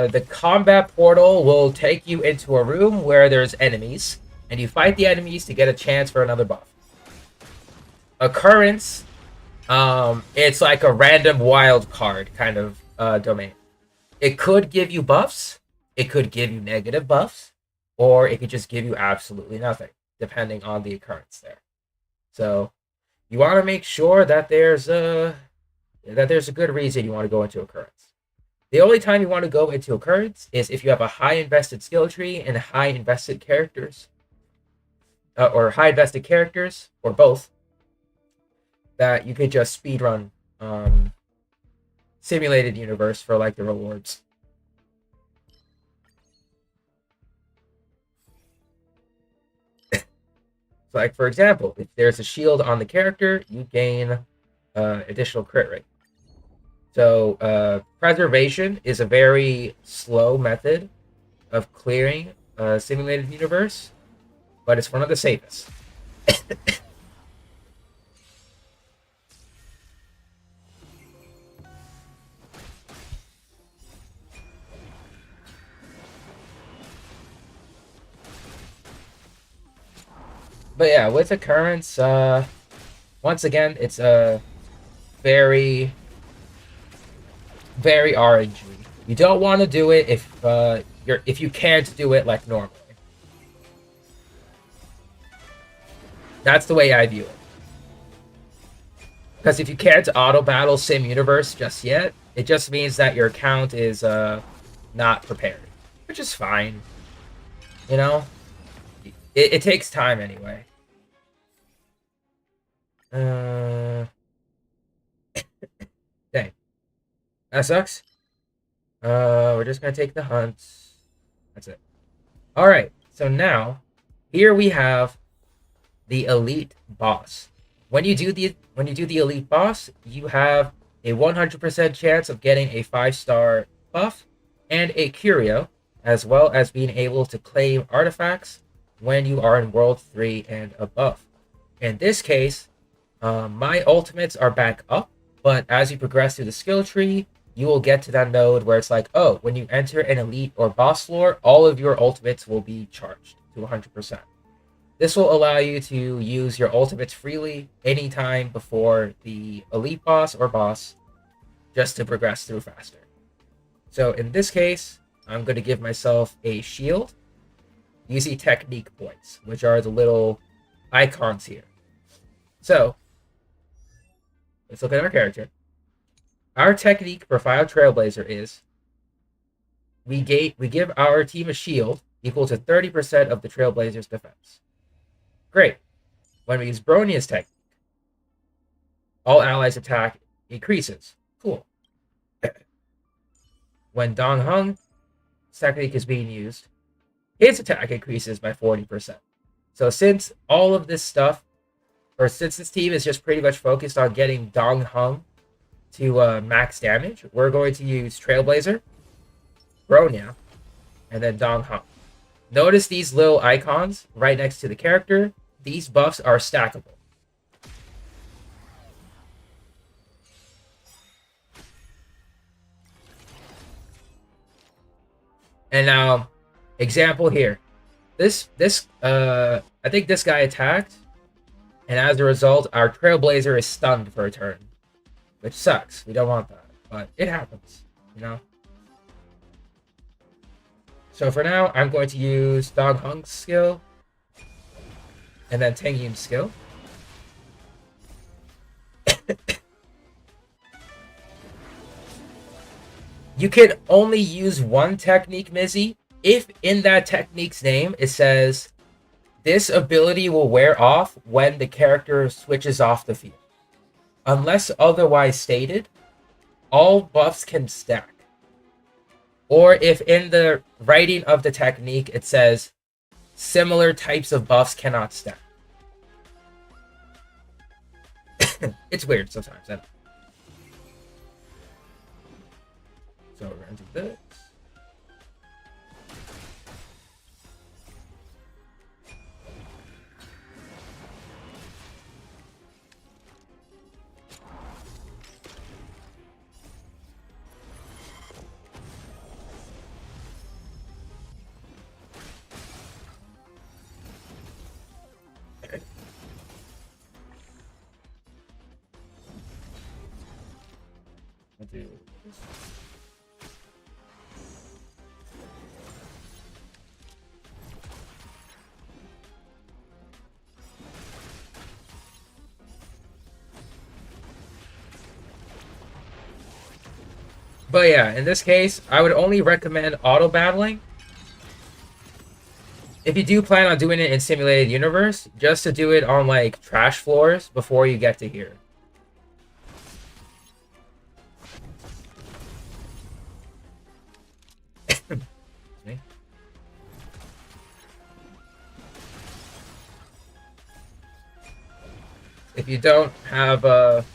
The combat portal will take you into a room where there's enemies, and you fight the enemies to get a chance for another buff. Occurrence, it's like a random wild card kind of domain. It could give you buffs, it could give you negative buffs, or it could just give you absolutely nothing, depending on the occurrence there. So you want to make sure that there's a good reason you want to go into occurrence. The only time you want to go into occurrence is if you have a high invested skill tree and high invested characters, or high invested characters, or both, that you could just speedrun simulated universe for like the rewards. So like for example, if there's a shield on the character, you gain additional crit rate. So preservation is a very slow method of clearing a simulated universe, but it's one of the safest. But yeah, with occurrence, once again, it's a very, very RNG. You don't want to do it if you can't do it like normally. That's the way I view it. Because if you can't auto battle Sim Universe just yet, it just means that your account is not prepared, which is fine. You know, it takes time anyway. Dang, that sucks. We're just gonna take the hunt. That's it. All right. So now, here we have the elite boss. When you do the elite boss, you have a 100% chance of getting a 5-star buff and a curio, as well as being able to claim artifacts when you are in World 3 and above. In this case, my ultimates are back up, but as you progress through the skill tree, you will get to that node where it's like, oh, when you enter an elite or boss floor, all of your ultimates will be charged to 100%. This will allow you to use your ultimates freely anytime before the elite boss or boss, just to progress through faster. So in this case, I'm going to give myself a shield using technique points, which are the little icons here. So let's look at our character. Our technique for Fire Trailblazer is we give our team a shield equal to 30% of the Trailblazer's defense. Great. When we use Bronia's technique, all allies' attack increases. Cool. When Dong Hung's technique is being used, his attack increases by 40%. So since all of this stuff, or since this team is just pretty much focused on getting Dong Hung to max damage, we're going to use Trailblazer, Bronya, and then Dong Hung. Notice these little icons right next to the character. These buffs are stackable. And now, example here. I think this guy attacked, and as a result, our Trailblazer is stunned for a turn, which sucks. We don't want that, but it happens, you know. So for now, I'm going to use Dong Hung's skill, and then Tang Yun's skill. You can only use one technique, Mizzy, if in that technique's name it says this ability will wear off when the character switches off the field. Unless otherwise stated, all buffs can stack. Or if in the writing of the technique it says similar types of buffs cannot stack. It's weird sometimes. So we're going to do this. I'll do this. But yeah, in this case, I would only recommend auto battling. If you do plan on doing it in Simulated Universe, just to do it on like trash floors before you get to here. If you don't have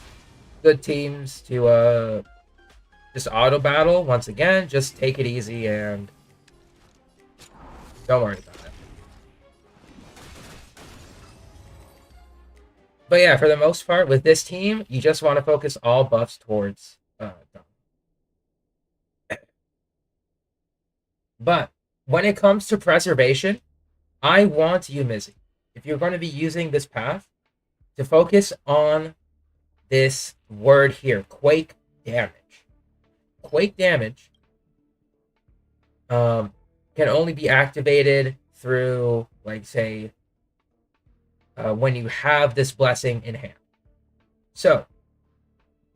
good teams to just auto battle, once again, just take it easy and don't worry about it. But yeah, for the most part, with this team, you just want to focus all buffs towards But when it comes to preservation, I want you, Mizzy. if you're going to be using this path, to focus on this word here, quake damage. Quake damage can only be activated through, like, say, when you have this blessing in hand. So,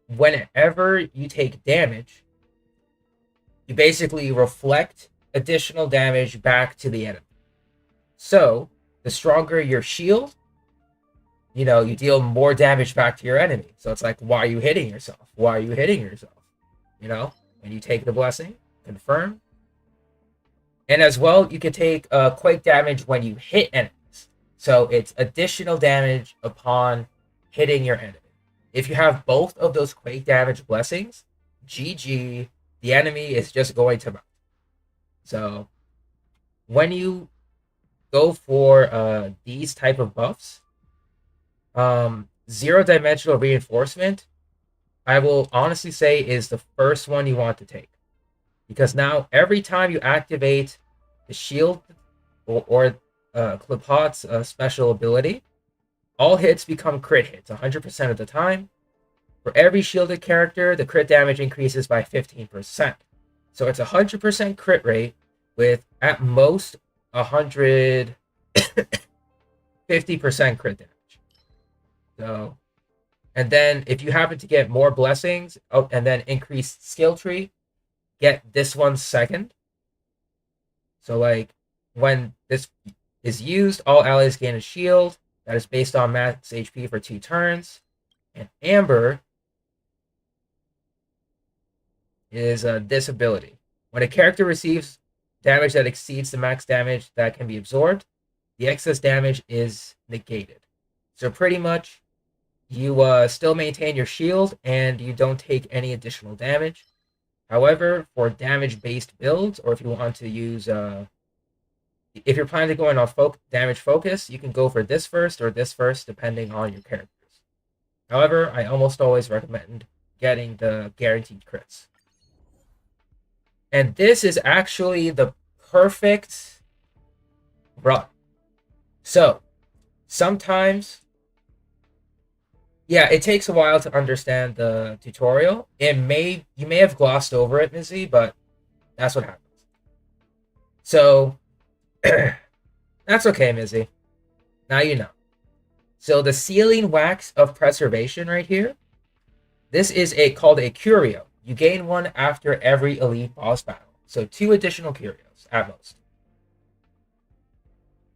whenever you take damage, you basically reflect additional damage back to the enemy. So, the stronger your shield, you deal more damage back to your enemy. So it's like, why are you hitting yourself? Why are you hitting yourself? When you take the blessing, confirm. And as well, you can take quake damage when you hit enemies. So it's additional damage upon hitting your enemy. If you have both of those quake damage blessings, GG, the enemy is just going to mount. So when you go for these type of buffs, zero-dimensional reinforcement, I will honestly say, is the first one you want to take. Because now, every time you activate the shield or Klipot's special ability, all hits become crit hits 100% of the time. For every shielded character, the crit damage increases by 15%. So it's 100% crit rate with, at most, 150% crit damage. So, and then if you happen to get more blessings, and then increased skill tree, get this one second. So, like, when this is used, all allies gain a shield that is based on max HP for 2 turns. And Amber is this ability. When a character receives damage that exceeds the max damage that can be absorbed, the excess damage is negated. So pretty much, you still maintain your shield and you don't take any additional damage. However, for damage-based builds, or if you want to use, if you're planning to go on damage focus, you can go for this first or this first, depending on your characters. However, I almost always recommend getting the guaranteed crits. And this is actually the perfect run. So, sometimes, yeah, it takes a while to understand the tutorial. You may have glossed over it, Mizzy, but that's what happens. So, that's okay, Mizzy. Now you know. So the Sealing Wax of Preservation right here, this is called a Curio. You gain one after every elite boss battle. So 2 additional Curios at most.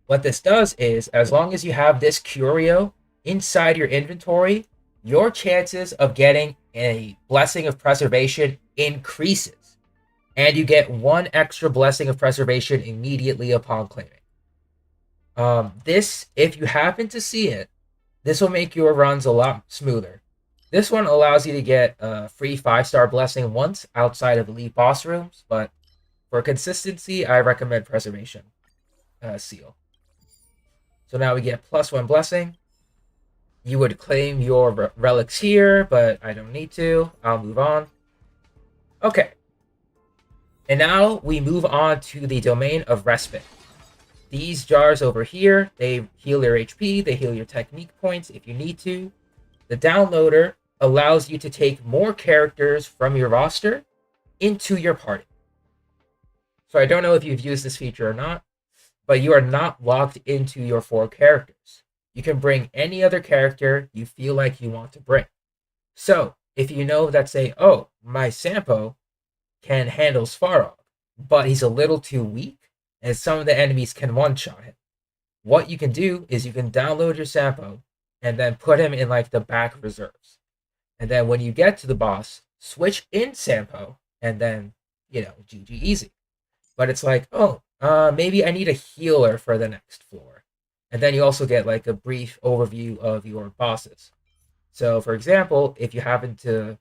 What this does is, as long as you have this Curio inside your inventory, your chances of getting a Blessing of Preservation increases. And you get 1 extra Blessing of Preservation immediately upon claiming. This, if you happen to see it, this will make your runs a lot smoother. This one allows you to get a free 5-star blessing once outside of elite boss rooms, but for consistency, I recommend Preservation Seal. So now we get +1 blessing. You would claim your relics here, but I don't need to. I'll move on. Okay. And now we move on to the domain of respite. These jars over here, they heal your HP, they heal your technique points if you need to. The downloader allows you to take more characters from your roster into your party. So I don't know if you've used this feature or not, but you are not locked into your 4 characters. You can bring any other character you feel like you want to bring. So if you know that, say, oh, my Sampo can handle Svarog, but he's a little too weak, and some of the enemies can one-shot him. What you can do is you can download your Sampo and then put him in, like, the back reserves. And then when you get to the boss, switch in Sampo, and then, GG easy. But it's like, oh, maybe I need a healer for the next floor. And then you also get, like, a brief overview of your bosses. So, for example, if you happen to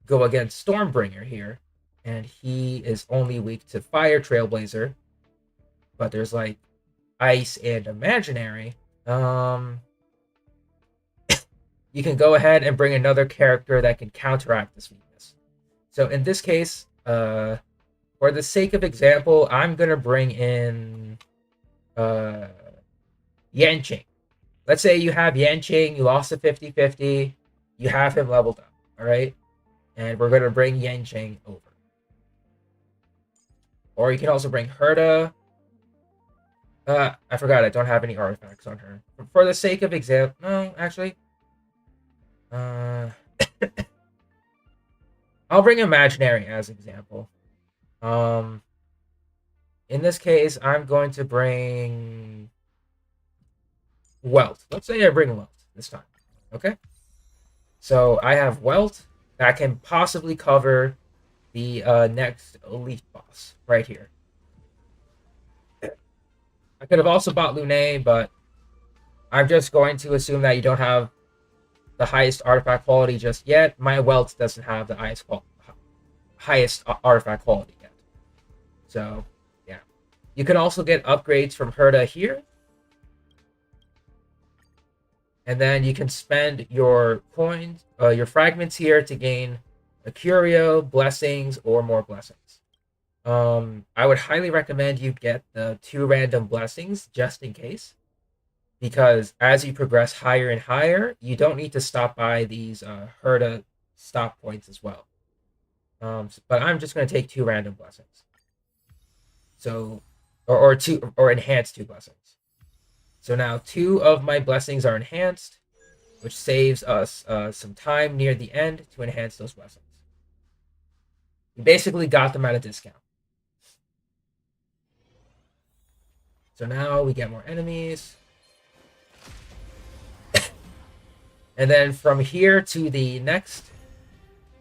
go against Stormbringer here, and he is only weak to Fire Trailblazer, but there's, like, Ice and Imaginary, you can go ahead and bring another character that can counteract this weakness. So in this case, for the sake of example, I'm going to bring in, Yanqing. Let's say you have Yanqing, you lost a 50-50, you have him leveled up, all right? And we're going to bring Yanqing over. Or you can also bring Herta. I forgot, I don't have any artifacts on her. For the sake of example, no, actually. I'll bring Imaginary as example. In this case, I'm going to bring Welt. Let's say I bring Welt this time. Okay? So I have Welt that can possibly cover the next elite boss right here. I could have also bought Lune, but I'm just going to assume that you don't have the highest artifact quality just yet. My Welt doesn't have the highest artifact quality yet. So, yeah. You can also get upgrades from Herta here. And then you can spend your coins, your fragments here to gain a curio, blessings, or more blessings. I would highly recommend you get the 2 random blessings just in case, because as you progress higher and higher, you don't need to stop by these Herta stop points as well. But I'm just going to take 2 random blessings. So, or enhance 2 blessings. So now 2 of my blessings are enhanced, which saves us some time near the end to enhance those blessings. We basically got them at a discount. So now we get more enemies. And then from here to the next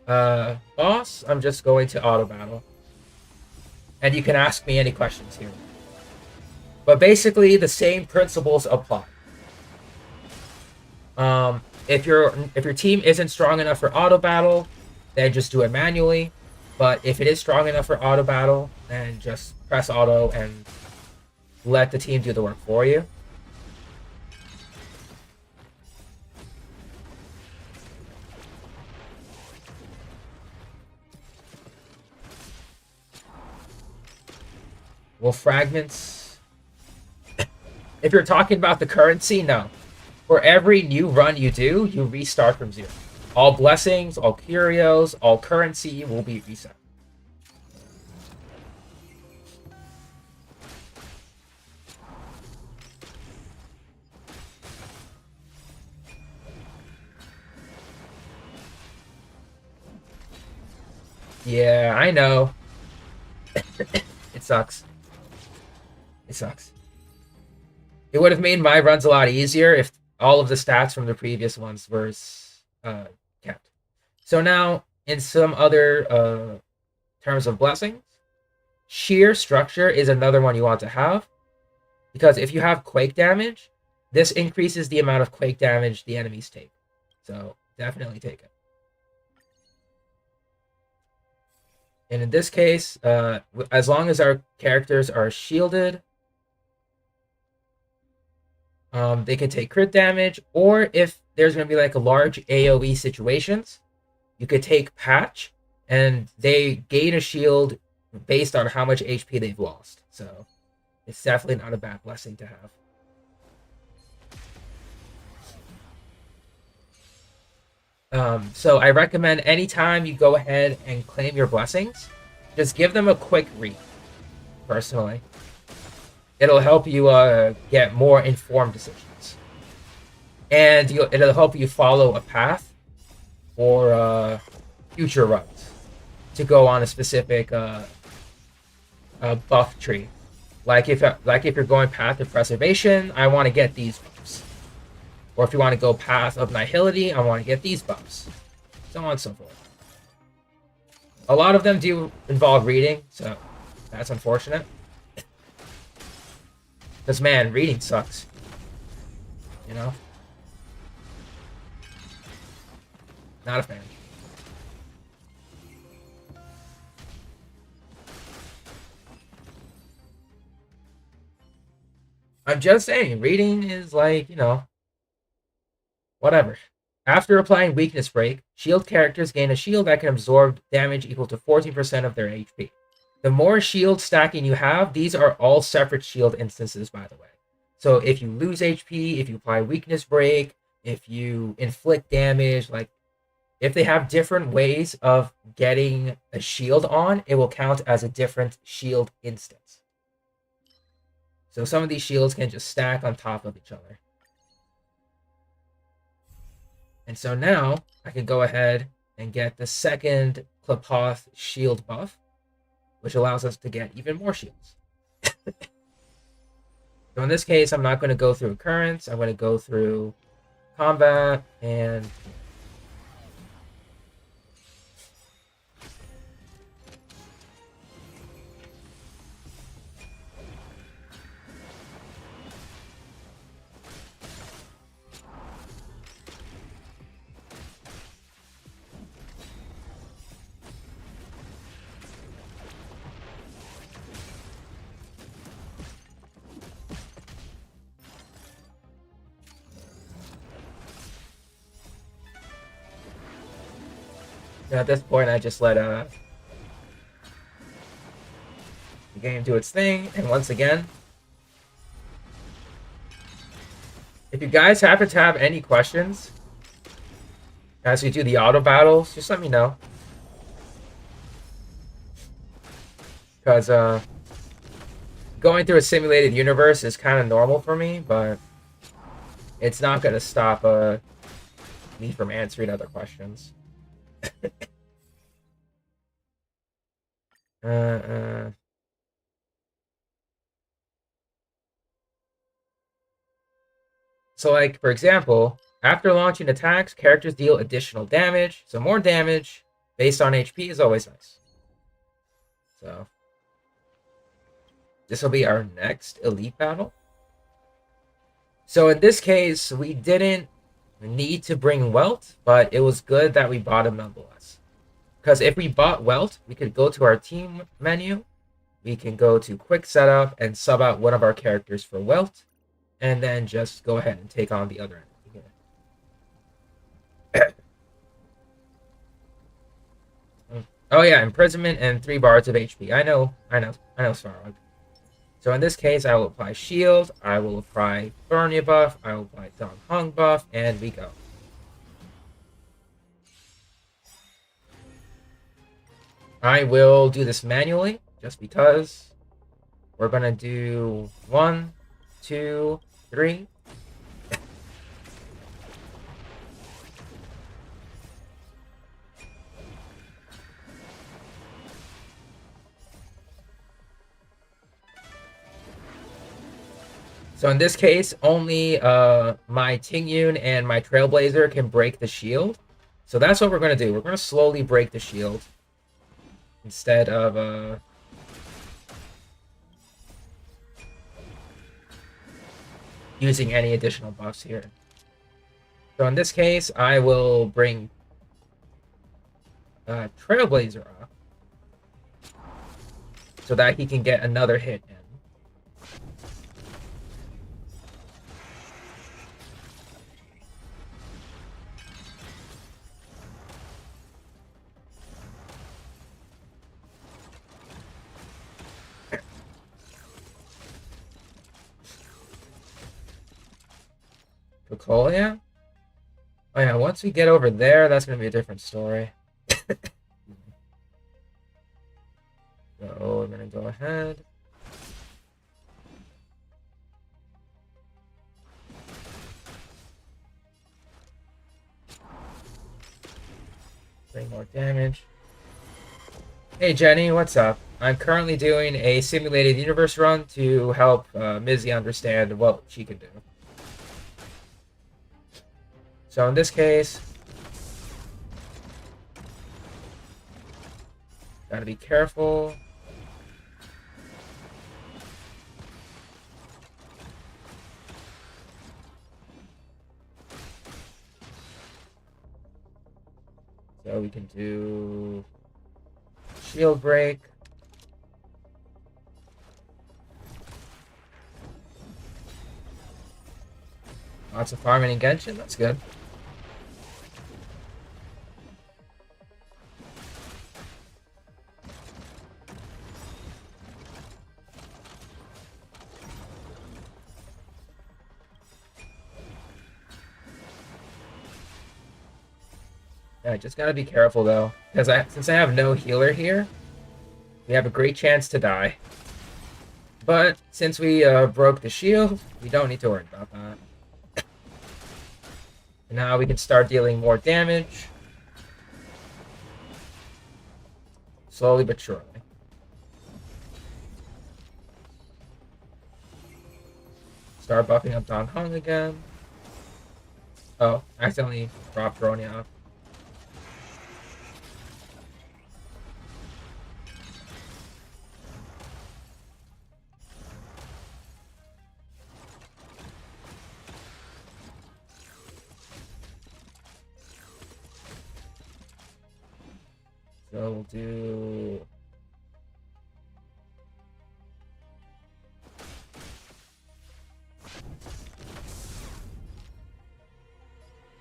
boss, I'm just going to auto battle. And you can ask me any questions here. But basically, the same principles apply. If your team isn't strong enough for auto battle, then just do it manually. But if it is strong enough for auto battle, then just press auto and let the team do the work for you. Well, fragments. If you're talking about the currency, no. For every new run you do, you restart from 0. All blessings, all curios, all currency will be reset. Yeah, I know. It sucks. It sucks. It would have made my runs a lot easier if all of the stats from the previous ones were kept. So now, in some other terms of blessings, sheer structure is another one you want to have. Because if you have quake damage, this increases the amount of quake damage the enemies take. So definitely take it. And in this case, as long as our characters are shielded, they can take crit damage, or if there's going to be like a large AoE situations, you could take Patch, and they gain a shield based on how much HP they've lost. So it's definitely not a bad blessing to have. So I recommend anytime you go ahead and claim your blessings, just give them a quick read, personally. It'll help you get more informed decisions. And it'll help you follow a path for future runs to go on a specific buff tree. Like if you're going Path of Preservation, I want to get these buffs. Or if you want to go Path of Nihility, I want to get these buffs. So on and so forth. A lot of them do involve reading, so that's unfortunate. Because, man, reading sucks. You know? Not a fan. I'm just saying, reading is like, you know, whatever. After applying Weakness Break, shield characters gain a shield that can absorb damage equal to 14% of their HP. The more shield stacking you have, these are all separate shield instances, by the way. So if you lose HP, if you apply weakness break, if you inflict damage, like if they have different ways of getting a shield on, it will count as a different shield instance. So some of these shields can just stack on top of each other. And so now I can go ahead and get the second Klapoth shield buff, which allows us to get even more shields. So in this case, I'm not going to go through occurrence. I'm going to go through combat and at this point, I just let the game do its thing. And once again, if you guys happen to have any questions as we do the auto battles, just let me know. Because going through a simulated universe is kind of normal for me, but it's not going to stop me from answering other questions. So, like, for example, after launching attacks, characters deal additional damage. So more damage based on HP is always nice. So this will be our next elite battle. So in this case, we didn't need to bring Welt, but it was good that we bought him nonetheless. Because if we bought Welt, we could go to our team menu, we can go to quick setup and sub out one of our characters for Welt, and then just go ahead and take on the other enemy here. Oh yeah, imprisonment and 3 bars of HP. I know, Svarog. So in this case, I will apply shield, I will apply Thornia buff, I will apply Dong Hung buff, and we go. I will do this manually, just because. We're gonna do 1, 2, 3. So in this case, only my Tingyun and my Trailblazer can break the shield. So that's what we're going to do. We're going to slowly break the shield instead of using any additional buffs here. So in this case, I will bring Trailblazer up so that he can get another hit in. Cocolia? Oh yeah, once we get over there, that's going to be a different story. So we're going to go ahead. Bring more damage. Hey Jenny, what's up? I'm currently doing a simulated universe run to help Mizzy understand what she can do. So in this case, gotta be careful. So we can do shield break. Lots of farming in Genshin, that's good. Yeah, just gotta be careful though, because since I have no healer here, we have a great chance to die. But since we broke the shield, we don't need to worry about that. And now we can start dealing more damage. Slowly but surely. Start buffing up Dong Hong again. Oh, accidentally dropped Ronya off. So we'll do...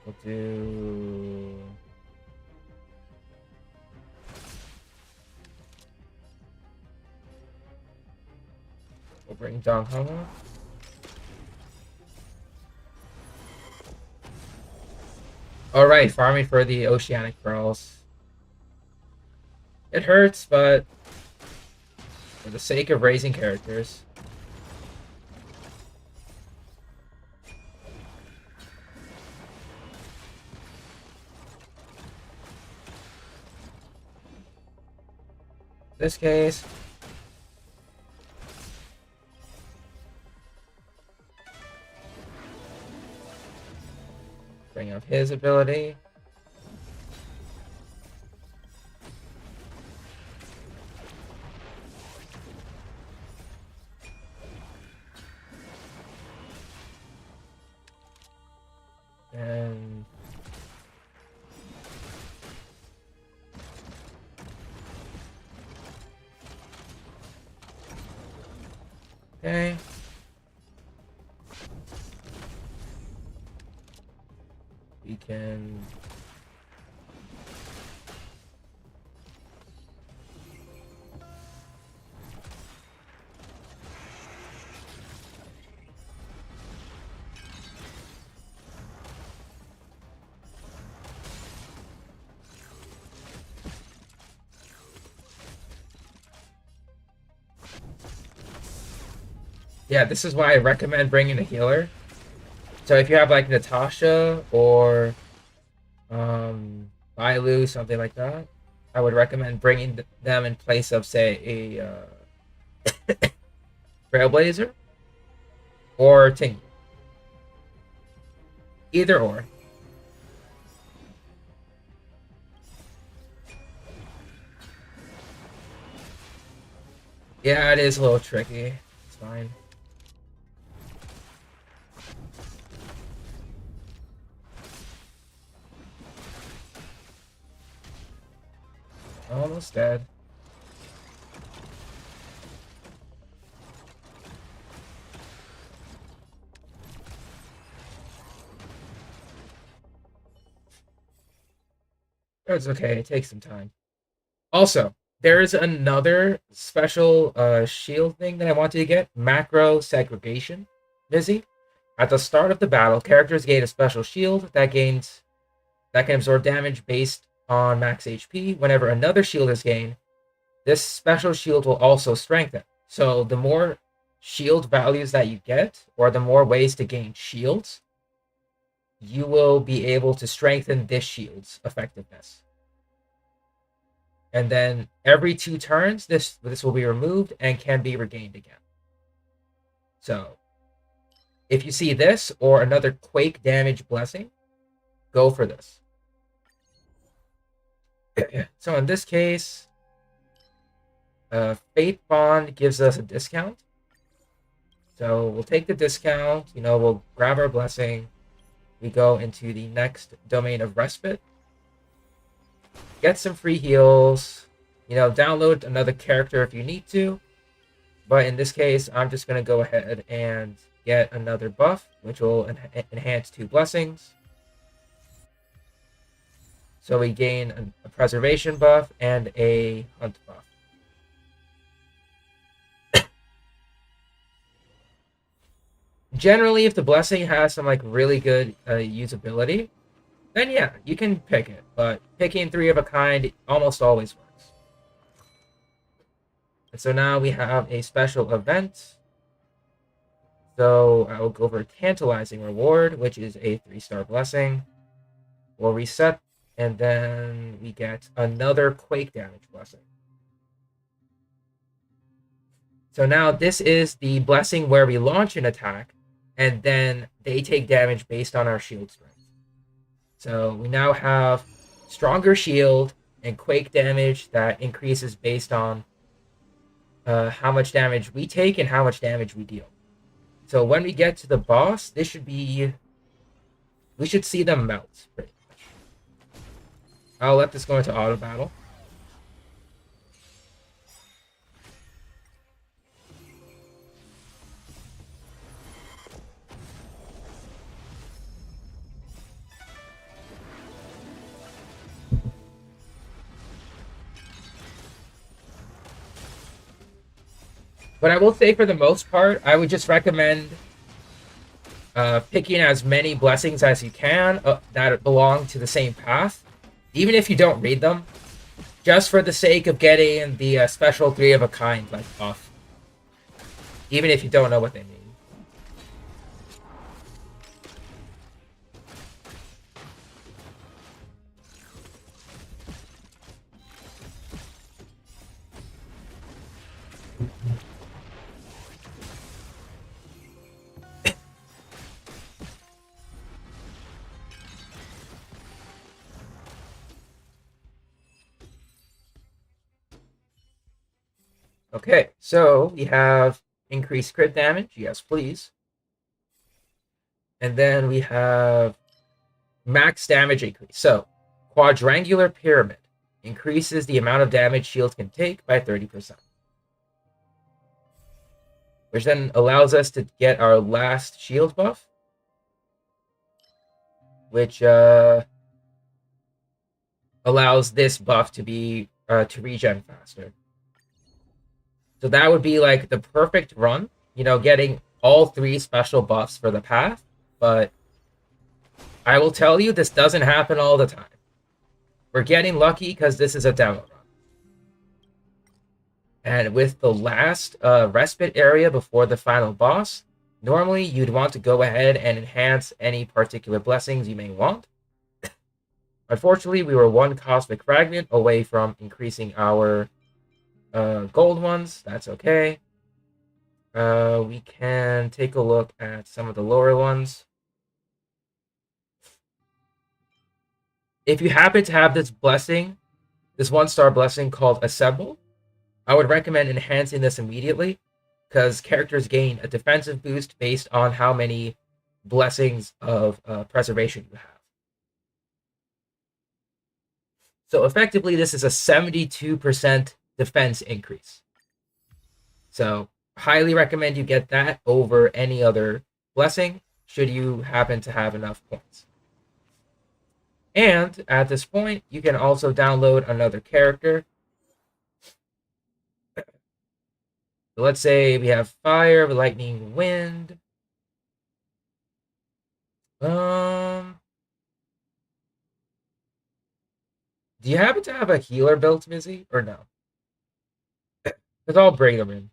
We'll do... We'll bring Dong Hong up. Alright, farming for the Oceanic Pearls. It hurts, but for the sake of raising characters. In this case, bring up his ability. And okay. We can yeah, this is why I recommend bringing a healer. So if you have like Natasha or Bailu, something like that, I would recommend bringing them in place of, say, a Trailblazer or Ting. Either or. Yeah, it is a little tricky. It's fine. Almost dead. It's okay. It takes some time. Also, there is another special shield thing that I wanted to get. Macro segregation. Busy. At the start of the battle, characters gain a special shield that can absorb damage based on max HP. Whenever another shield is gained, this special shield will also strengthen. So the more shield values that you get, or the more ways to gain shields, you will be able to strengthen this shield's effectiveness. And then every 2 turns, this will be removed and can be regained again. So if you see this or another Quake damage blessing, go for this. So in this case, Fate Bond gives us a discount. So we'll take the discount, we'll grab our blessing. We go into the next domain of respite. Get some free heals. Download another character if you need to. But in this case, I'm just going to go ahead and get another buff, which will enhance 2 blessings. So we gain a preservation buff and a hunt buff. Generally, if the blessing has some really good usability, then yeah, you can pick it. But picking 3 of a kind almost always works. And so now we have a special event. So I will go for Tantalizing Reward, which is a 3-star blessing. We'll reset, and then we get another Quake damage blessing. So now this is the blessing where we launch an attack, and then they take damage based on our shield strength. So we now have stronger shield and Quake damage that increases based on how much damage we take and how much damage we deal. So when we get to the boss, this should be... we should see them melt, pretty much. I'll let this go into auto battle. But I will say, for the most part, I would just recommend picking as many blessings as you can that belong to the same path, even if you don't read them, just for the sake of getting the special 3 of a kind like buff, even if you don't know what they mean. Okay, so we have increased crit damage. Yes, please. And then we have max damage increase. So, Quadrangular Pyramid increases the amount of damage shields can take by 30%. Which then allows us to get our last shield buff. Which allows this buff to be to regen faster. So that would be like the perfect run, you know, getting all 3 special buffs for the path. But I will tell you, this doesn't happen all the time. We're getting lucky because this is a demo run. And with the last respite area before the final boss, normally you'd want to go ahead and enhance any particular blessings you may want. Unfortunately, we were 1 Cosmic Fragment away from increasing our gold ones. That's okay. We can take a look at some of the lower ones. If you happen to have this blessing, this 1-star blessing called Assemble, I would recommend enhancing this immediately, because characters gain a defensive boost based on how many blessings of preservation you have. So effectively, this is a 72% defense increase. So highly recommend you get that over any other blessing, should you happen to have enough points. And at this point, you can also download another character. So let's say we have fire, lightning, wind. Do you happen to have a healer built, Mizzy, or no? Because I'll bring them in.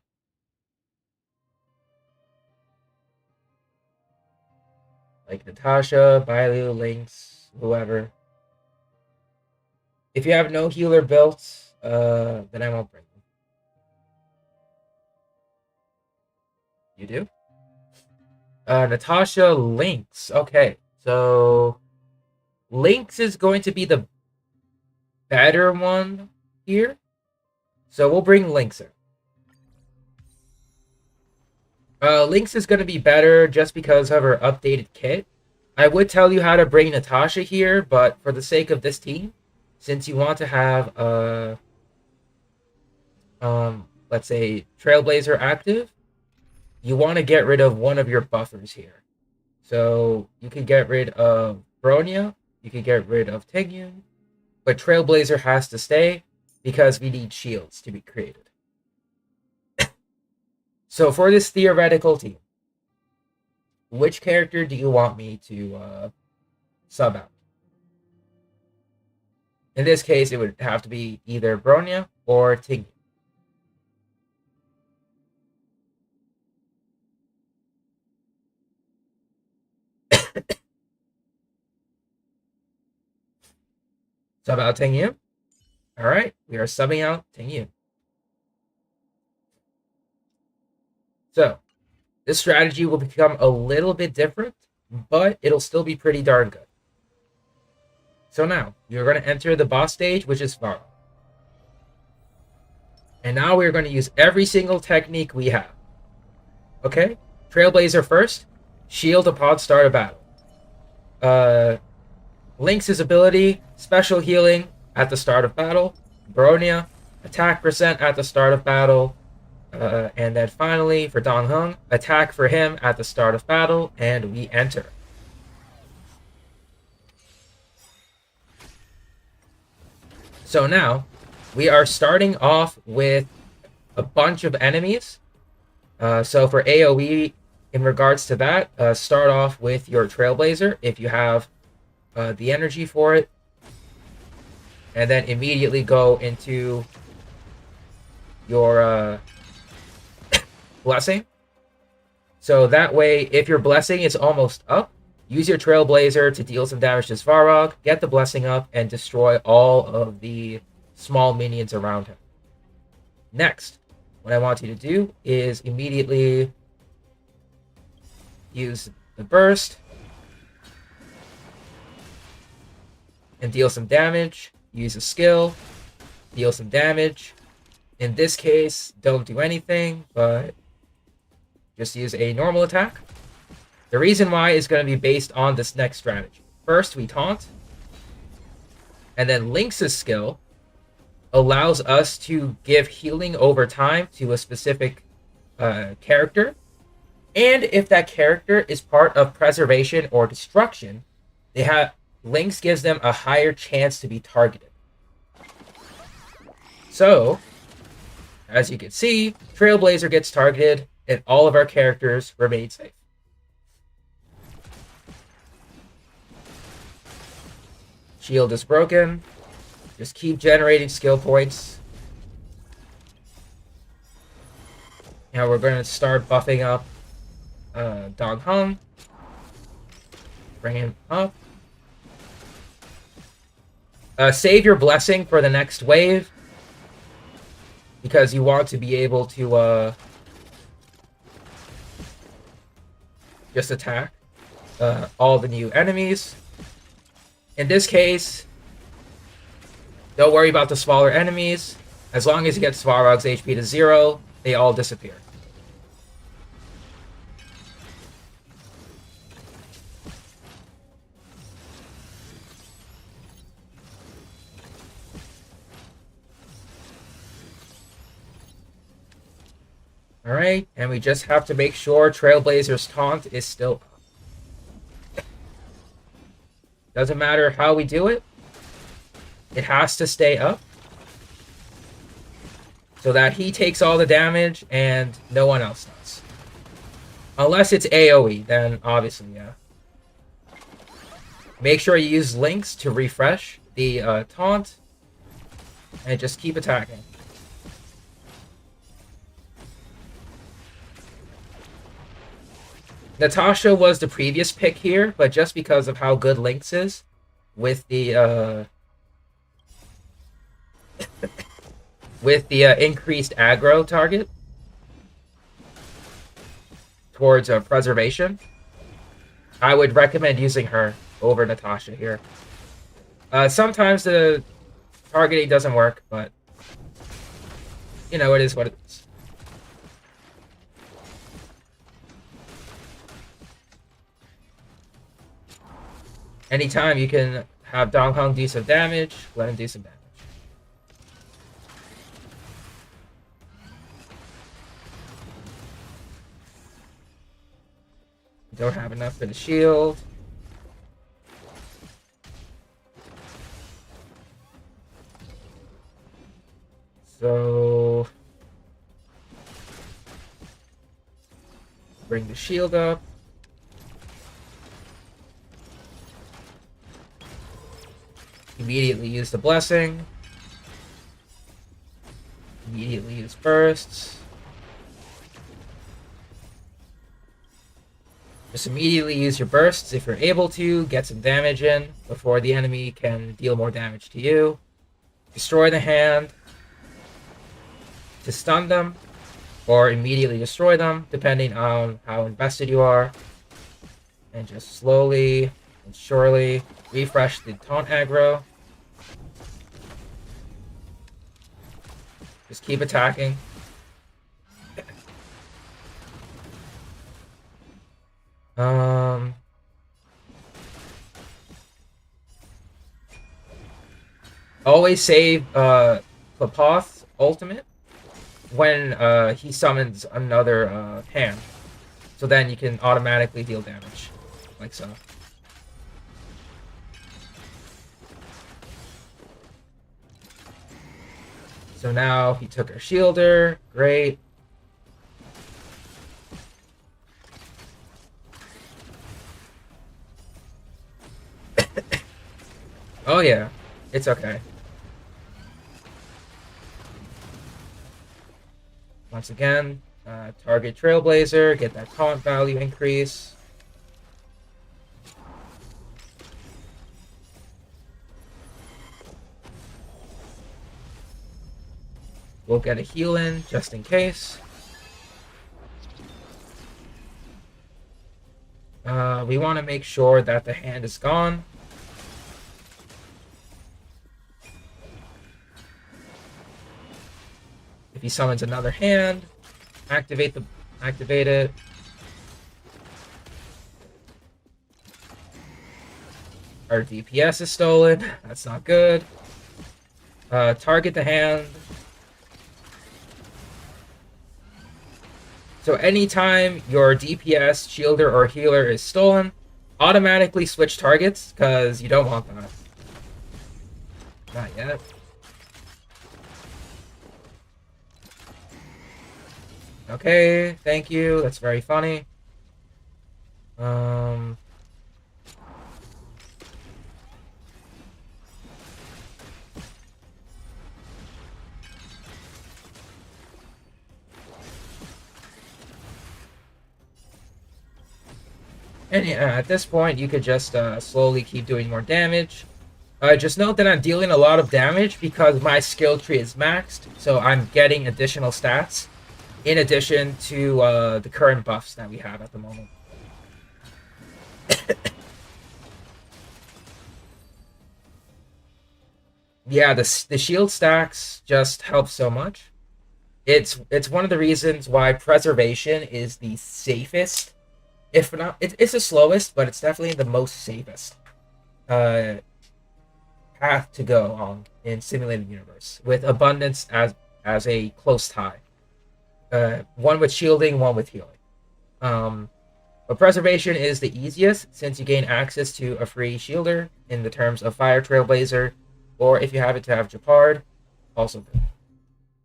Like Natasha, Bailu, Lynx, whoever. If you have no healer built, then I won't bring them. You do? Natasha, Lynx. Okay, so Lynx is going to be the better one here. So we'll bring Lynx in. Lynx is going to be better just because of her updated kit. I would tell you how to bring Natasha here, but for the sake of this team, since you want to have let's say Trailblazer active, you want to get rid of one of your buffers here. So you can get rid of Bronya, you can get rid of Tengyun, but Trailblazer has to stay because we need shields to be created. So for this theoretical team, which character do you want me to sub out? In this case, it would have to be either Bronya or Tingyu. Sub out Tingyu. Alright, we are subbing out Tingyu. So, this strategy will become a little bit different, but it'll still be pretty darn good. So now, you're going to enter the boss stage, which is Varl. And now we're going to use every single technique we have. Okay? Trailblazer first. Shield upon start of battle. Lynx's ability, special healing at the start of battle. Bronya, attack percent at the start of battle. And then finally, for Dong Hung, attack for him at the start of battle, and we enter. So now, we are starting off with a bunch of enemies. So for AoE, in regards to that, start off with your Trailblazer if you have the energy for it. And then immediately go into your blessing. So that way, if your blessing is almost up, use your Trailblazer to deal some damage to Svarog, get the blessing up, and destroy all of the small minions around him. Next, what I want you to do is immediately use the burst and deal some damage. Use a skill, deal some damage. In this case, don't do anything, but just use a normal attack. The reason why is going to be based on this next strategy. First, we taunt. And then Lynx's skill allows us to give healing over time to a specific character. And if that character is part of preservation or destruction, Lynx gives them a higher chance to be targeted. So, as you can see, Trailblazer gets targeted, and all of our characters remain safe. Shield is broken. Just keep generating skill points. Now we're going to start buffing up Dong Hung. Bring him up. Save your blessing for the next wave, because you want to be able to just attack all the new enemies. In this case, don't worry about the smaller enemies. As long as you get Svarog's HP to 0, they all disappear. Alright, and we just have to make sure Trailblazer's taunt is still up. Doesn't matter how we do it. It has to stay up. So that he takes all the damage and no one else does. Unless it's AoE, then obviously, yeah. Make sure you use Lynx to refresh the taunt. And just keep attacking. Natasha was the previous pick here, but just because of how good Lynx is with the increased aggro target towards preservation, I would recommend using her over Natasha here. Sometimes the targeting doesn't work, but you know, it is what it is. Anytime you can have Dong Hung do some damage, let him do some damage. Don't have enough for the shield. So bring the shield up. Immediately use the blessing. Immediately use bursts. Just immediately use your bursts if you're able to, get some damage in before the enemy can deal more damage to you. Destroy the hand to stun them, or immediately destroy them, depending on how invested you are. And just slowly and surely refresh the taunt aggro. Just keep attacking. Always save Klapoth's ultimate when he summons another hand. So then you can automatically deal damage. Like so. So now he took our shielder. Great. Oh yeah. It's okay. Once again, target Trailblazer, get that taunt value increase. We'll get a heal in just in case. We want to make sure that the hand is gone. If he summons another hand, activate it. Our DPS is stolen. That's not good. Target the hand. So anytime your DPS, shielder, or healer is stolen, automatically switch targets, because you don't want that. Not yet. Okay, thank you. That's very funny. And yeah, at this point, you could just slowly keep doing more damage. Just note that I'm dealing a lot of damage because my skill tree is maxed, so I'm getting additional stats in addition to the current buffs that we have at the moment. Yeah, the shield stacks just help so much. It's one of the reasons why preservation is the safest. If not, it's the slowest, but it's definitely the most safest path to go on in simulated universe, with abundance as a close tie. One with shielding, one with healing. But preservation is the easiest since you gain access to a free shielder in the terms of Fire Trailblazer, or if you happen to have Japard, also good.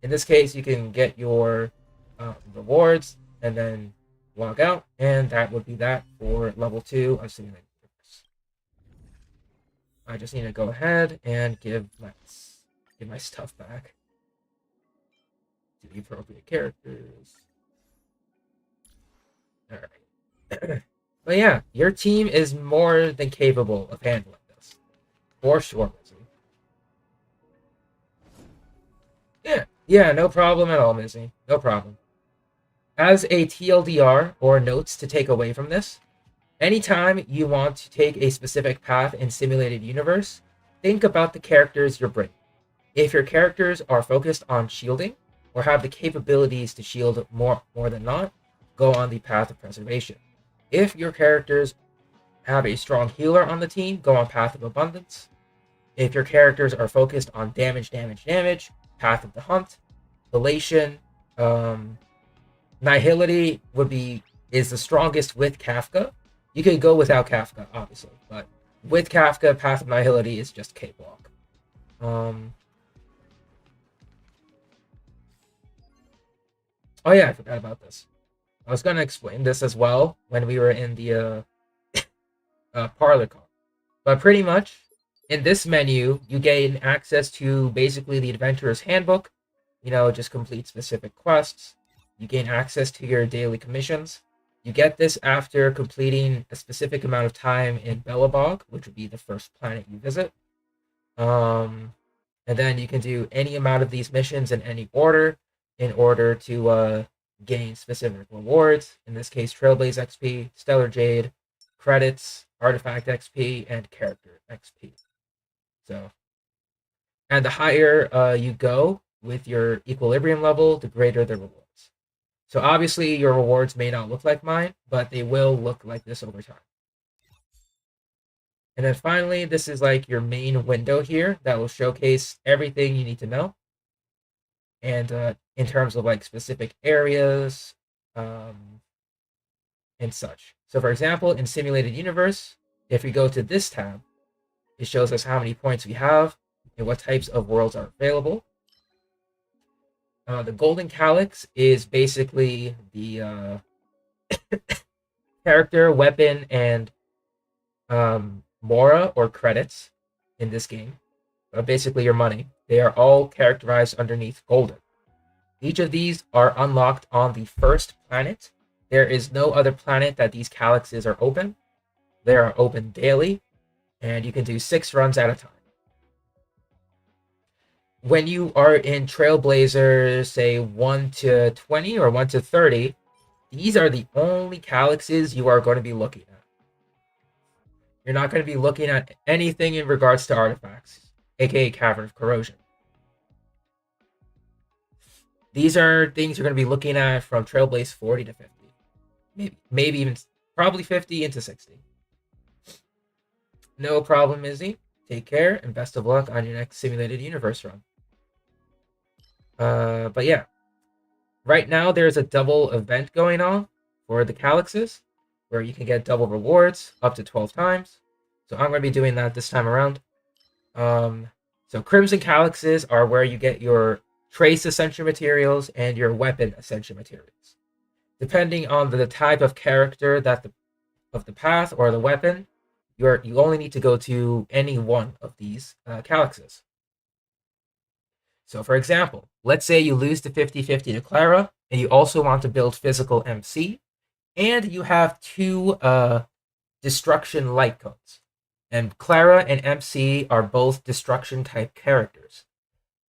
In this case, you can get your rewards and then log out, and that would be that for level 2 of simulated universe. I just need to go ahead and give my stuff back to the appropriate characters. All right. But yeah, your team is more than capable of handling this, for sure. Yeah, no problem at all, Mizzy. No problem. As a TLDR, or notes to take away from this, anytime you want to take a specific path in simulated universe, think about the characters you're bringing. If your characters are focused on shielding, or have the capabilities to shield more than not, go on the path of preservation. If your characters have a strong healer on the team, go on path of abundance. If your characters are focused on damage, path of the hunt. Elation, Nihility is the strongest with Kafka. You could go without Kafka, obviously, but with Kafka, path of Nihility is just cakewalk. Oh yeah, I forgot about this. I was gonna explain this as well when we were in the parlor call, but pretty much in this menu, you gain access to basically the Adventurer's Handbook. Just complete specific quests. You gain access to your daily commissions. You get this after completing a specific amount of time in Belobog, which would be the first planet you visit. And then you can do any amount of these missions in any order in order to gain specific rewards. In this case, Trailblaze XP, Stellar Jade, credits, Artifact XP, and Character XP. So, and the higher you go with your equilibrium level, the greater the rewards. So obviously your rewards may not look like mine, but they will look like this over time. And then finally, this is like your main window here that will showcase everything you need to know. And in terms of like specific areas and such. So for example, in Simulated Universe, if we go to this tab, it shows us how many points we have and what types of worlds are available. The Golden Calyx is basically the character, weapon, and Mora or credits in this game. Basically your money. They are all characterized underneath golden. Each of these are unlocked on the first planet. There is no other planet that these calyxes are open. They are open daily, and you can do 6 runs at a time. When you are in Trailblazer, say 1 to 20 or 1 to 30, these are the only calyxes you are going to be looking at. You're not going to be looking at anything in regards to artifacts, aka Cavern of Corrosion. These are things you're going to be looking at from Trailblaze 40 to 50. Maybe even probably 50 into 60. No problem, Izzy. Take care and best of luck on your next Simulated Universe run. But yeah, right now there's a double event going on for the calyxes where you can get double rewards up to 12 times. So I'm going to be doing that this time around. So Crimson Calyxes are where you get your Trace Ascension materials and your Weapon Ascension materials. Depending on the type of character of the path or the weapon, you only need to go to any one of these calyxes. So for example, let's say you lose to 50-50 to Clara, and you also want to build physical MC, and you have 2 destruction light cones. And Clara and MC are both destruction type characters.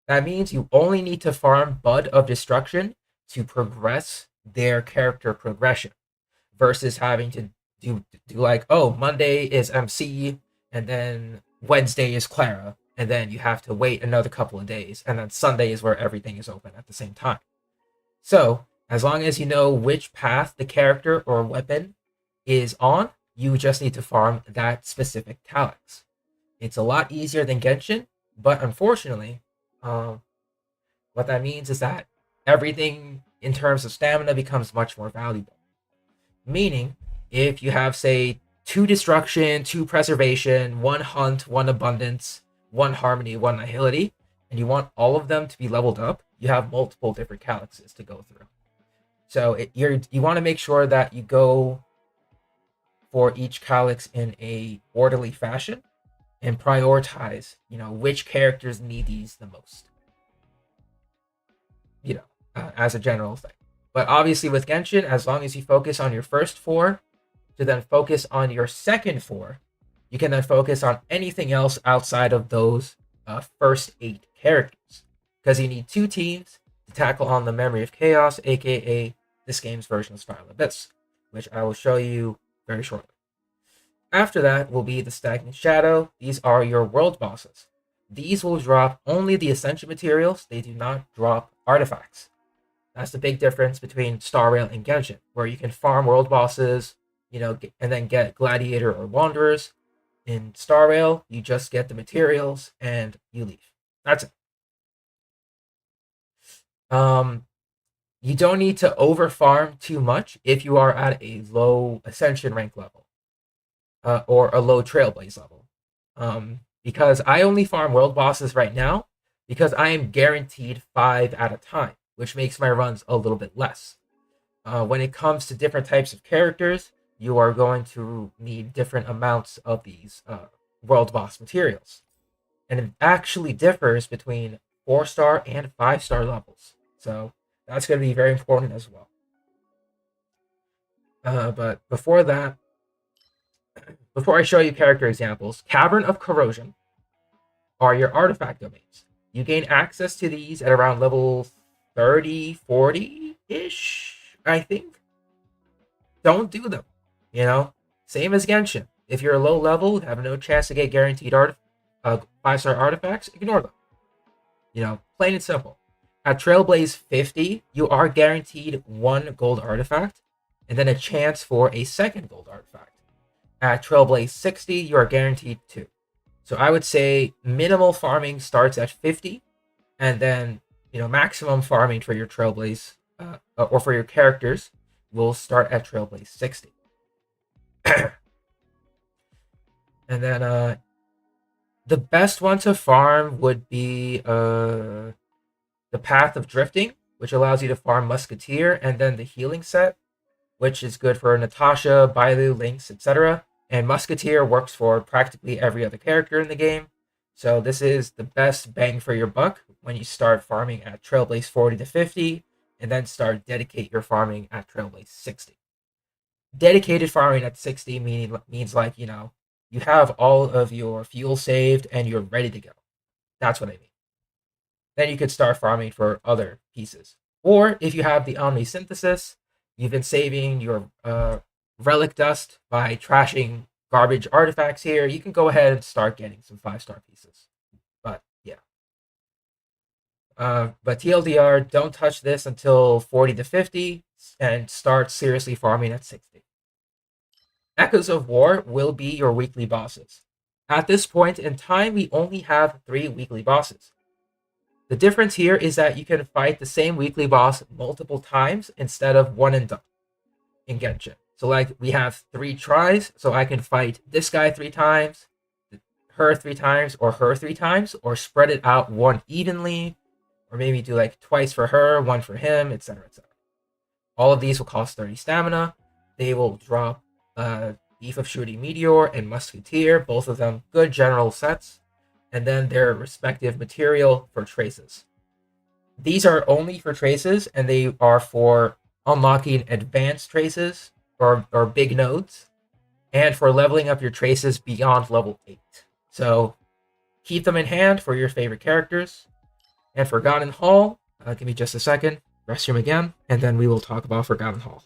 That means you only need to farm Bud of Destruction to progress their character progression versus having to do like, oh, Monday is MC and then Wednesday is Clara, and then you have to wait another couple of days, and then Sunday is where everything is open at the same time. So as long as you know which path the character or weapon is on, you just need to farm that specific calyx. It's a lot easier than Genshin, but unfortunately, what that means is that everything in terms of stamina becomes much more valuable. Meaning, if you have, say, 2 destruction, 2 preservation, 1 hunt, 1 abundance, 1 harmony, 1 nihility, and you want all of them to be leveled up, you have multiple different calyxes to go through. So you want to make sure that you go for each calyx in a orderly fashion and prioritize, which characters need these the most. As a general thing. But obviously with Genshin, as long as you focus on your first 4 to then focus on your second 4, you can then focus on anything else outside of those first 8 characters. Because you need 2 teams to tackle on the Memory of Chaos, aka this game's version of Spiral Abyss, which I will show you very shortly. After that will be the Stagnant Shadow. These are your world bosses. These will drop only the Ascension materials. They do not drop artifacts. That's the big difference between Star Rail and Genshin, where you can farm world bosses, and then get Gladiator or Wanderers. In Star Rail, you just get the materials and you leave. That's it. You don't need to over farm too much if you are at a low Ascension rank level, or a low Trailblaze level. Because I only farm world bosses right now because I am guaranteed 5 at a time, which makes my runs a little bit less. When it comes to different types of characters, you are going to need different amounts of these world boss materials. and it actually differs between 4-star and 5-star levels. So that's going to be very important as well. But before that, before I show you character examples, Cavern of Corrosion are your artifact domains. You gain access to these at around level 30, 40-ish, I think. Don't do them. You know, same as Genshin. If you're low level, have no chance to get guaranteed 5-star artifacts, ignore them. You know, plain and simple. At Trailblaze 50, you are guaranteed 1 gold artifact, and then a chance for a second gold artifact. At Trailblaze 60, you are guaranteed 2. So I would say minimal farming starts at 50, and then maximum farming for your Trailblaze or for your characters will start at Trailblaze 60. And then the best one to farm would be the Path of Drifting, which allows you to farm Musketeer, and then the Healing set, which is good for Natasha, Bailu, Lynx, etc. And Musketeer works for practically every other character in the game. So this is the best bang for your buck when you start farming at Trailblaze 40 to 50, and then start dedicate your farming at Trailblaze 60. Dedicated farming at 60 means like, you have all of your fuel saved and you're ready to go. That's what I mean. Then you could start farming for other pieces. Or if you have the Omni Synthesis, you've been saving your relic dust by trashing garbage artifacts here, you can go ahead and start getting some 5-star pieces. But yeah. But TLDR, don't touch this until 40 to 50 and start seriously farming at 60. Echoes of War will be your weekly bosses. At this point in time, we only have 3 weekly bosses. The difference here is that you can fight the same weekly boss multiple times instead of one and done in Genshin. So like we have 3 tries, so I can fight this guy 3 times, her 3 times, or her 3 times, or spread it out one evenly, or maybe do like twice for her, 1 for him, etc., etc. All of these will cost 30 stamina. They will drop Thief of Shooting Meteor and Musketeer, both of them good general sets, and then their respective material for traces. These are only for traces, and they are for unlocking advanced traces or big nodes, and for leveling up your traces beyond level 8. So keep them in hand for your favorite characters. And Forgotten Hall, give me just a second, restroom again, and then we will talk about Forgotten Hall.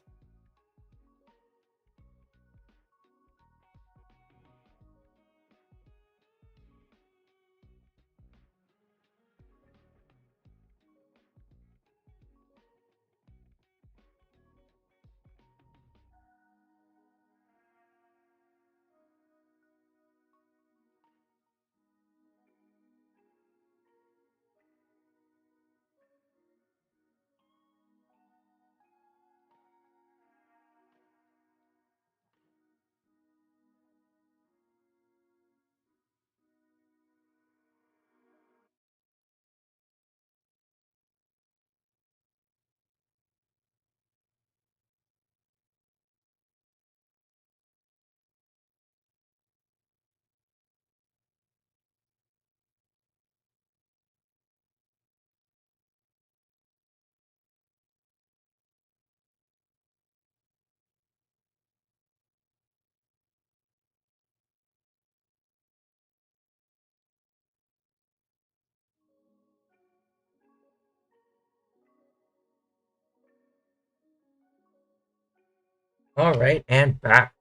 All right, and back.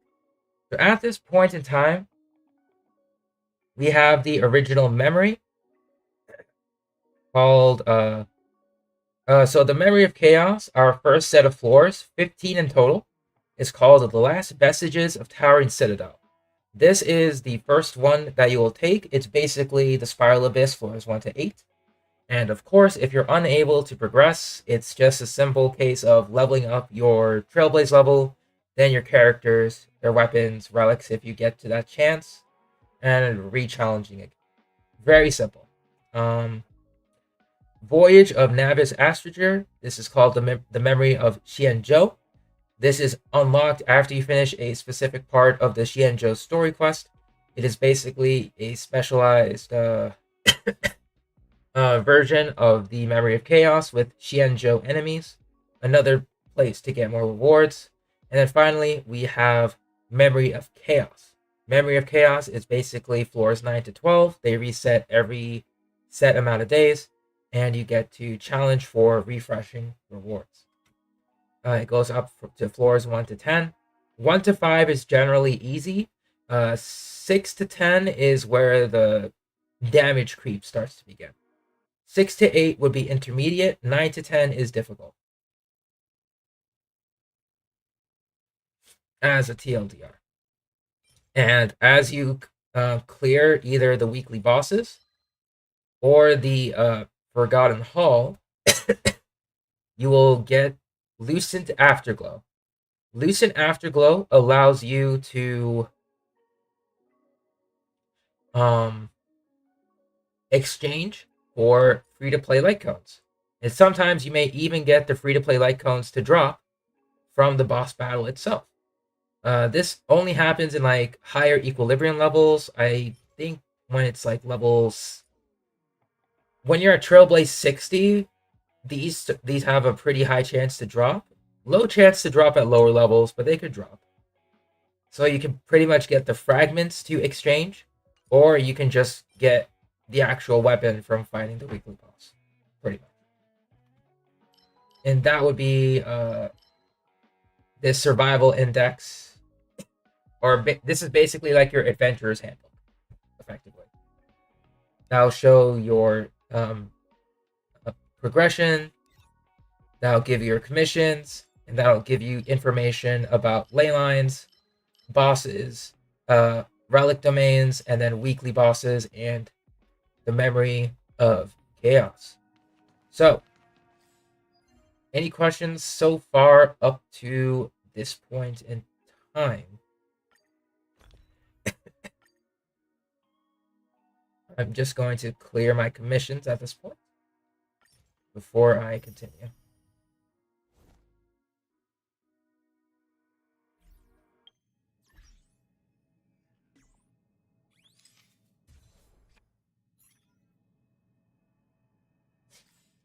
So at this point in time, we have the original memory called so the Memory of Chaos, our first set of floors, 15 in total, is called The Last Vestiges of Towering Citadel. This is the first one that you will take. It's basically the Spiral Abyss floors 1 to 8. And of course, if you're unable to progress, it's just a simple case of leveling up your Trailblaze level, then your characters, their weapons, relics if you get to that chance, and re-challenging it. Very simple. Voyage of Navis Astrager. This is called the Memory of Xianzhou. This is unlocked after you finish a specific part of the Xianzhou story quest. It is basically a specialized version of the Memory of Chaos with Xianzhou enemies, another place to get more rewards. And then finally, we have Memory of Chaos. Memory of Chaos is basically floors 9 to 12. They reset every set amount of days, and you get to challenge for refreshing rewards. It goes up to floors 1 to 10. 1 to 5 is generally easy. 6 to 10 is where the damage creep starts to begin. 6 to 8 would be intermediate. 9 to 10 is difficult. As a TLDR. And as you clear either the weekly bosses or the Forgotten Hall, you will get Lucent Afterglow. Lucent Afterglow allows you to exchange for free-to-play light cones. And sometimes you may even get the free-to-play light cones to drop from the boss battle itself. This only happens in like higher equilibrium levels. I think when it's like levels, when you're at Trailblaze 60, these have a pretty high chance to drop. Low chance to drop at lower levels, but they could drop. So you can pretty much get the fragments to exchange, or you can just get the actual weapon from fighting the weekly boss, pretty much. And that would be this survival index, or this is basically like your adventurer's handbook, effectively. That'll show your progression, that'll give you your commissions, and that'll give you information about ley lines, bosses, relic domains, and then weekly bosses, and the Memory of Chaos. So, any questions so far up to this point in time? I'm just going to clear my commissions at this point before I continue.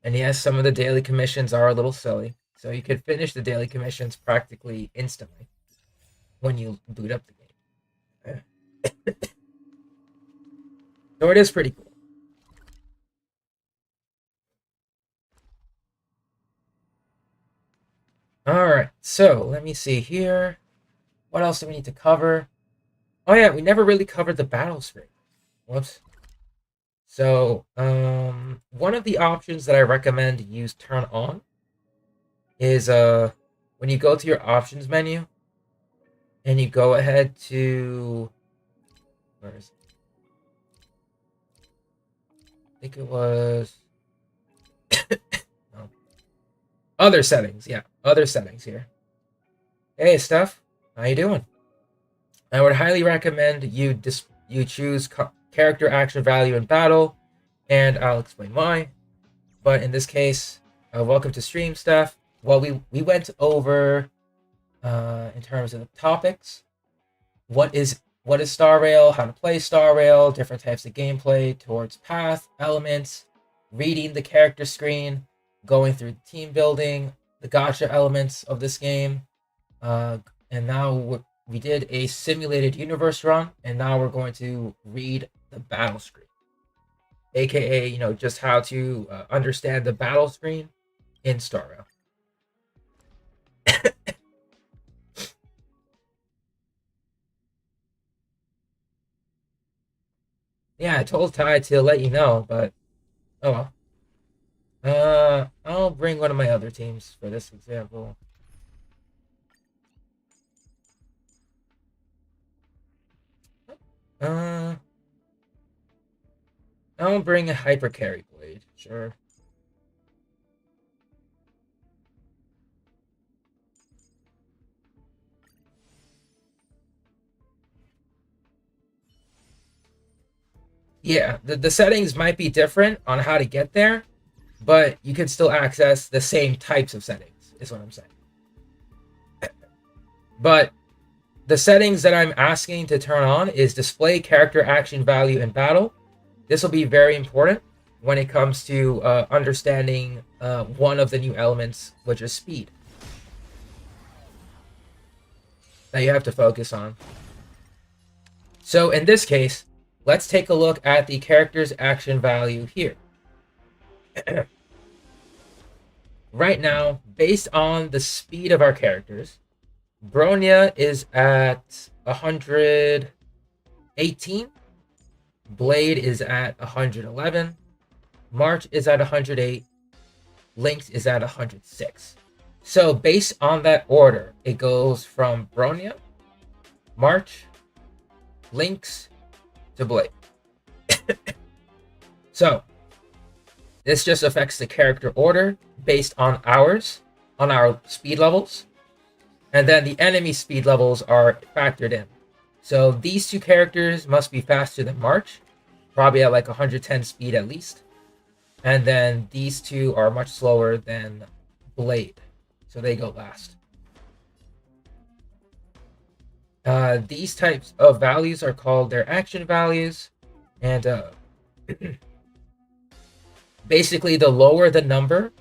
And yes, some of the daily commissions are a little silly. So you could finish the daily commissions practically instantly when you boot up the game. So it is pretty cool. Alright, so let me see here. What else do we need to cover? Oh yeah, we never really covered the battle screen. Whoops. So, one of the options that I recommend you turn on is when you go to your options menu and you go ahead to, where is it? I think it was no. Other settings. Yeah, other settings here. Hey, Steph, how you doing? I would highly recommend you choose character action value in battle, and I'll explain why. But in this case, welcome to stream, Steph. Well, we went over in terms of the topics. What is Star Rail? How to play Star Rail? Different types of gameplay towards path, elements, reading the character screen, going through team building, the gacha elements of this game, and now we did a simulated universe run, and now we're going to read the battle screen, aka just how to understand the battle screen in Star Rail. Yeah, I told Ty to let you know, but oh well. I'll bring one of my other teams for this example. I'll bring a hyper carry blade, sure. Yeah, the settings might be different on how to get there, but you can still access the same types of settings, is what I'm saying. But the settings that I'm asking to turn on is display character action value in battle, This will be very important when it comes to understanding one of the new elements, which is speed, that you have to focus on. So in this case, let's take a look at the character's action value here. Right now, based on the speed of our characters, Bronya is at 118, Blade is at 111, March is at 108, Lynx is at 106. So based on that order, it goes from Bronya, March, Lynx to Blade. So this just affects the character order based on ours, on our speed levels. And then the enemy speed levels are factored in. So these two characters must be faster than March, probably at like 110 speed at least. And then these two are much slower than Blade, so they go last. These types of values are called their action values. And basically, the lower the number,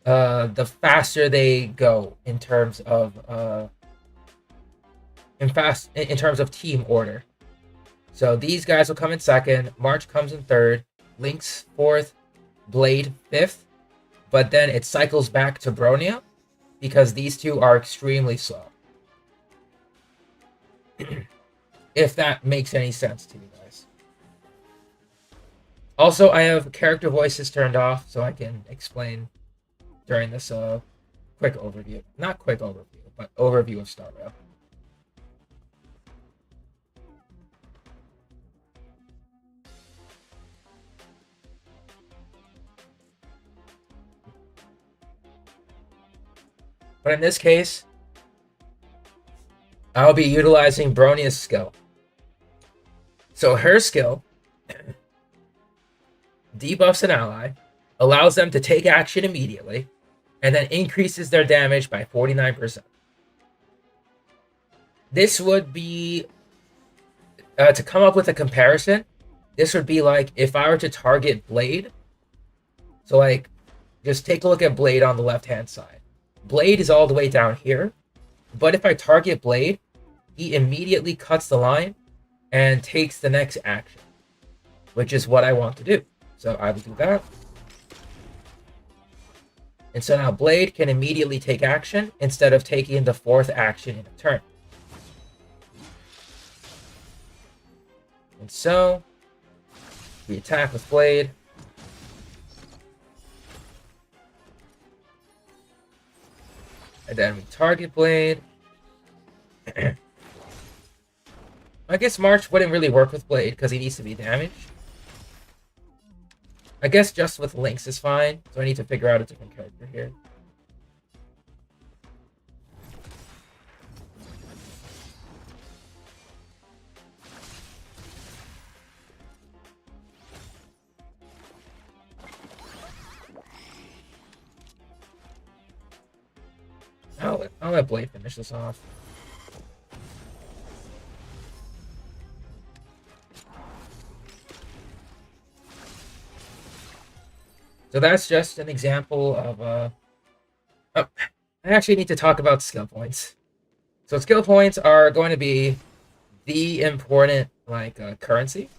the faster they go in terms of in terms of team order. So these guys will come in second, March comes in third, Lynx fourth, Blade fifth, but then it cycles back to Bronya because these two are extremely slow. If that makes any sense to you guys. Also, I have character voices turned off so I can explain during this quick overview. Not quick overview, but overview of Star Rail. But in this case, I'll be utilizing Bronya's skill. So her skill debuffs an ally, allows them to take action immediately, and then increases their damage by 49%. This would be, to come up with a comparison, this would be like if I were to target Blade. So like, just take a look at Blade on the left-hand side. Blade is all the way down here, but if I target Blade, he immediately cuts the line and takes the next action, which is what I want to do. So I will do that. And so now Blade can immediately take action instead of taking the fourth action in a turn. And so we attack with Blade. And then we target Blade. I guess March wouldn't really work with Blade because he needs to be damaged. I guess just with Lynx is fine, so I need to figure out a different character here. I'll let Blade finish this off. So that's just an example of I actually need to talk about skill points. So skill points are going to be the important currency.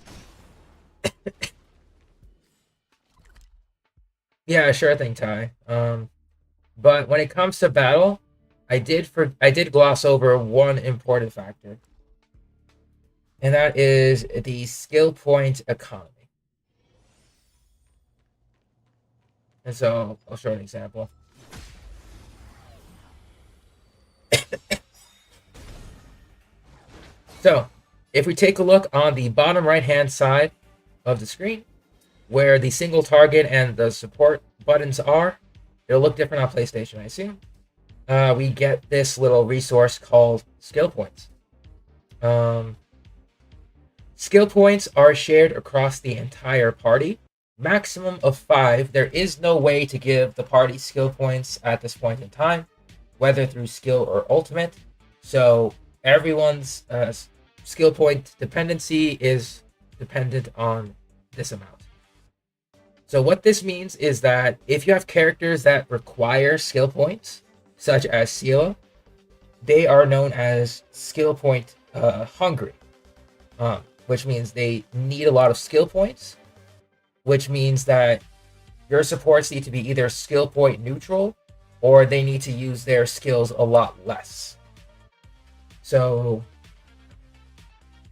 Yeah, sure thing, Ty. But when it comes to battle, I did gloss over one important factor, and that is the skill point economy. And so I'll show an example. So if we take a look on the bottom right hand side of the screen, where the single target and the support buttons are, it'll look different on PlayStation, I assume. We get this little resource called skill points. Skill points are shared across the entire party. Maximum of 5. There is no way to give the party skill points at this point in time, whether through skill or ultimate. So everyone's skill point dependency is dependent on this amount. So what this means is that if you have characters that require skill points, such as Sela, they are known as skill point hungry, which means they need a lot of skill points, which means that your supports need to be either skill point neutral or they need to use their skills a lot less. So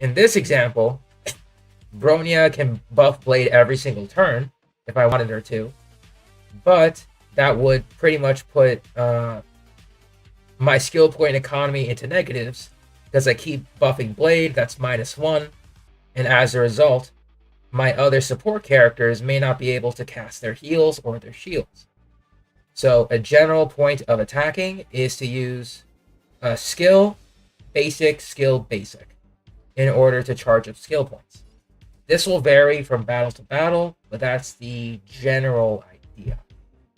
in this example, Bronya can buff Blade every single turn if I wanted her to, but that would pretty much put my skill point economy into negatives because I keep buffing Blade, that's -1, and as a result, my other support characters may not be able to cast their heals or their shields. So a general point of attacking is to use a skill, basic, skill, basic in order to charge up skill points. This will vary from battle to battle, but that's the general idea.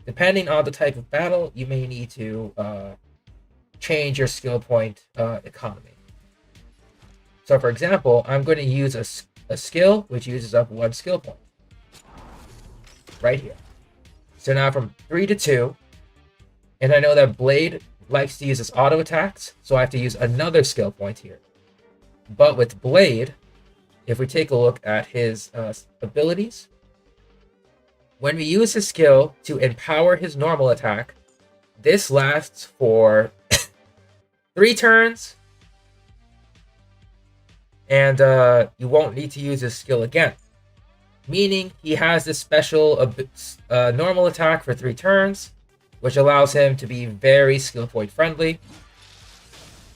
Depending on the type of battle, you may need to change your skill point economy. So for example, I'm going to use a skill which uses up 1 skill point. Right here. So now from 3 to 2, and I know that Blade likes to use his auto attacks, so I have to use another skill point here. But with Blade, if we take a look at his abilities, when we use his skill to empower his normal attack, this lasts for 3 turns, and you won't need to use his skill again. Meaning he has this special normal attack for 3 turns, which allows him to be very skill point friendly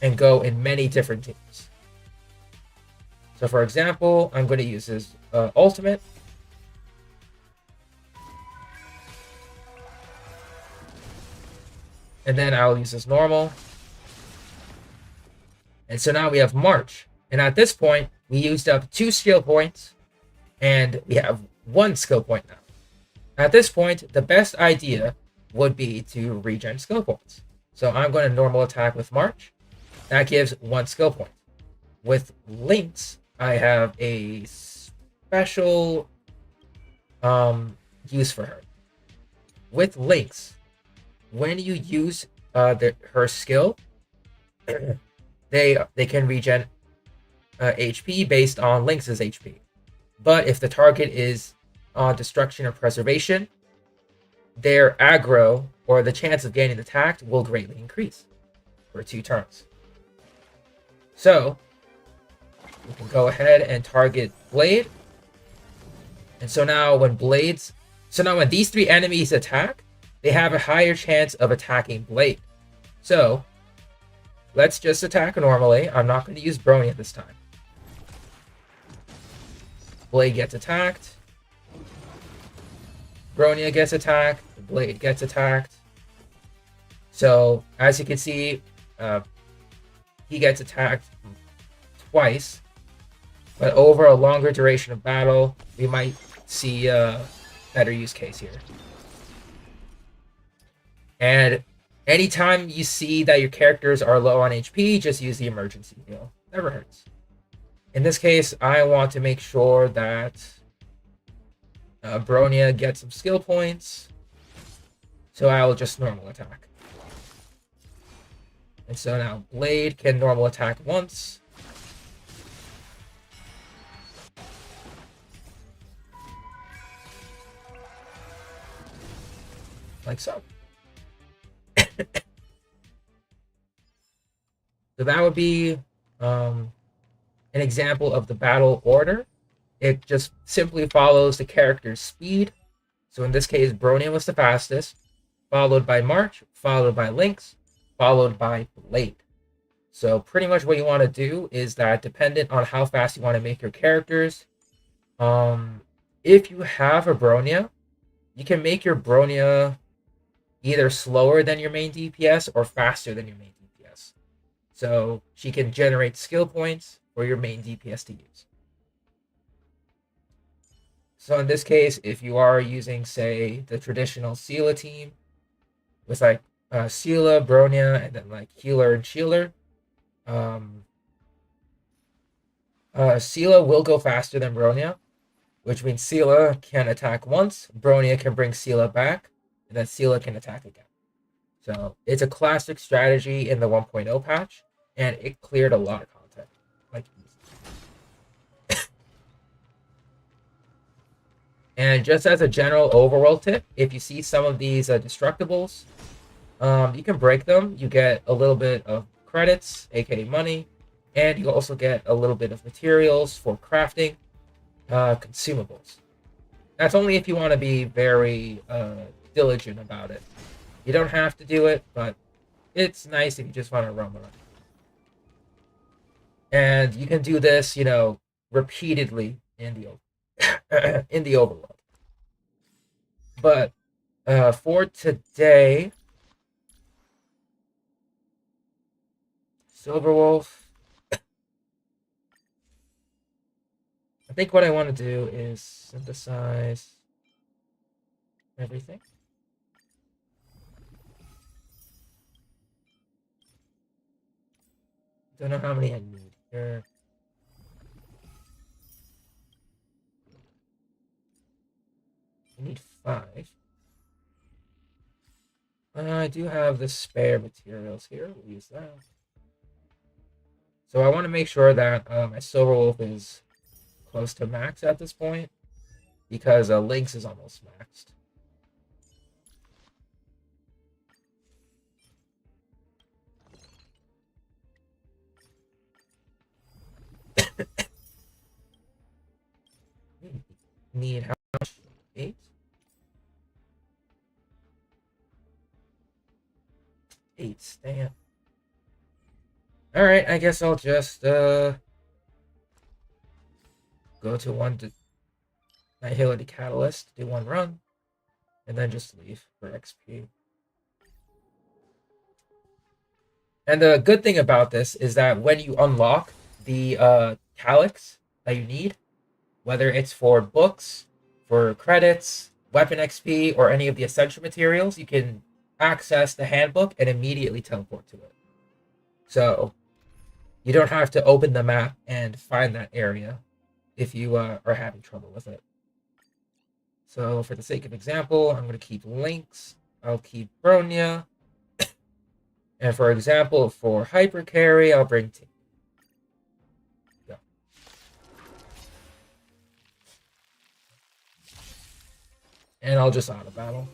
and go in many different teams. So for example, I'm going to use his ultimate. And then I'll use his normal. And so now we have March. And at this point, we used up 2 skill points. And we have 1 skill point now. At this point, the best idea would be to regen skill points. So I'm going to normal attack with March. That gives 1 skill point. With Lynx, I have a special use for her. With Lynx, when you use her skill, they can regen HP based on Lynx's HP. But if the target is on destruction or preservation, their aggro or the chance of getting attacked will greatly increase for 2 turns. So we can go ahead and target Blade. And so now when these 3 enemies attack, they have a higher chance of attacking Blade. So let's just attack normally. I'm not going to use Bronya this time. Blade gets attacked. Bronya gets attacked. Blade gets attacked. So as you can see, he gets attacked twice. But over a longer duration of battle, we might see a better use case here. And anytime you see that your characters are low on HP, just use the emergency heal. Never hurts. In this case, I want to make sure that Bronya gets some skill points. So I will just normal attack. And so now Blade can normal attack once. Like so. So that would be an example of the battle order. It just simply follows the character's speed. So in this case, Bronya was the fastest, followed by March, followed by Lynx, followed by Blade. So pretty much what you want to do is that dependent on how fast you want to make your characters, if you have a Bronya, you can make your Bronya either slower than your main DPS or faster than your main DPS. So she can generate skill points for your main DPS to use. So in this case, if you are using, say, the traditional Sela team with like Sela, Bronya, and then like healer and shielder, Sela will go faster than Bronya, which means Sela can attack once, Bronia can bring Sela back, and then Sela can attack again. So it's a classic strategy in the 1.0 patch, and it cleared a lot of content. Like, and just as a general overall tip, if you see some of these destructibles, you can break them. You get a little bit of credits, aka money, and you also get a little bit of materials for crafting, consumables. That's only if you want to be very diligent about it. You don't have to do it, but it's nice if you just want to roam around. And you can do this, repeatedly in the in the overworld. But for today, Silverwolf. I think what I want to do is synthesize everything. Don't know how many I need here. I need 5. I do have the spare materials here. We'll use that. So I want to make sure that my Silverwolf is close to max at this point, because Lynx is almost maxed. Need how much? 8? 8, dang it. Alright, I guess I'll just go to one to Nihility Catalyst, do one run, and then just leave for XP. And the good thing about this is that when you unlock the calyx that you need, whether it's for books, for credits, weapon XP, or any of the essential materials, you can access the handbook and immediately teleport to it. So you don't have to open the map and find that area if you are having trouble with it. So for the sake of example, I'm going to keep Lynx. I'll keep Bronya. And for example, for Hyper Carry, I'll bring T. Go. And I'll just auto battle.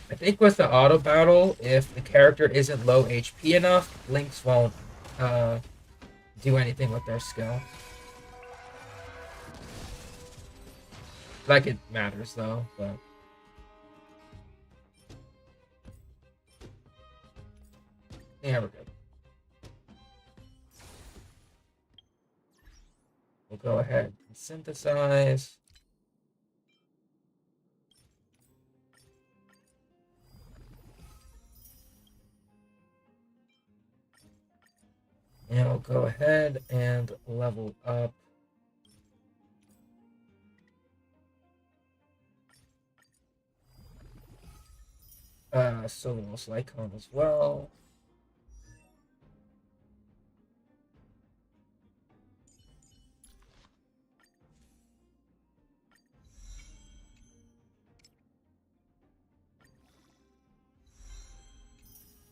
I think with the auto battle, if the character isn't low HP enough, Lynx won't do anything with their skill. Like, it matters though, but yeah, we're good. We'll go ahead and synthesize. And I'll go ahead and level up Silverwolf's Lycon as well.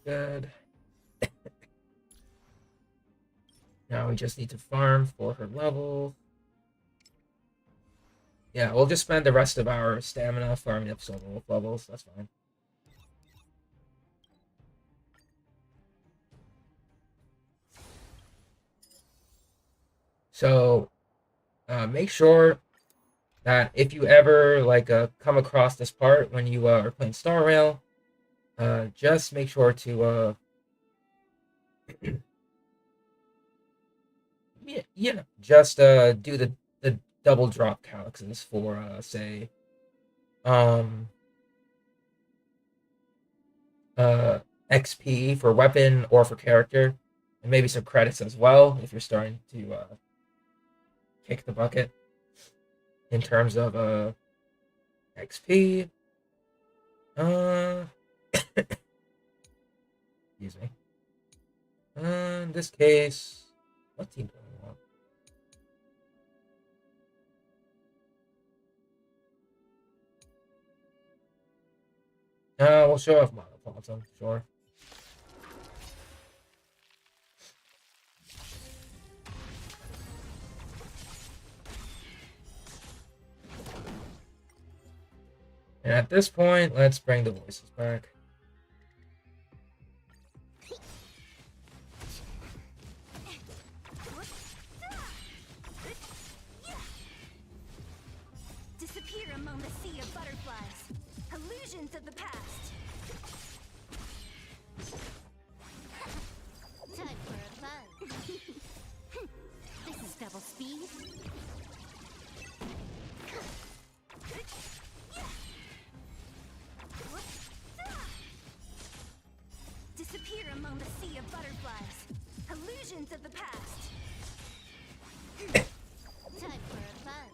Good. Now we just need to farm for her level. Yeah, we'll just spend the rest of our stamina farming up Silverwolf levels. That's fine. So make sure that if you ever come across this part when you are playing Star Rail, just make sure to just do the double drop calyxes for say XP for weapon or for character. And maybe some credits as well if you're starting to kick the bucket in terms of XP. Excuse me. In this case, what team do I want? We'll show off Monoquantum, sure. And at this point, let's bring the voices back. Disappear among the sea of butterflies. Illusions of the past. Time for a fun. This is double speed. Disappear among the sea of butterflies. Illusions of the past. Time for a fun.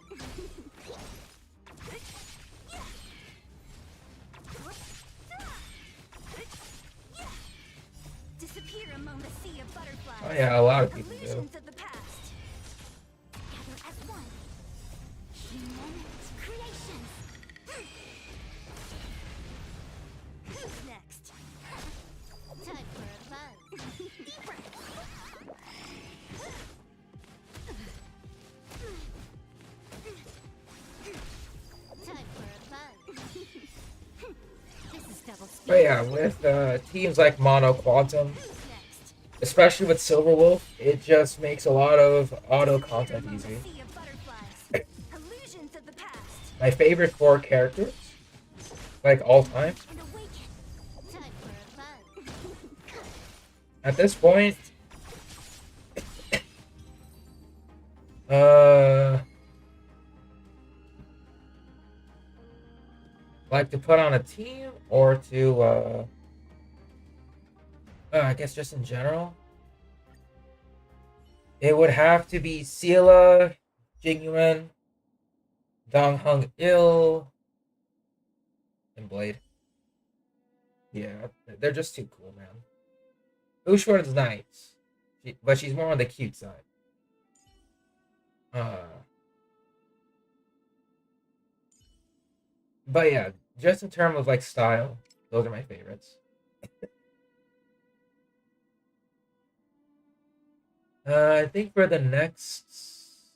Disappear among the sea of butterflies. Oh yeah, a lot of people do. Illusions of the past. Gather as one. Human creations. Who's next? Time for a fun. Deep breath. Time for a fun. This is double speed. But yeah, with teams like Monoquantum, Who's next? especially with Silverwolf, it just makes a lot of auto content Among the easy. sea of butterflies. Illusions of the past. My favorite 4 characters, like all time, And awaken. Time for a fun. at this point, like to put on a team or to, I guess just in general, it would have to be Sela, Jingyuan, Dong Hung Il, and Blade. Yeah, they're just too cool, man. Ushwar's nice, but she's more on the cute side. But yeah, just in terms of like style, those are my favorites. I think for the next,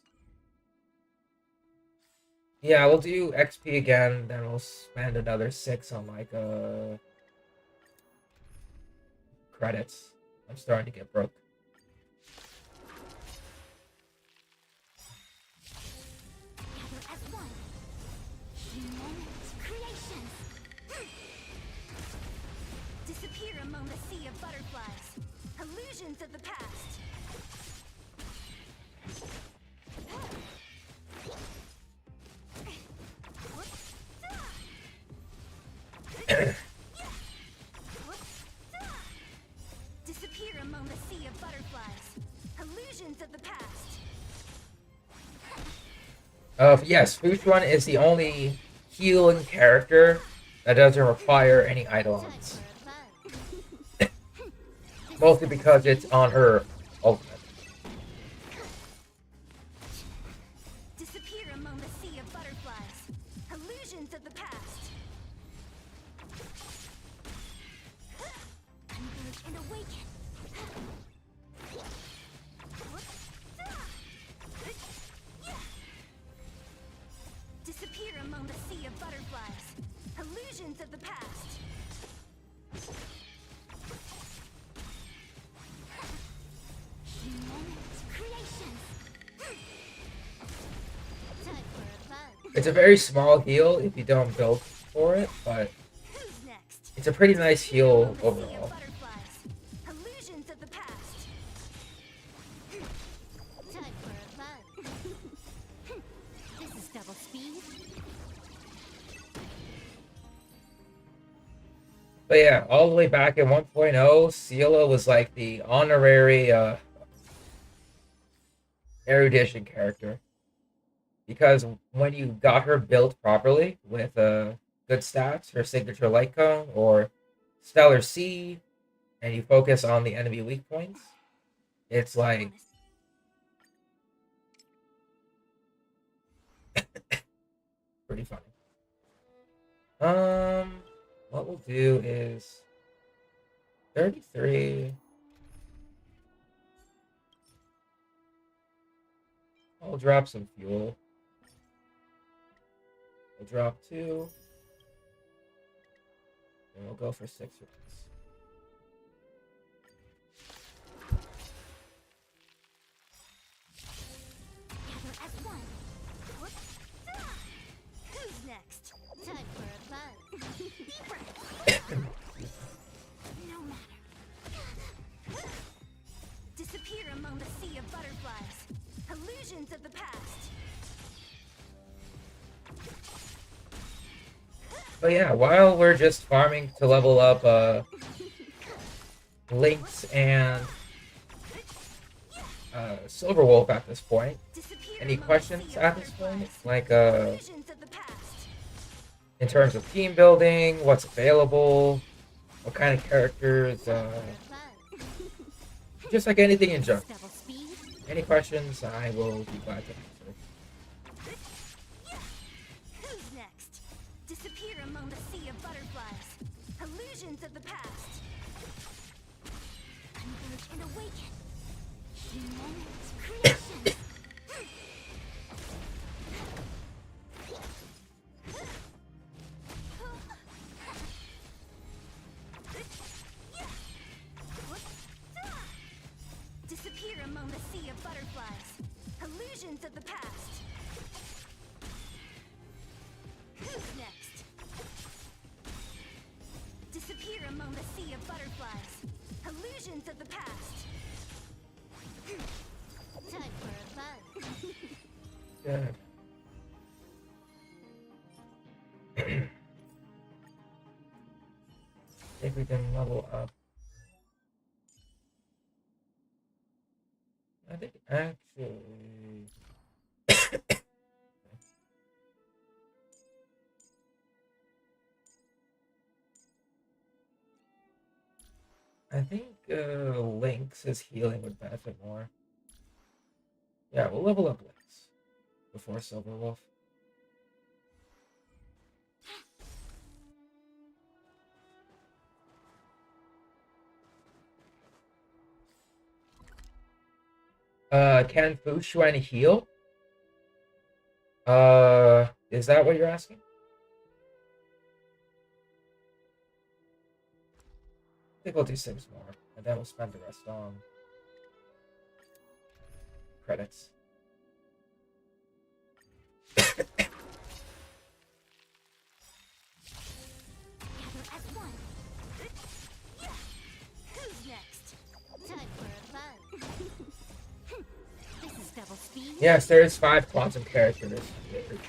yeah, we'll do XP again. Then we'll spend another 6 on like credits. I'm starting to get broke. Gather as one. Human creations. Disappear among the sea of butterflies. Illusions of the past. Disappear among the sea of butterflies. Illusions of the past. Yes, Fushuan is the only healing character that doesn't require any Time eidolons. for a fun. Mostly because it's on her ultimate. Disappear among the sea of butterflies. Illusions of the past. Converge and awaken. Disappear among the sea of butterflies. Illusions of the past. Human creations. Time for a fun. It's a very small heal if you don't build for it, but Who's next? it's a pretty nice heal Among the sea of overall. butterflies. Illusions of the past. Time for a fun. This is double speed. But yeah, all the way back in 1.0, Ciela was like the honorary erudition character. Because when you got her built properly with good stats, her signature light cone or stellar C, and you focus on the enemy weak points, it's like pretty funny. What we'll do is 33. I'll drop some fuel. We'll drop 2. And we'll go for 6 rounds. Who's next? Time for a fun. No matter. Disappear among the sea of butterflies. Illusions of the past. But yeah, while we're just farming to level up Lynx and Silver Wolf at this point, any questions at this point? Like, in terms of team building, what's available, what kind of characters, just like anything in general. Any questions, I will be glad to answer. Who's next? Disappear among the sea of butterflies. Illusions of the past. Converge and awaken. Human creations. Disappear among the sea of butterflies. Illusions of the past. Who's next? Disappear among the sea of butterflies. Illusions of the past. Time for a fun. Good. If we can level up. I think actually. I think Lynx's healing would benefit more. Yeah, we'll level up Lynx before Silver Wolf. Can Fu Xuan heal? Is that what you're asking? I think we'll do Sims more, and then we'll spend the rest on credits. Gather as one. Who's next? Time for a fun. This is double speed. Yes, there's 5 quantum characters.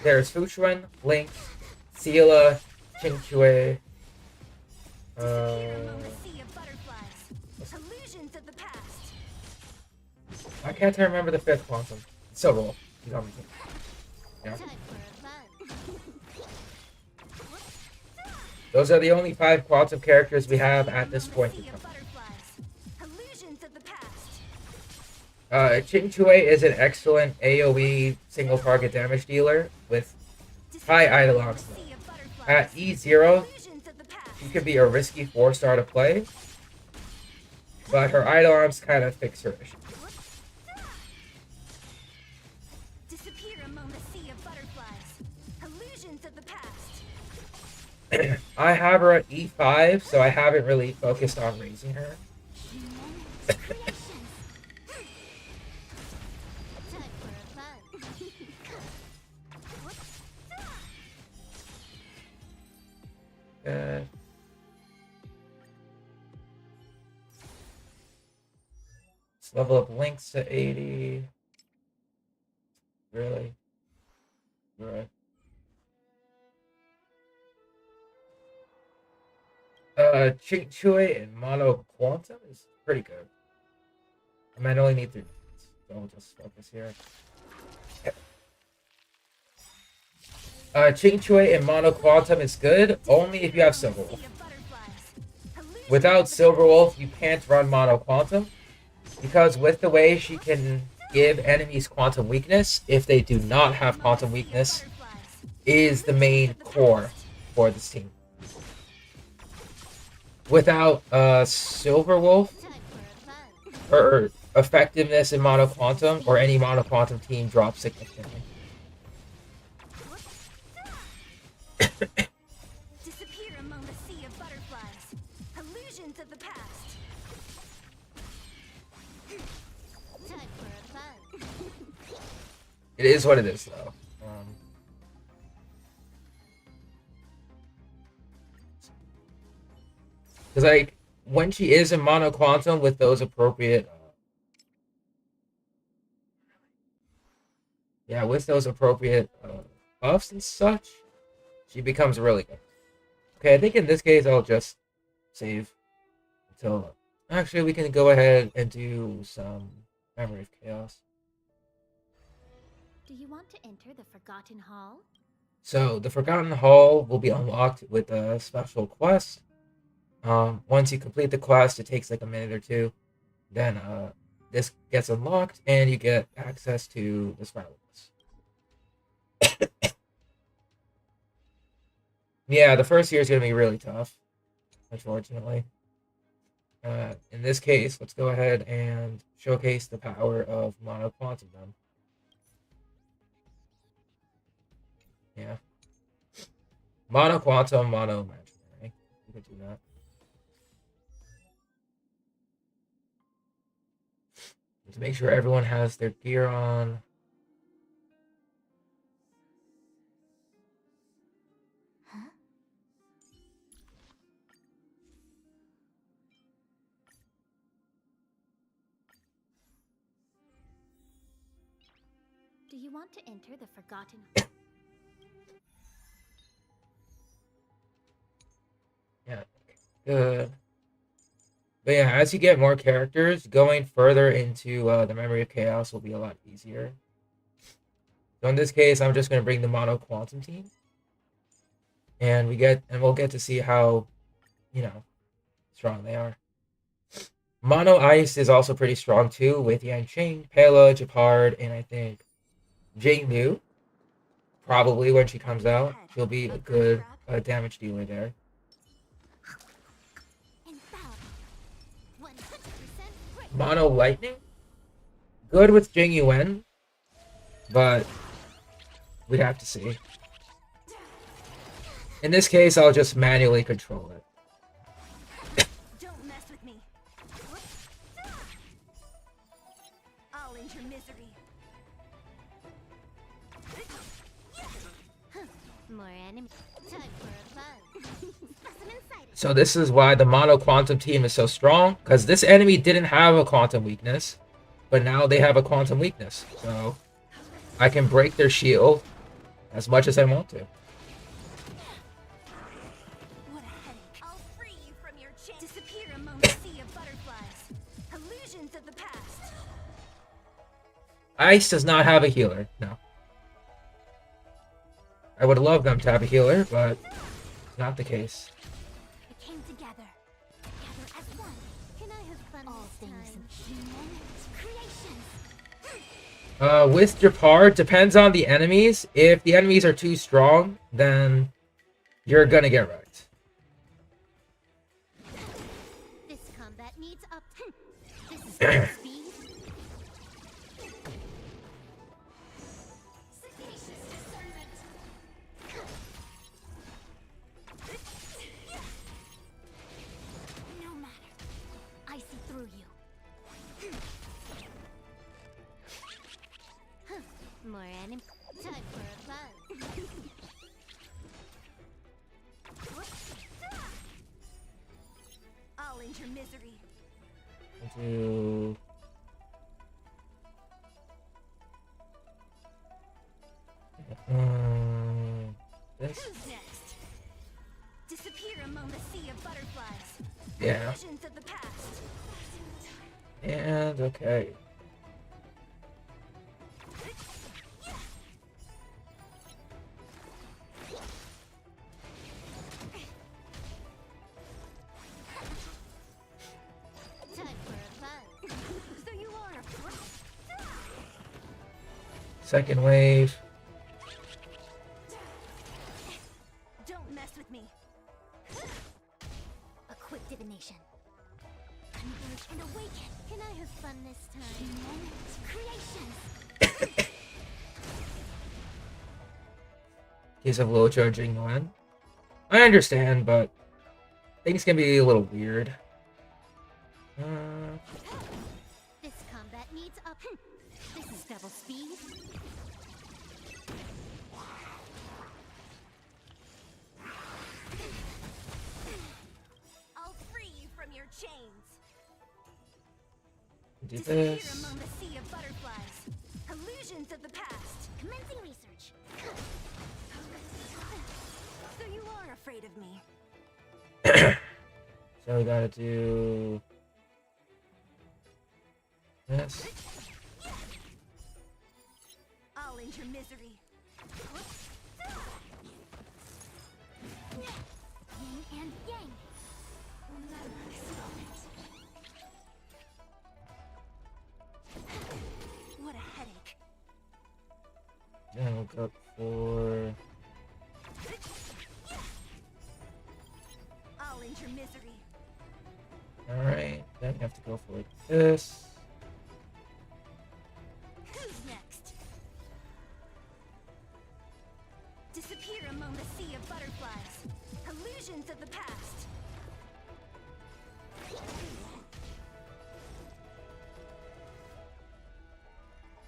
There's Fu Xuan, Lynx, Ciela, Qingque. Disappear among the sea of butterflies. Illusions of the past. Why can't I remember the 5th quantum? Silver Wolf. You got me. Yeah. Time for a fun. Those are the only 5 quantum characters we have at this point in Sea time. of butterflies. Illusions of the past. Qingque is an excellent AoE single target damage dealer with high idle onslaught. Sea of butterflies. At E0, Illusions of the past. she could be a risky 4-star to play, but her idle arms kind of fix her issues. Disappear among the sea of butterflies. Illusions of the past. I have her at E5, so I haven't really focused on raising her. Human creations. Time for a fun. Good. Let's level up Lynx to 80. Really? Right. Ching Chui and Mono Quantum is pretty good. I might only need 3 minutes, so we'll just focus here. Ching Chui and Mono Quantum is good only if you have Silver Wolf. Without Silver Wolf, you can't run Mono Quantum, because with the way she can give enemies quantum weakness, if they do not have quantum weakness, is the main core for this team. Without Silver Wolf, her effectiveness in Mono Quantum or any Mono Quantum team drops significantly. Disappear among the sea of butterflies. Illusions of the past. Time for a fun. It is what it is, though. Because, like, when she is in Mono Quantum with those appropriate... with those appropriate buffs and such, she becomes really good. Okay, I think in this case I'll just save until... Actually, we can go ahead and do some Memory of Chaos. Do you want to enter the Forgotten Hall? So, the Forgotten Hall will be unlocked with a special quest. Once you complete the quest, it takes like a minute or two. Then this gets unlocked, and you get access to this file. Yeah, the first year is going to be really tough, unfortunately. In this case, let's go ahead and showcase the power of Mono Quantum then. Yeah. Mono Quantum, Mono Imaginary. We can do that. To make sure everyone has their gear on. Do you want to enter the Forgotten? Yeah, good. But yeah, as you get more characters, going further into the Memory of Chaos will be a lot easier. So in this case, I'm just going to bring the Mono Quantum team, and we'll get to see how, strong they are. Mono Ice is also pretty strong too, with Yanqing, Pela, Japard, and I think Jing Liu. Probably when she comes out, she'll be a good damage dealer there. Mono Lightning, good with Jing Yuan, but we'd have to see. In this case, I'll just manually control it. Don't mess with me. I'll end your misery. More enemies. Time for a fun. Specimen sighted. So this is why the Mono Quantum team is so strong, because this enemy didn't have a quantum weakness, but now they have a quantum weakness. So I can break their shield as much as I want to. What a headache. I'll free you from your chain. Disappear among the sea of butterflies. Illusions of the past. Ice does not have a healer, no. I would love them to have a healer, but it's not the case. We came together. Together as one. Can I have fun all things human creations? With Japard, depends on the enemies. If the enemies are too strong, then you're gonna get wrecked. This combat needs up. This is speed. Sagacious discernment. No matter. I see through you. More enemy. Time for a fun. I'll end your misery. Into this. Who's next? Disappear among the sea of butterflies. Yeah. Visions of the past. And okay. Time for a fun. So you are a pro. Second wave. Don't mess with me. A quick divination. Converge and awaken. Can I have fun this time? Creations. Case of low charging one. I understand, but things can be a little weird. This combat needs up. This is double speed. I'll free you from your chains. Do Disappear this. among the sea of butterflies. Illusions of the past. Commencing research. So you are afraid of me. So we gotta do this. I'll end your misery. Yin and yang. What a headache. Then we'll go for I'll end your misery. alright. Then we have to go for this. Who's next? Disappear among the sea of butterflies. Illusions of the past.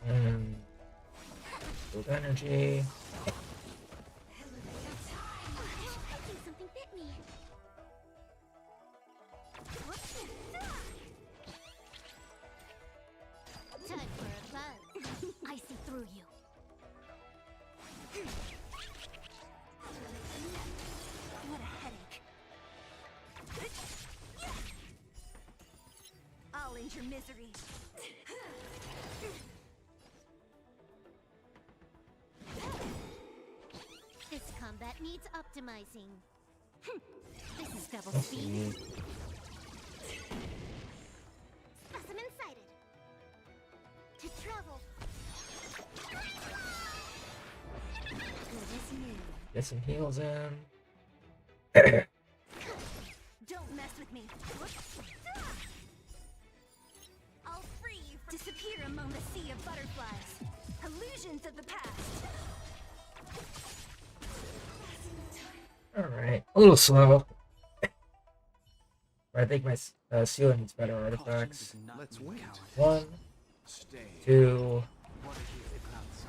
And build energy. I think something bit me. Time for a buzz. I see through you. What a headache. I'll end your misery. This combat needs optimizing. This is double Let's speed. see. Specimen sighted. To travel. Good as new. Get some heals in. Don't mess with me. I'll free you from disappear among the sea of butterflies. Illusions of the past. Alright. A little slow. But I think my sealer needs better artifacts. Let's wait. 1, Stay. 2. What is it not so?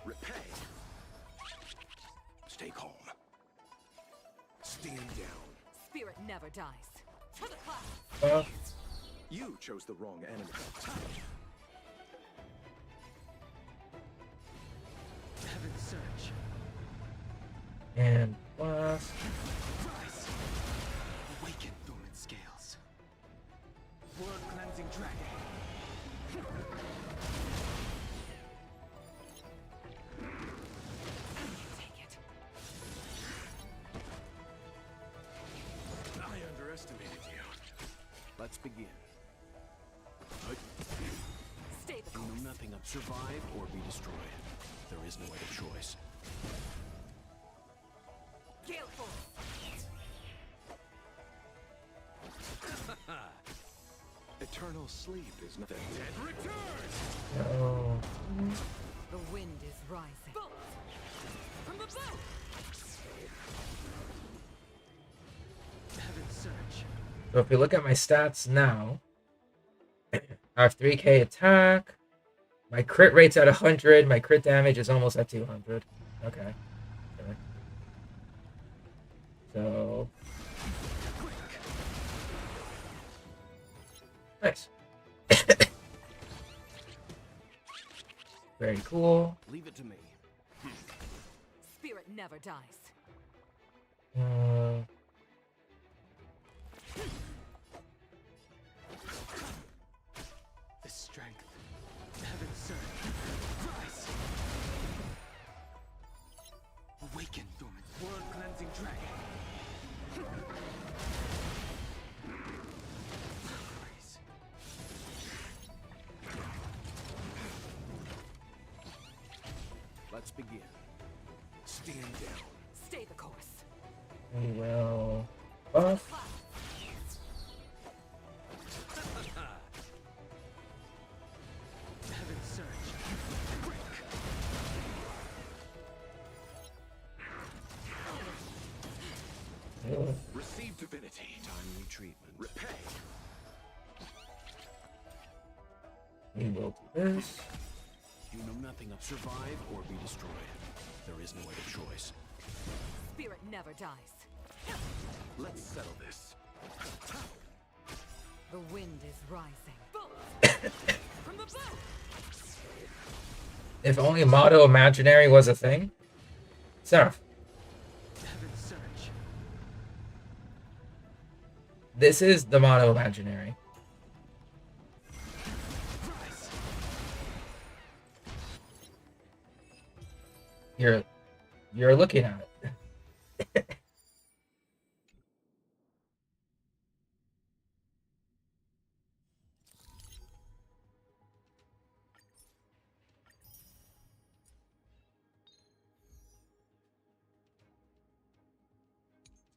Repay. Stay calm. Stand down. Spirit never dies. To the class. Buff. You chose the wrong enemy. Heaven search. And blast. Rise. Awaken dormant scales. World cleansing dragon. Take it. I underestimated you. Let's begin. Stay the You know course. nothing of survive or be destroyed. There is no other choice. Gale force. Eternal sleep is not the dead. Return! No. The wind is rising. Bolt! From the boat! Heaven search. So if you look at my stats now, I have 3k attack. My crit rate's at 100. My crit damage is almost at 200. Okay. Sure. So nice. Very cool. Leave it to me. Spirit never dies. begin. Stand down. Stay the course. We will buff. Heaven's surge. Receive divinity. Timely treatment. Repay. We will do this. You know nothing of survive or be destroyed. There is no other choice. Spirit never dies. Let's settle this. The wind is rising. From the bow. If only motto imaginary was a thing. Seraph, Heaven's surge. this is the motto imaginary. Rise. You're looking at it.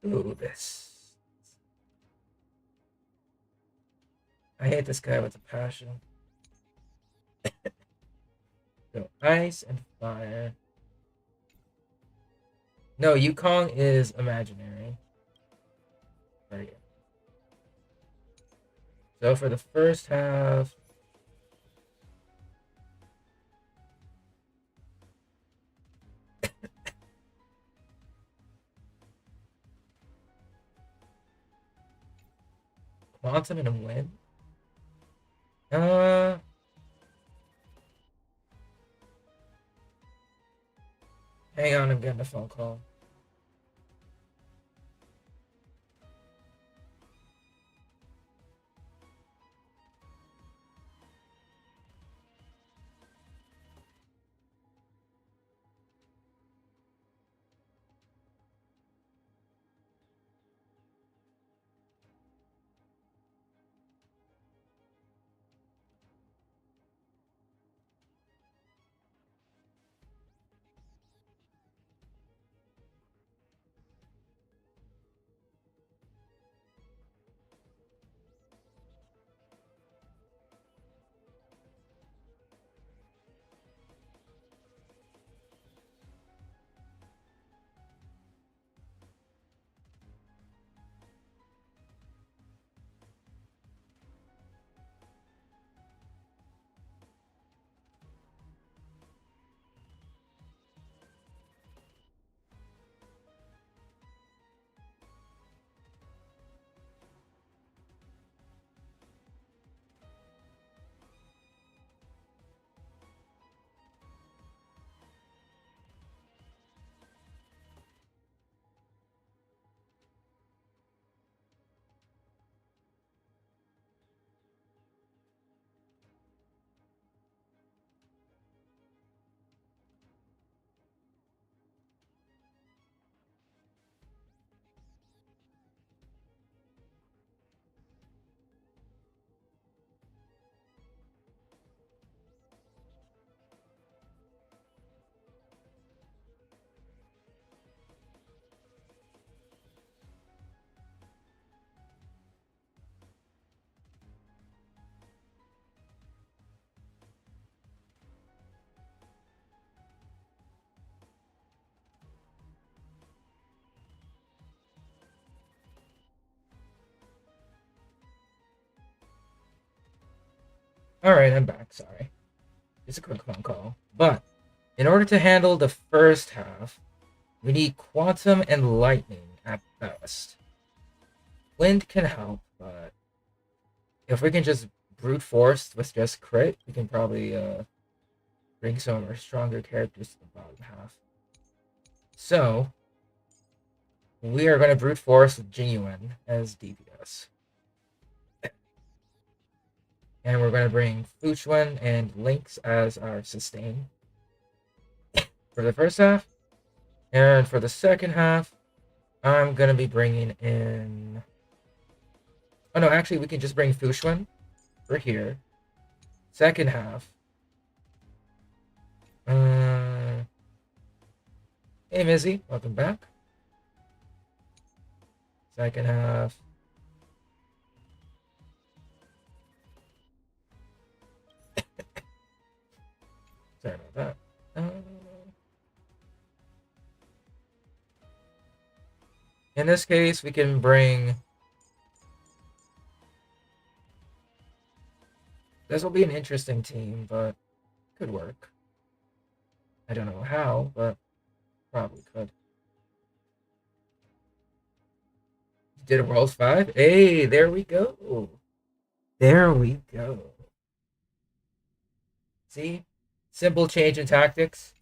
Ooh, this. I hate this guy with a passion. So ice and fire. No, Yukong is imaginary. Right. So for the first half, Quantum and a win. Hang on, I'm getting a phone call. Alright, I'm back, sorry. Just a quick phone call. But, in order to handle the first half, we need Quantum and Lightning at best. Wind can help, but if we can just brute force with just crit, we can probably bring some of our stronger characters to the bottom half. So, we are going to brute force with Genuine as DPS. And we're going to bring Fuchuan and Lynx as our sustain for the first half. And for the second half, I'm going to be bringing in... Oh no, actually we can just bring Fuchuan for here. Second half. Hey, Mizzy, welcome back. Second half. Sorry about that. In this case, we can bring... This will be an interesting team, but could work. I don't know how, but probably could. Did a World 5? Hey, there we go. There we go. See? Simple change in tactics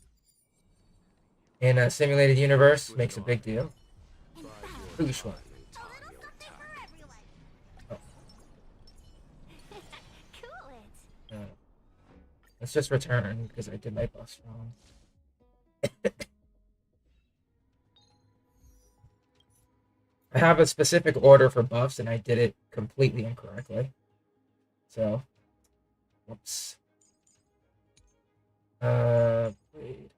in a simulated universe makes a big deal. Who's one? Oh. Cool it. Let's just return because I did my bus wrong. I have a specific order for buffs and I did it completely incorrectly. So, whoops. Wait.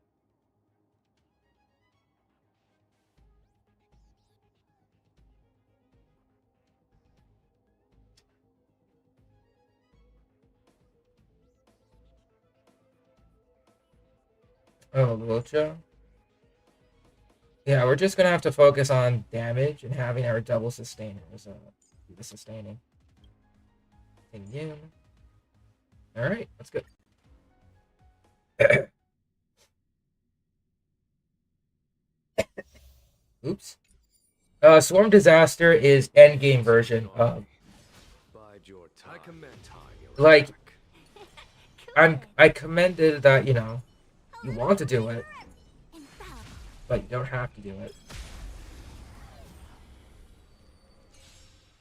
Oh, Lucha. Yeah, we're just gonna have to focus on damage and having our double sustainers do the sustaining. Continue. Alright, let's go. Oops. Swarm Disaster is endgame version of like I commended that, you know, you want to do it, but you don't have to do it.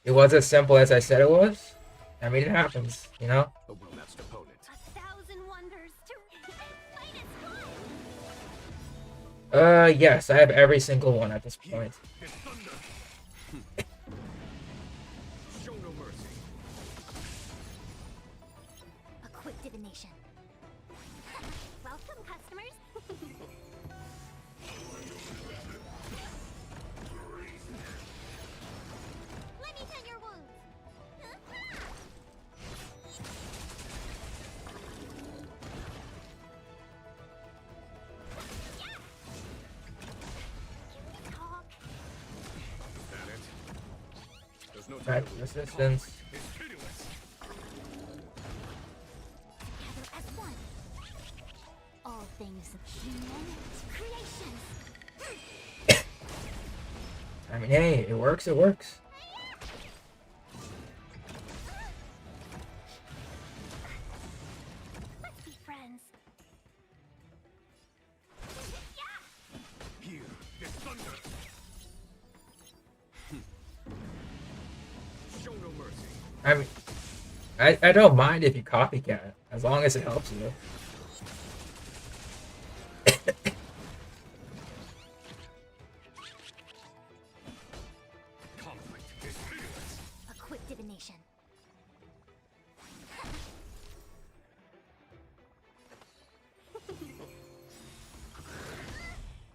It was as simple as I said it was. I mean, it happens, you know? A well-matched opponent. 1,000 wonders to fight is Yes, I have every single one at this point. Show no mercy. a quick divination. Welcome, customers. Let me tend your wounds. Talk. That it? There's no time Back to to lose. resistance. It's pitiless. Together as one. All things human creations. I mean, hey, it works, it works. Let's be friends. Here is thunder. Show no mercy. I mean, I don't mind if you copycat, as long as it helps you. Conflict is pitiless. A quick divination.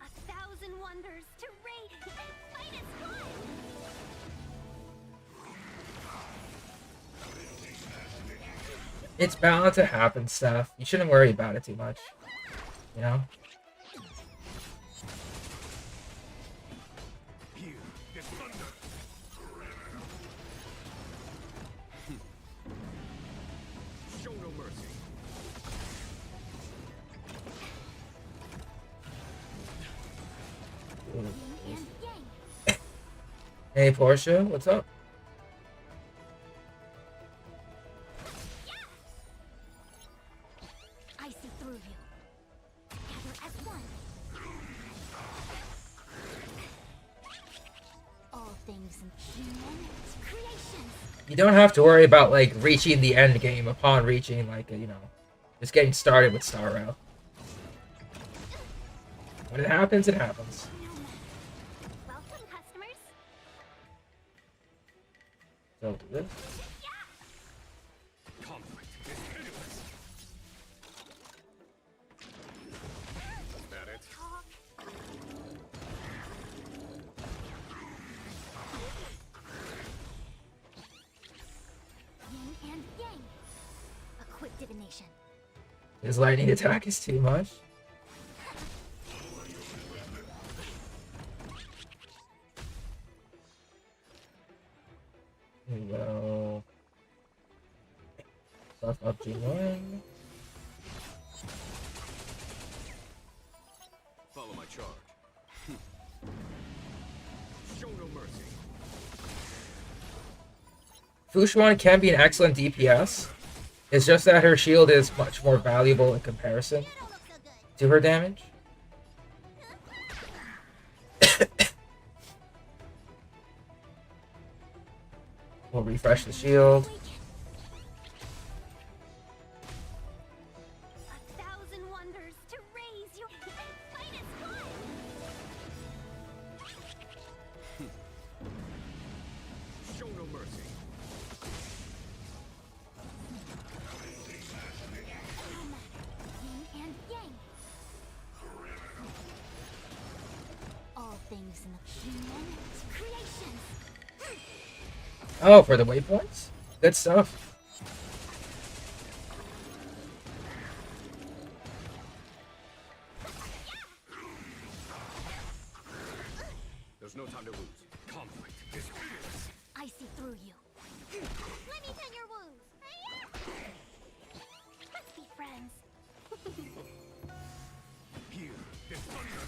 A thousand wonders to raid and fight as one. It's bound to happen, stuff. You shouldn't worry about it too much. You know? Here is thunder. Show no mercy. Yin and yang. Hey, Portia, what's up? I see through you. Together as one. All things human creations. You don't have to worry about, like, reaching the end game upon reaching, like, you know, just getting started with Star Rail. When it happens, it happens. Welcome, customers. So, do this. Conflict is pitiless. That it? Talk. destination. His lightning attack is too much. Here we go. Buff up G1. Follow my charge. Show no mercy. Fushuan can be an excellent DPS. It's just that her shield is much more valuable in comparison Don't look so good. to her damage. We'll refresh the shield. A thousand wonders to raise your finest one. Show no mercy. Yin and yang. All things in the human creations. Oh, for the waypoints? Good stuff. There's no time to lose. Conflict is fierce. I see through you. Let me tend your wounds. Let's be friends. Here, the thunder.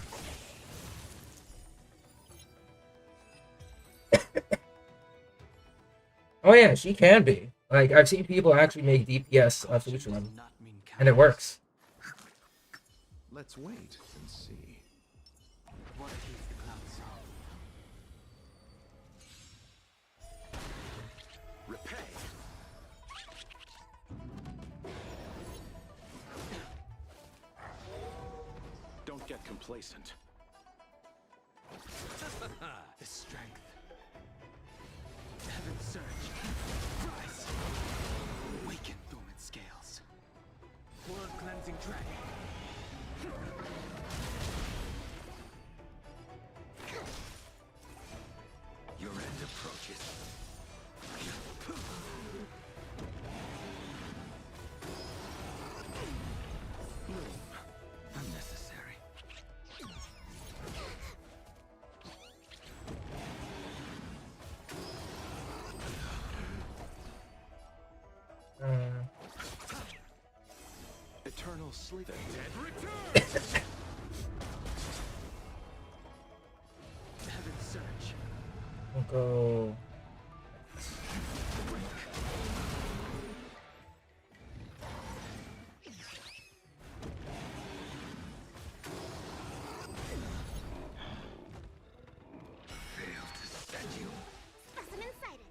Oh yeah, she can be. Like, I've seen people actually make DPS of Fushuan, Not mean and it works. Let's wait and see. What is the cloud song? Repay. Don't get complacent. The strength. Heaven surge. Rise. Awaken dormant scales. World cleansing dragon. Your end approaches. Bloom. Unnecessary. Eternal sleep. The dead return. Heaven surge. We'll go. Fail to set you. Specimen sighted.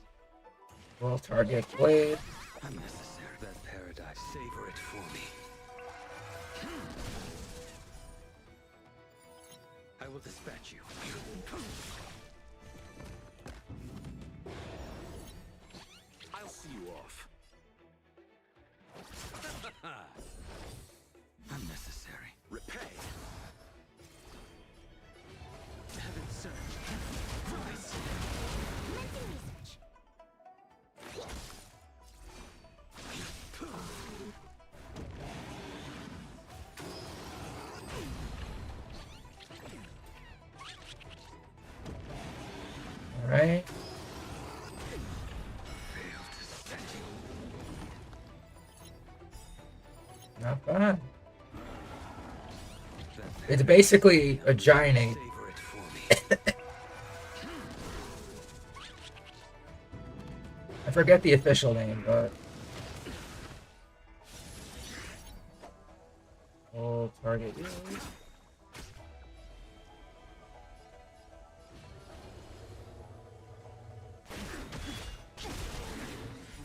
We'll target Blade. Unnecessary. That paradise. Savor it for me. I will dispatch you. I'll see you off. Unnecessary. Repay. Heaven surge. Rise. Commencing research. Alright. Fail to set you. Not bad. That It's basically a giant ape. savor it for me. I forget the official name, but we'll target you.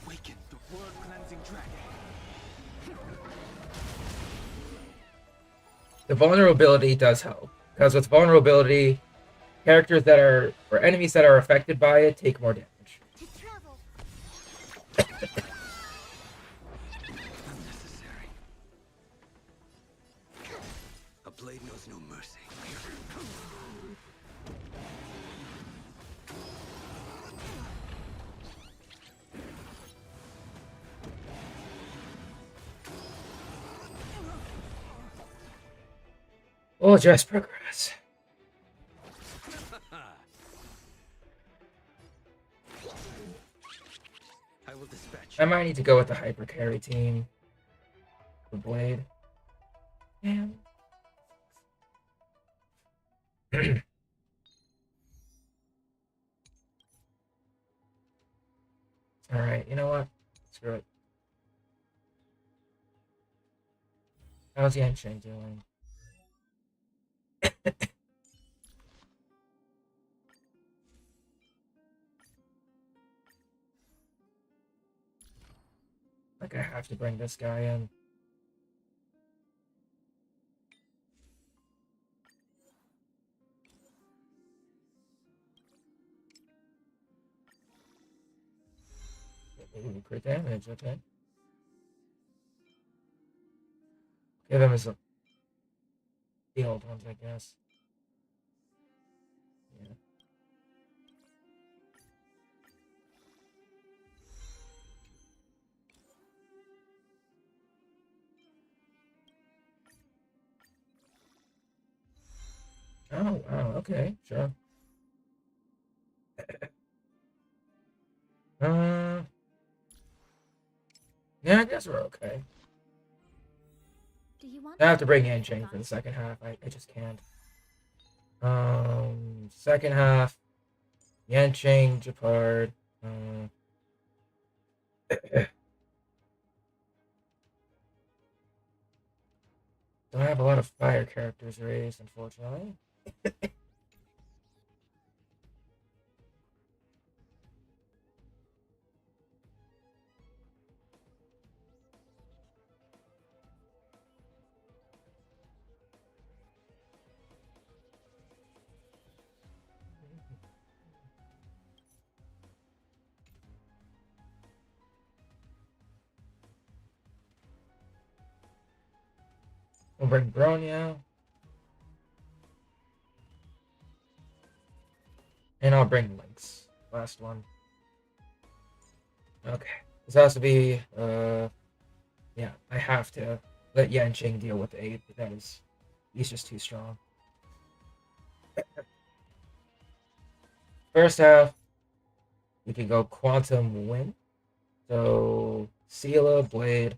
Awaken the world cleansing dragon. The vulnerability does help, because with vulnerability, characters that are or enemies that are affected by it take more damage. To travel. Unnecessary. A blade knows no mercy. We'll just progress. I will dispatch. I might need to go with the hyper carry team. The blade. Damn. Alright, you know what? Screw it. How's Genshin doing? Like I have to bring this guy in. Ooh, crit damage, okay. Give him his the old ones, I guess. Yeah. Oh, wow, okay, sure. Uh, yeah, I guess we're okay. Do you want I have to bring in Chang for the second half. I just can't. Second half, Yancheng, Japard. Don't have a lot of fire characters raised, unfortunately. We'll bring Bronya. And I'll bring Lynx. Last one. Okay. This has to be, yeah, I have to let Yanqing deal with the 8. He's just too strong. First half, we can go Quantum Wind. So, Sela, Blade,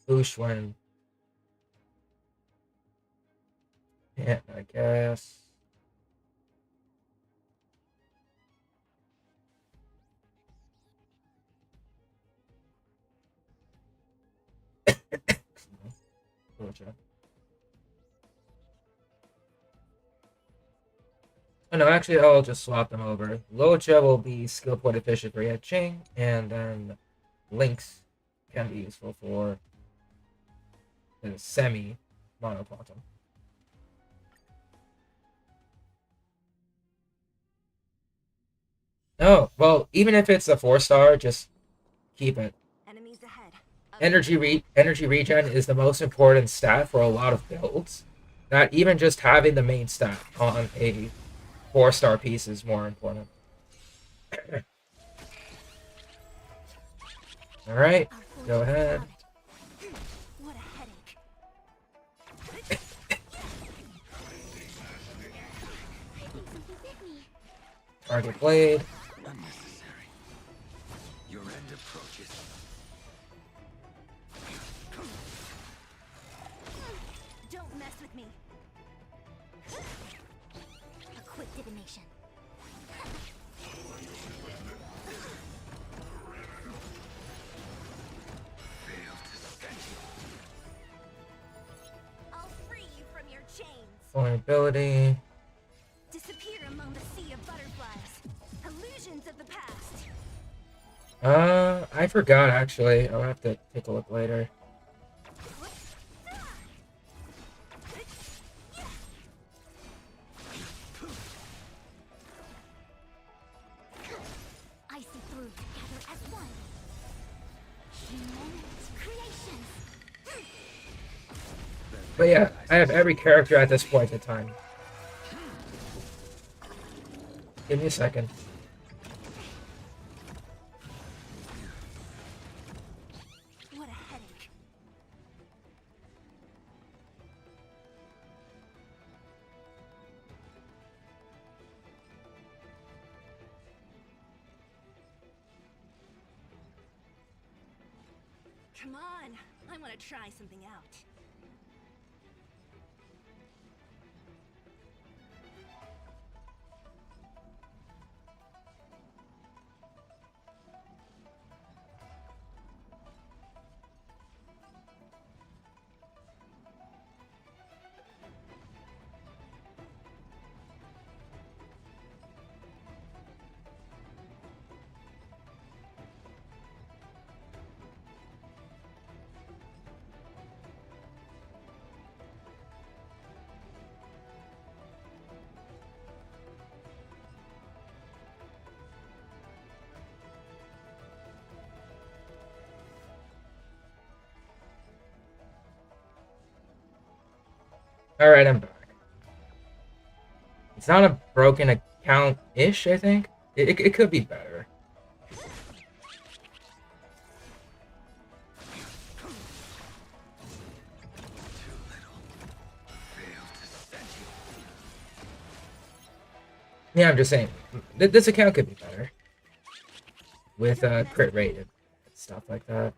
Bushwin. Yeah, I guess. Gotcha. Oh no, actually, I'll just swap them over. Locha will be skill point efficient for Ching, and then Lynx can be useful for the semi mono quantum. Oh, well, even if it's a 4-star, just keep it. Enemies ahead. Energy regen is the most important stat for a lot of builds. Not even just having the main stat on a 4-star piece is more important. All right, Our go fortunes ahead. have it. What a headache. I think something bit me. Target blade. Unnecessary. Your end approaches. Don't mess with me. A quick divination. I'll free you from your chains. Vulnerability. Disappear among the sea of butterflies. Illusions of the past. I forgot actually. I'll have to take a look later. I see through together as one. Human creations. But yeah, I have every character at this point in time. Give me a second. What a headache. Come on, I want to try something out. All right, I'm back. It's not a broken account-ish, I think. It could be better. Yeah, I'm just saying. This account could be better. With crit rate and stuff like that.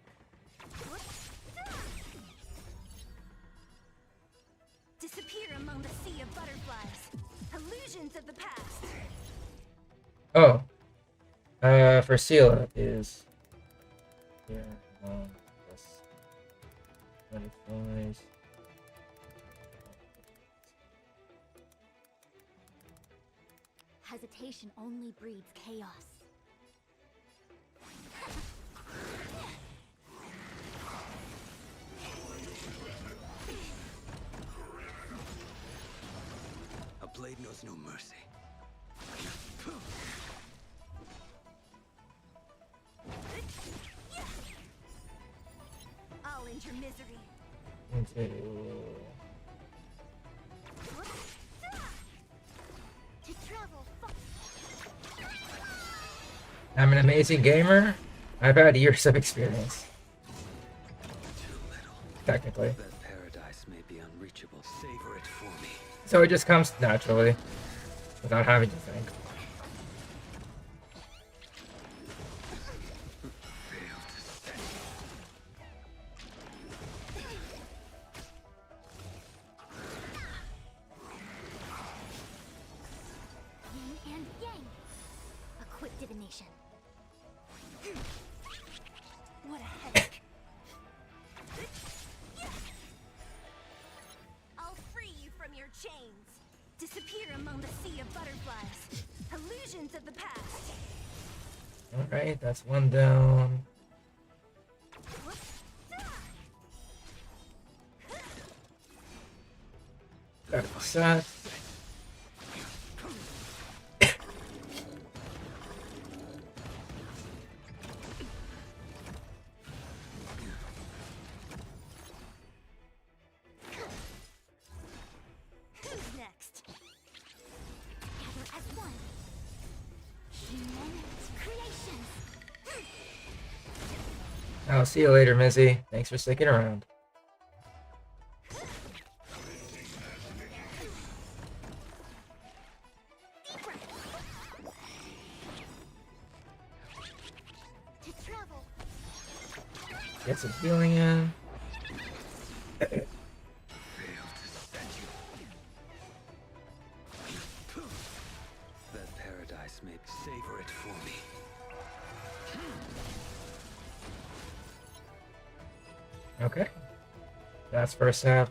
Disappear among the sea of butterflies. Illusions of the past. Oh. For Sela is... Yeah, this... Butterflies... Hesitation only breeds chaos. A blade knows no mercy. I'll end your misery. To travel I'm an amazing gamer. I've had years of experience. Too little. Technically. That paradise may be unreachable. Savor it for me. So it just comes naturally. Without having to think. yin and yang. A quick divination. What a headache. I'll free you from your chains. Disappear among the sea of butterflies. Illusions of the past. Alright, that's one down. Got it set. Who's next? Together as one. Human creations. I'll see you later, Mizzy. Thanks for sticking around. To travel. Get some healing in. That paradise may savor it for me. Okay. That's first half.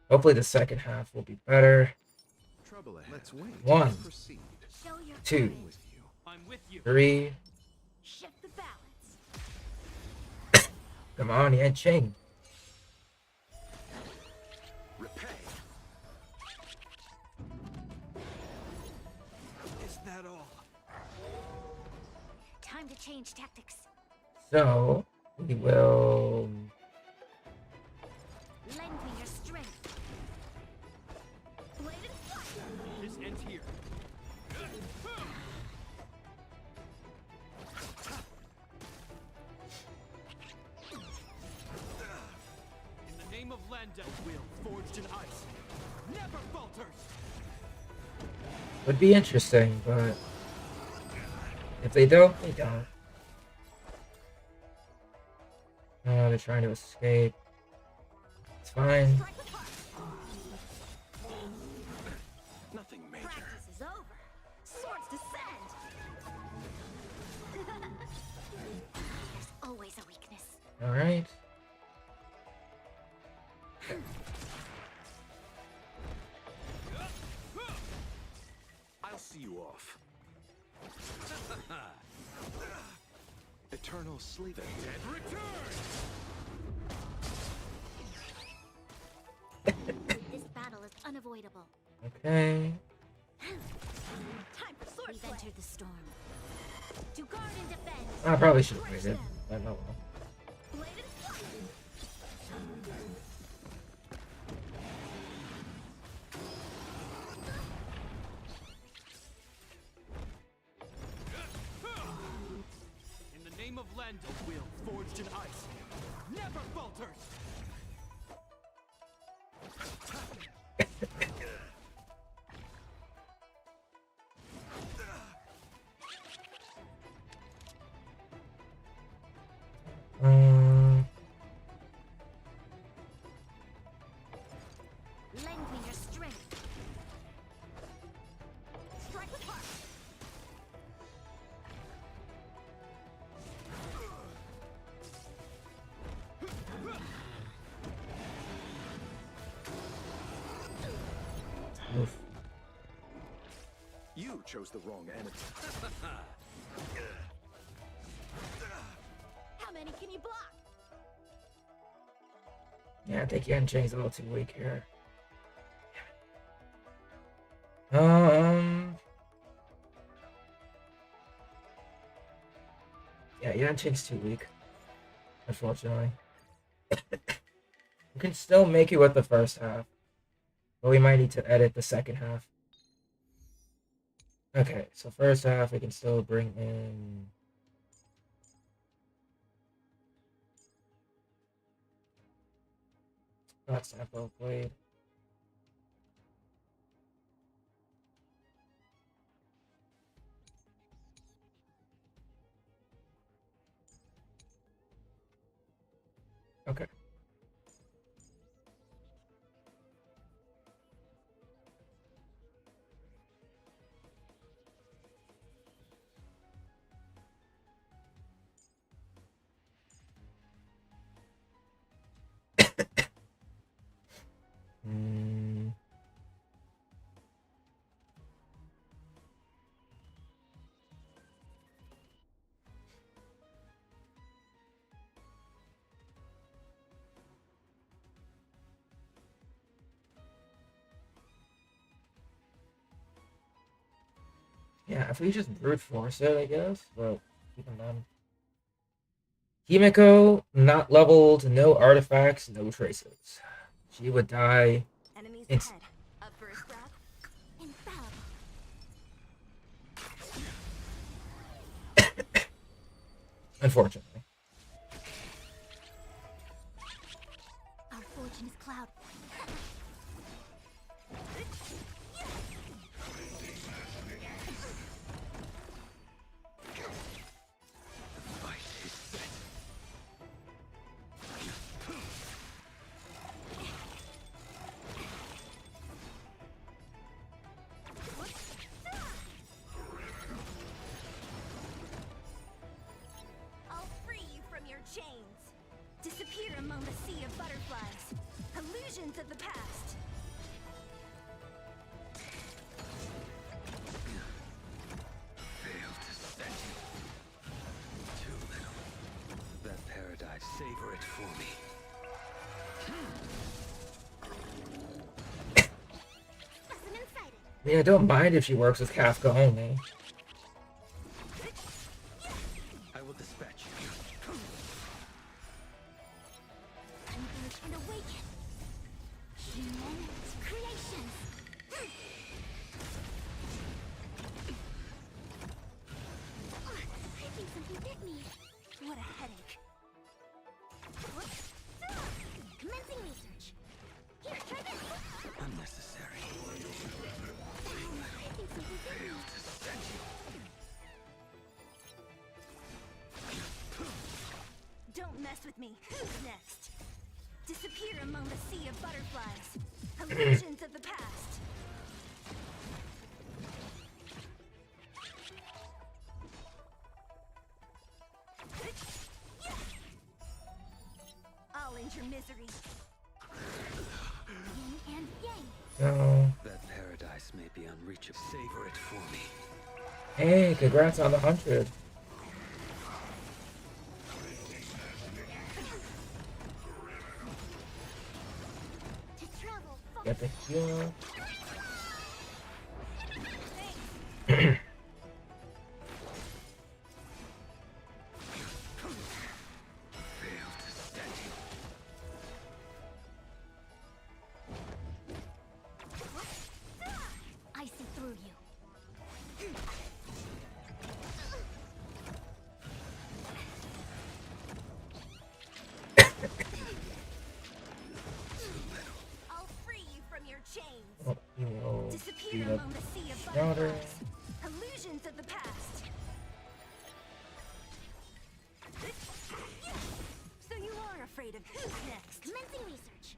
Hopefully the second half will be better. Trouble ahead. Let's wait. One. Proceed. Show your Two. courage. With you. I'm with you. 3. Shift the balance. Come on, Yan Ching. Repay. Is that all? Time to change tactics. So, we will... Lend me your strength. Blade and fire. This ends here. In the name of Landa, will forged in ice never falters. Would be interesting, but... If they don't, they don't. Oh, they're trying to escape. It's fine. Strike with heart. Nothing major. Practice is over. Swords descend. There's always a weakness. Alright. I'll see you off. Eternal sleeping. This battle is unavoidable. Okay. Time for sword We've entered the storm. To guard and defend. I probably should have waited. But oh well. Blade and flight. In the name of Lend, a will forged in ice never falters. Lend me your strength. Strike with heart. Oof. You chose the wrong enemy. How many can you block? Yeah, I think Genshin's a little too weak here. Yeah, Genshin's too weak. Unfortunately. We can still make it with the first half. But we might need to edit the second half. Okay, so first half we can still bring in... That's not well played. Okay. Yeah, if we just brute force it, I guess, but even then. Himiko, not leveled, no artifacts, no traces. She would die. Enemies It's- ahead. Up for a scrap. Infallible. Unfortunately. Our fortune is cloud. Fight is set. I'll free you from your chains. Disappear among the sea of butterflies. Illusions of the past. Failed to set you. Too little. That paradise, savor it for me. Specimen sighted. I mean, I don't mind if she works with Kafka only. I will dispatch you. Converge and awaken. Human creations. I think something bit me. What a headache. Commencing research. Here, try this. Unnecessary. I think something bit me. Failed to set you. Don't mess with me. me. Who's next? Disappear among the sea of butterflies. Illusions of the past. I'll end your misery. Yin and yang. No. That paradise may be unreachable. Savor it for me. Hey, congrats on the 100. To travel far. Get the heal. Fail to stand you. I see through you. I'll free you from your chains. Oh, you will Disappear beat up among the sea of Router. butterflies. Illusions of the past. So you are afraid of who's next? Commencing research.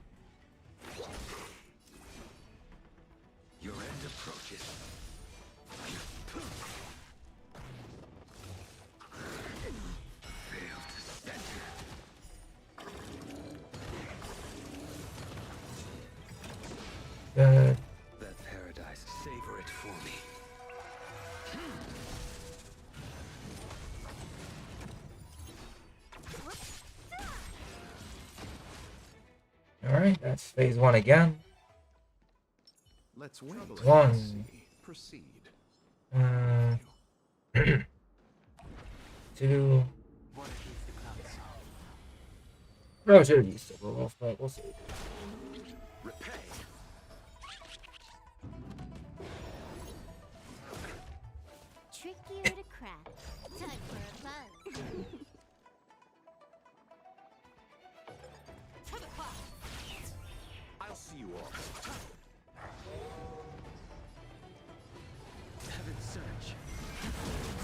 Your end approaches. Fail to stand good. that paradise. Savor it for me. Alright, that's phase 1 again. Let's wait. One. Proceed. 2. What keeps the clouds soft? Relatively stable, but we'll see. Repay. Trickier to crack. Time for a buzz. To the clouds. I'll see you all. Heaven surge.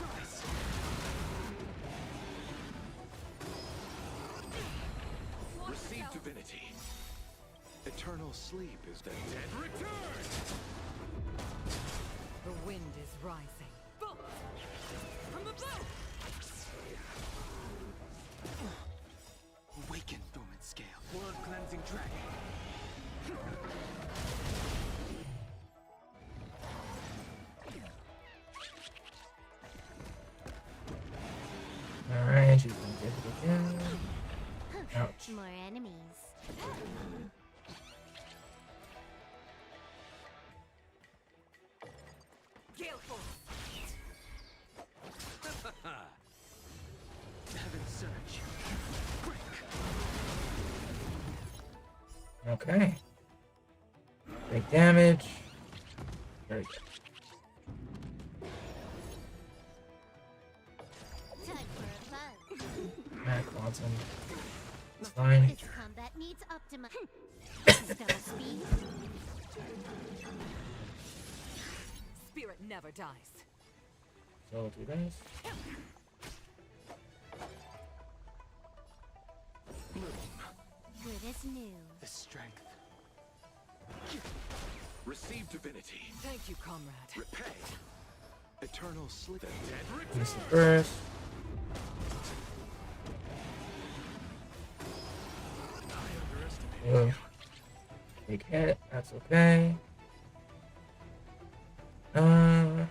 Rise. Receive divinity. Eternal sleep is the dead return. The wind is rising. Bolt! From the bow! Awaken, dormant scale. Blood cleansing dragon. Alright, she's gonna get it again. Ouch. More enemies. Gale force! Heaven surge. Break. Okay. Big damage. Very good. Time for a buzz. Mac wants him. It's fine. This combat needs optima. Spell speed. Spirit never dies. So we'll do this. Good as new. The strength. Receive divinity. Thank you, comrade. Repay. Eternal sleep. The dead return. Use the burst. Ugh. Big hit. That's okay. Time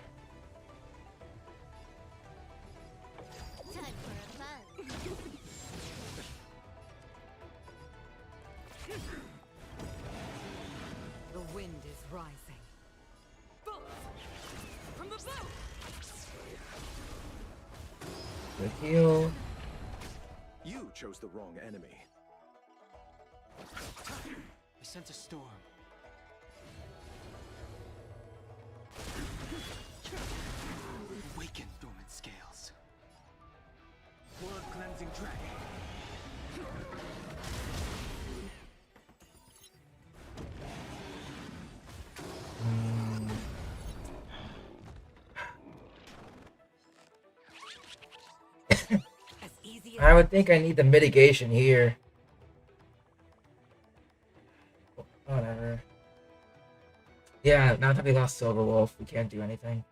for a buzz. The wind is rising. Bolt! From the bow! Good heal. You chose the wrong enemy. I sent a storm. Awaken, dormant scales. Blood cleansing dragon. As easy as I would think I need the mitigation here. Whatever. Yeah, now that we lost Silverwolf, we can't do anything.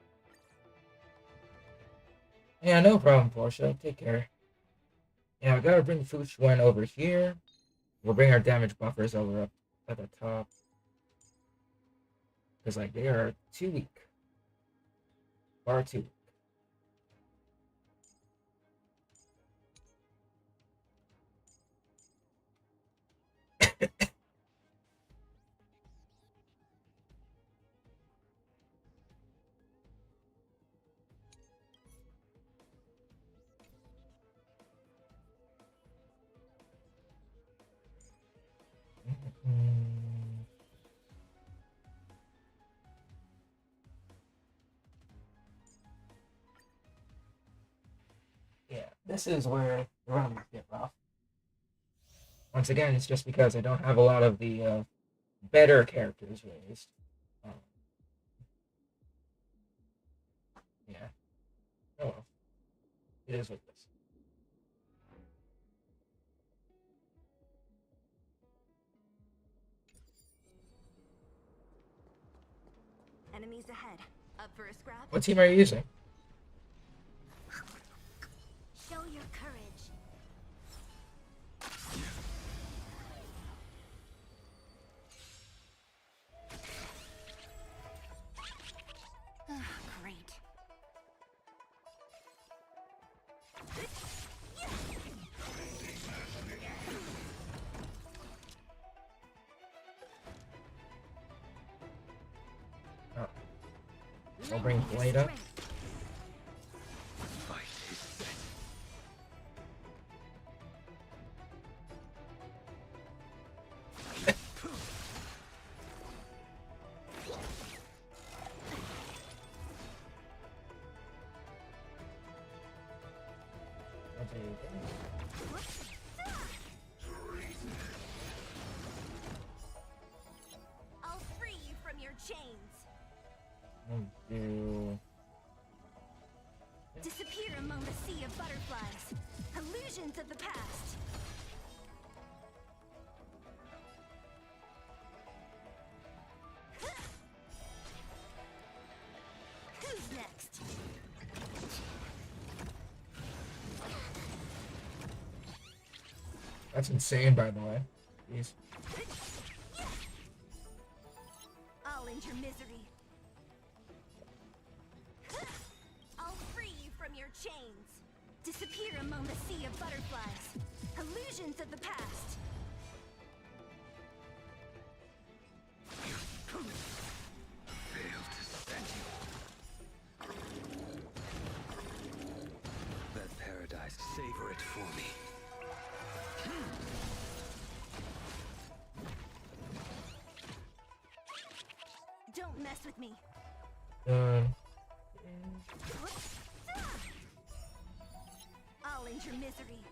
Yeah, no problem, Portia. Take care. Yeah, we gotta bring Fuchuan over here. We'll bring our damage buffers over up at the top. Because, like, they are too weak. Far too weak. Yeah, this is where the runs get rough. Once again, it's just because I don't have a lot of the better characters raised. Um, yeah. Oh well. It is what it is. Enemies ahead. Up for a scrap? What team are you using? Show your courage. Great. I'll bring Blade up. Fight is set. I'll free you from your chains. Do Disappear among the sea of butterflies. Illusions of the past. Who's next? That's insane, by the way. Jeez. I'll end your misery. I'll free you from your chains. Disappear among the sea of butterflies. Illusions of the past. Fail to stand you. That paradise, savor it for me. Don't mess with me. I'll end your misery.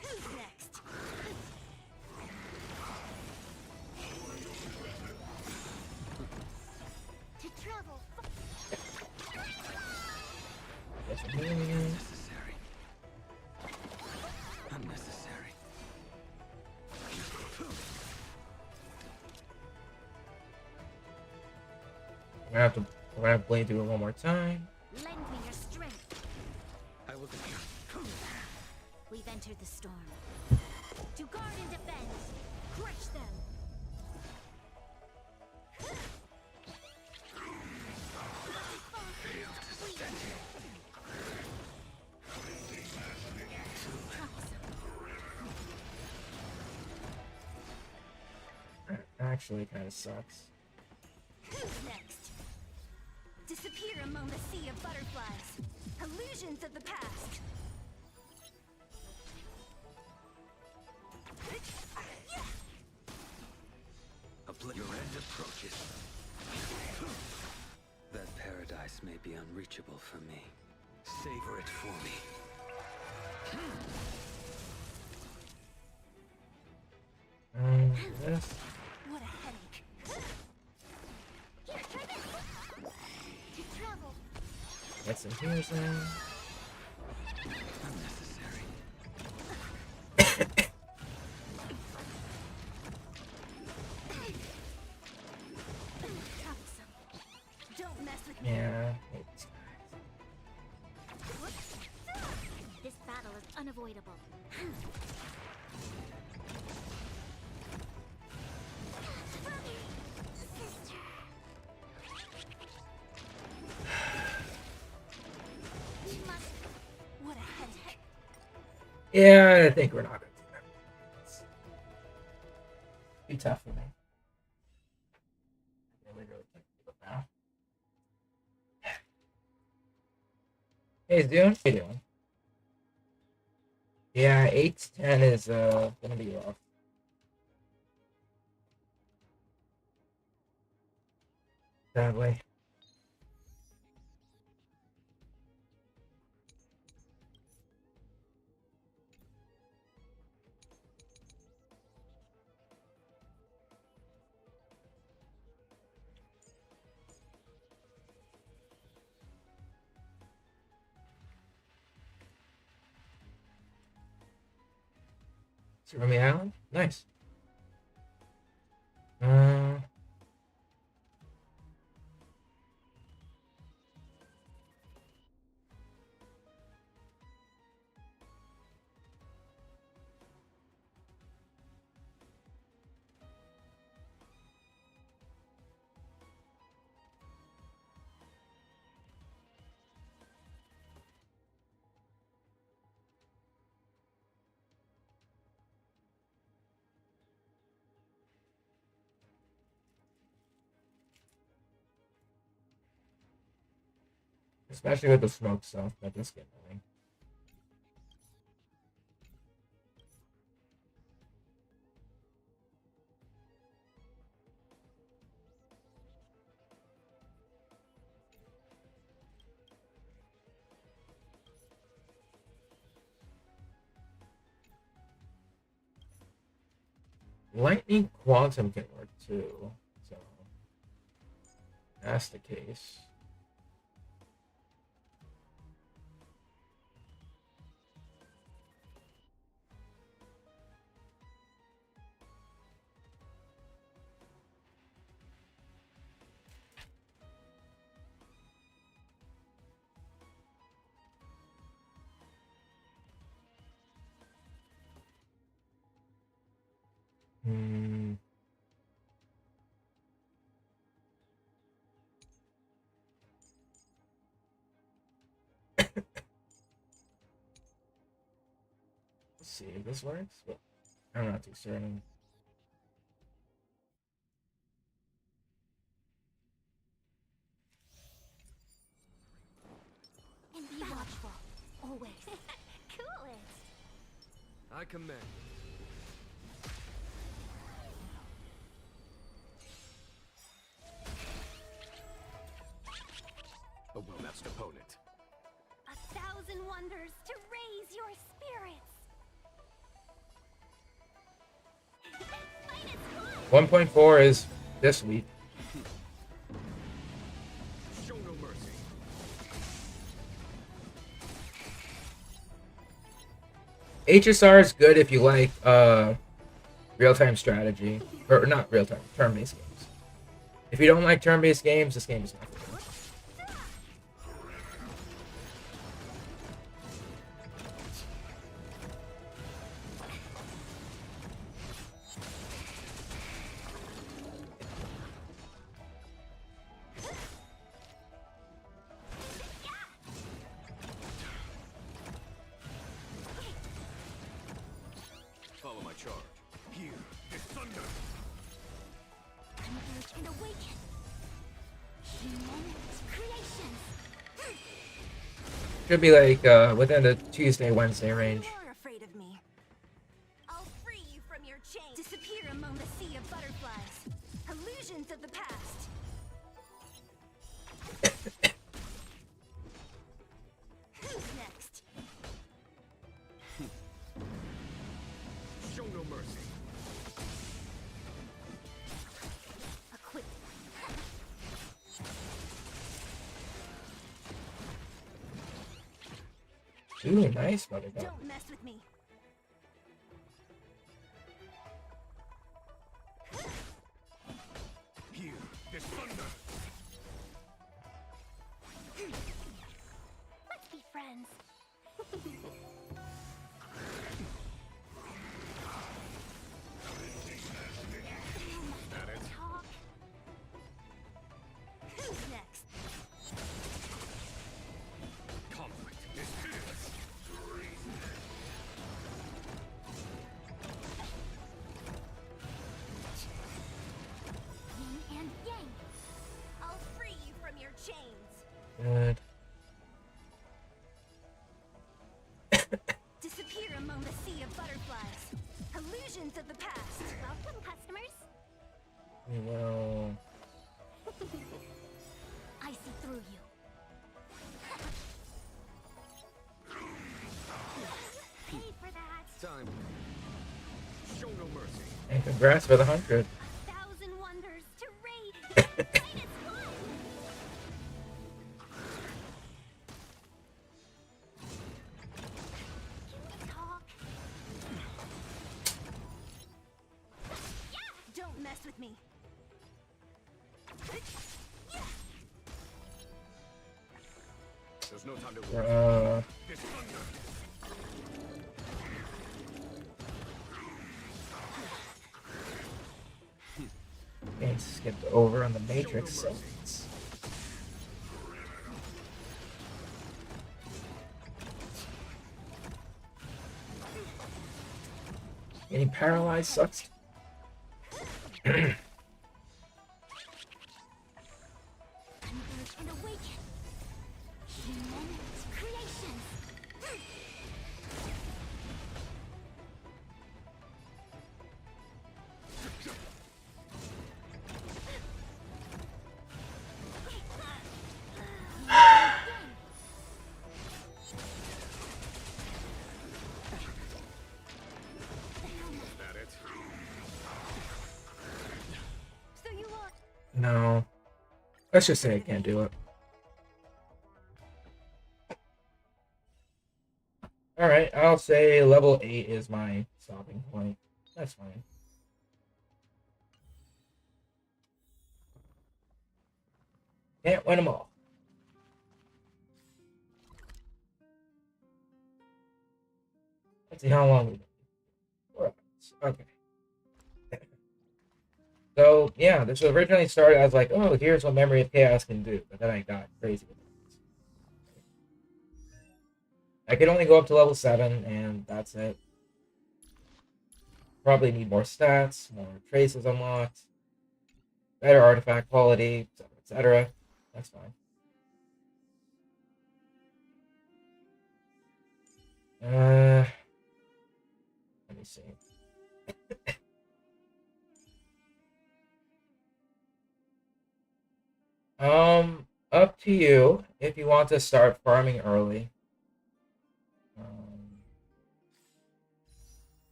Who's next? To travel. Unnecessary. Unnecessary. We're gonna have Blade do it one more time. Lend me your strength. I will do. We've entered the storm. To guard and defend. Crush them. Fail to stand you. Actually, kind of sucks. Who's next? Disappear among the sea of butterflies. Illusions of the past. Your end approaches. That paradise may be unreachable for me. Savor it for me. This. What a headache. Here, try this. To travel. Get some heals in. Unnecessary. unavoidable. Sister. She must. What a headache. Yeah, I think we're not gonna do that. It's too tough for me. I really can't do it now. Hey, Zune, how you doing? Yeah, 8 to 10 is gonna be rough. Sadly. Remy Island? Nice. Uh, especially with the smoke stuff, that just get annoying. Lightning Quantum can work too, so that's the case. Hmm. Let's see if this works, but I'm not too certain. And be watchful. Always. Cool it. I command. A well-matched opponent. 1,000 wonders to raise your spirits. Fight is fun. 1.4 is this week. Show no mercy. HSR is good if you like real-time strategy. Or not real-time, turn-based games. If you don't like turn-based games, this game is not for you. Follow my charge. Here, is thunder. Converge and awaken. Human creations. Should be like within the Tuesday, Wednesday range. You are afraid of me. I'll free you from your chains. Disappear among the sea of butterflies. Illusions of the past. Who's next? Show no mercy. Equip. Ooh, nice, Buttercup. Don't mess with me. Here, is thunder. Let's be friends. Good. Disappear among the sea of butterflies. Illusions of the past. Welcome, customers. We will. I see through you. Pay for that. Time. Show no mercy. And congrats for the 100. 1,000 wonders to raid. Minus one. Can we talk? Yeah. Don't mess with me. There's no time to lose. It's thunder. And skipped over on the Matrix segments. Getting paralyzed sucks. Converge and awaken. Human creations. That it? So you are. No. Let's just say I can't do it. Alright, I'll say level 8 is my stopping point. That's fine. Can't win them all. Let's see how long we've been. 4 hours. Okay. So, yeah, this originally started as like, oh, here's what Memory of Chaos can do. But then I got crazy with it. I could only go up to level 7, and that's it. Probably need more stats, more traces unlocked, better artifact quality, etc., etc. That's fine. Let me see. Up to you if you want to start farming early.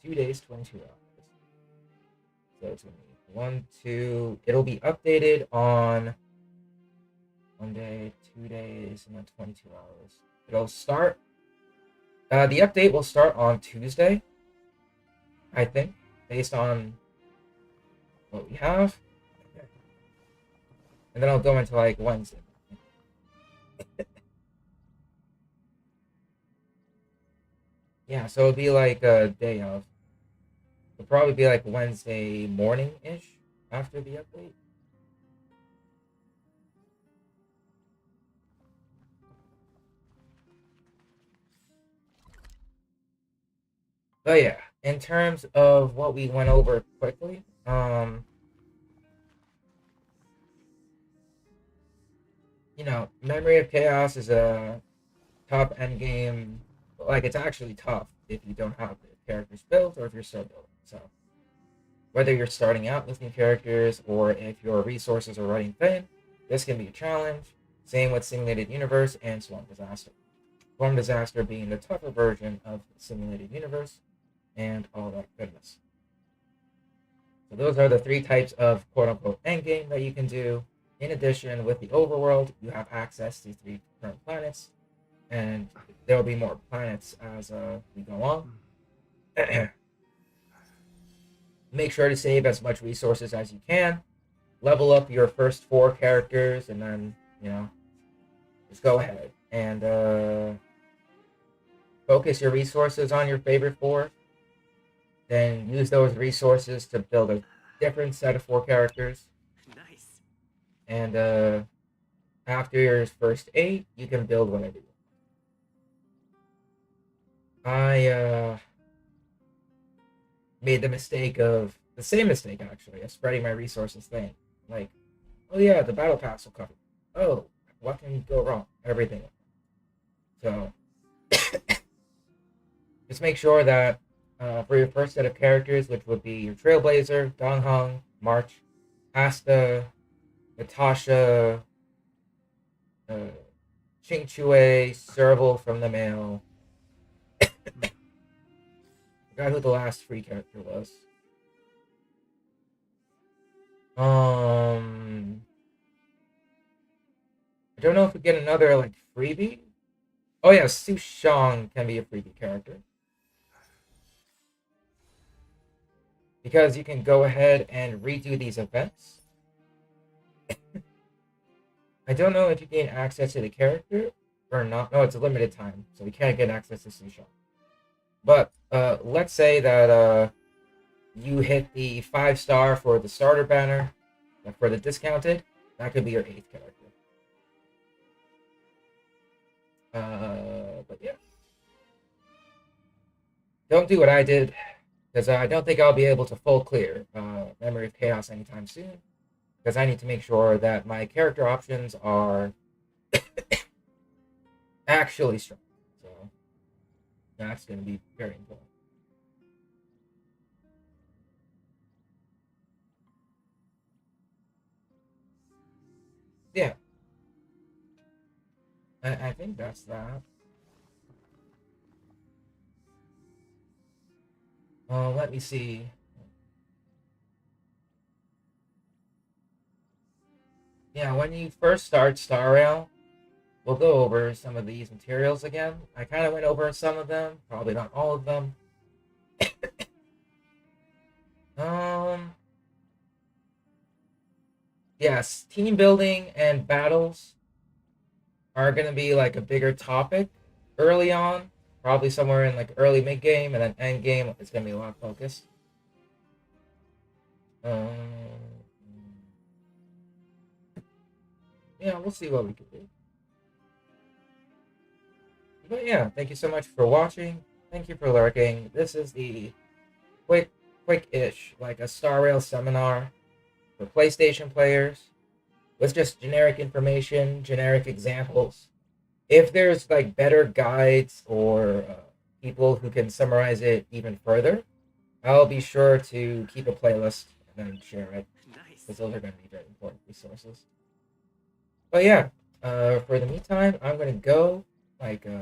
2 days, 22 hours. So it's gonna be 1, 2. It'll be updated on 1 day, 2 days, and then 22 hours. It'll start. The update will start on Tuesday, I think, based on what we have. And then I'll go into like Wednesday. Yeah, so it'll be like a day of. It'll probably be like Wednesday morning-ish after the update. But yeah, in terms of what we went over quickly, you know, Memory of Chaos is a top end game. Like, it's actually tough if you don't have the characters built or if you're still building. So, whether you're starting out with new characters or if your resources are running thin, this can be a challenge. Same with Simulated Universe and Swarm Disaster. Swarm Disaster being the tougher version of Simulated Universe and all that goodness. So those are the 3 types of quote-unquote endgame that you can do. In addition, with the overworld, you have access to 3 current planets, and there will be more planets as we go on. Make sure to save as much resources as you can. Level up your first 4 characters, and then, you know, just go ahead and focus your resources on your favorite 4. Then use those resources to build a different set of 4 characters. Nice. And after your first 8, you can build whatever you want. I made the same mistake actually, of spreading my resources thin. Like, oh yeah, the battle pass will cover. Oh, what can go wrong? Everything. So just make sure that for your first set of characters, which would be your Trailblazer, Donghung, March, Asta, Natasha, Ching Chue, Serval from the Mail. I forgot who the last free character was. I don't know if we get another like freebie. Oh yeah, Su Shang can be a freebie character. Because you can go ahead and redo these events. I don't know if you gain access to the character or not. No, it's a limited time, so we can't get access to Su Shang. But let's say that you hit the 5-star for the starter banner, for the discounted. That could be your 8th character. But yeah. Don't do what I did, because I don't think I'll be able to full clear Memory of Chaos anytime soon. Because I need to make sure that my character options are actually strong. So that's going to be very important. Yeah. I think that's that. Let me see. Yeah, when you first start Star Rail, we'll go over some of these materials again. I kind of went over some of them, probably not all of them. Yes, team building and battles are going to be like a bigger topic early on, probably somewhere in like early mid game, and then end game it's going to be a lot of focus. Yeah, we'll see what we can do. But yeah, thank you so much for watching. Thank you for lurking. This is the quick-ish, like a Star Rail seminar for PlayStation players with just generic information, generic examples. If there's like better guides or people who can summarize it even further, I'll be sure to keep a playlist and then share it. Nice. Because those are going to be very important resources. But yeah, for the meantime, I'm going to go,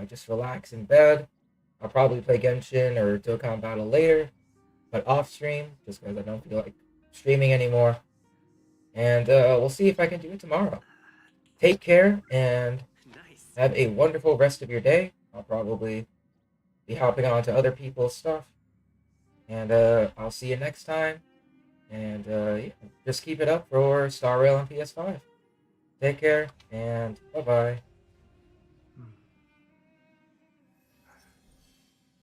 just relax in bed. I'll probably play Genshin or Dokkan Battle later, but off stream, just because I don't feel like streaming anymore. And we'll see if I can do it tomorrow. Take care and Nice. have a wonderful rest of your day. I'll probably be hopping on to other people's stuff. And I'll see you next time. And yeah, just keep it up for Star Rail on PS5. Take care, and bye-bye.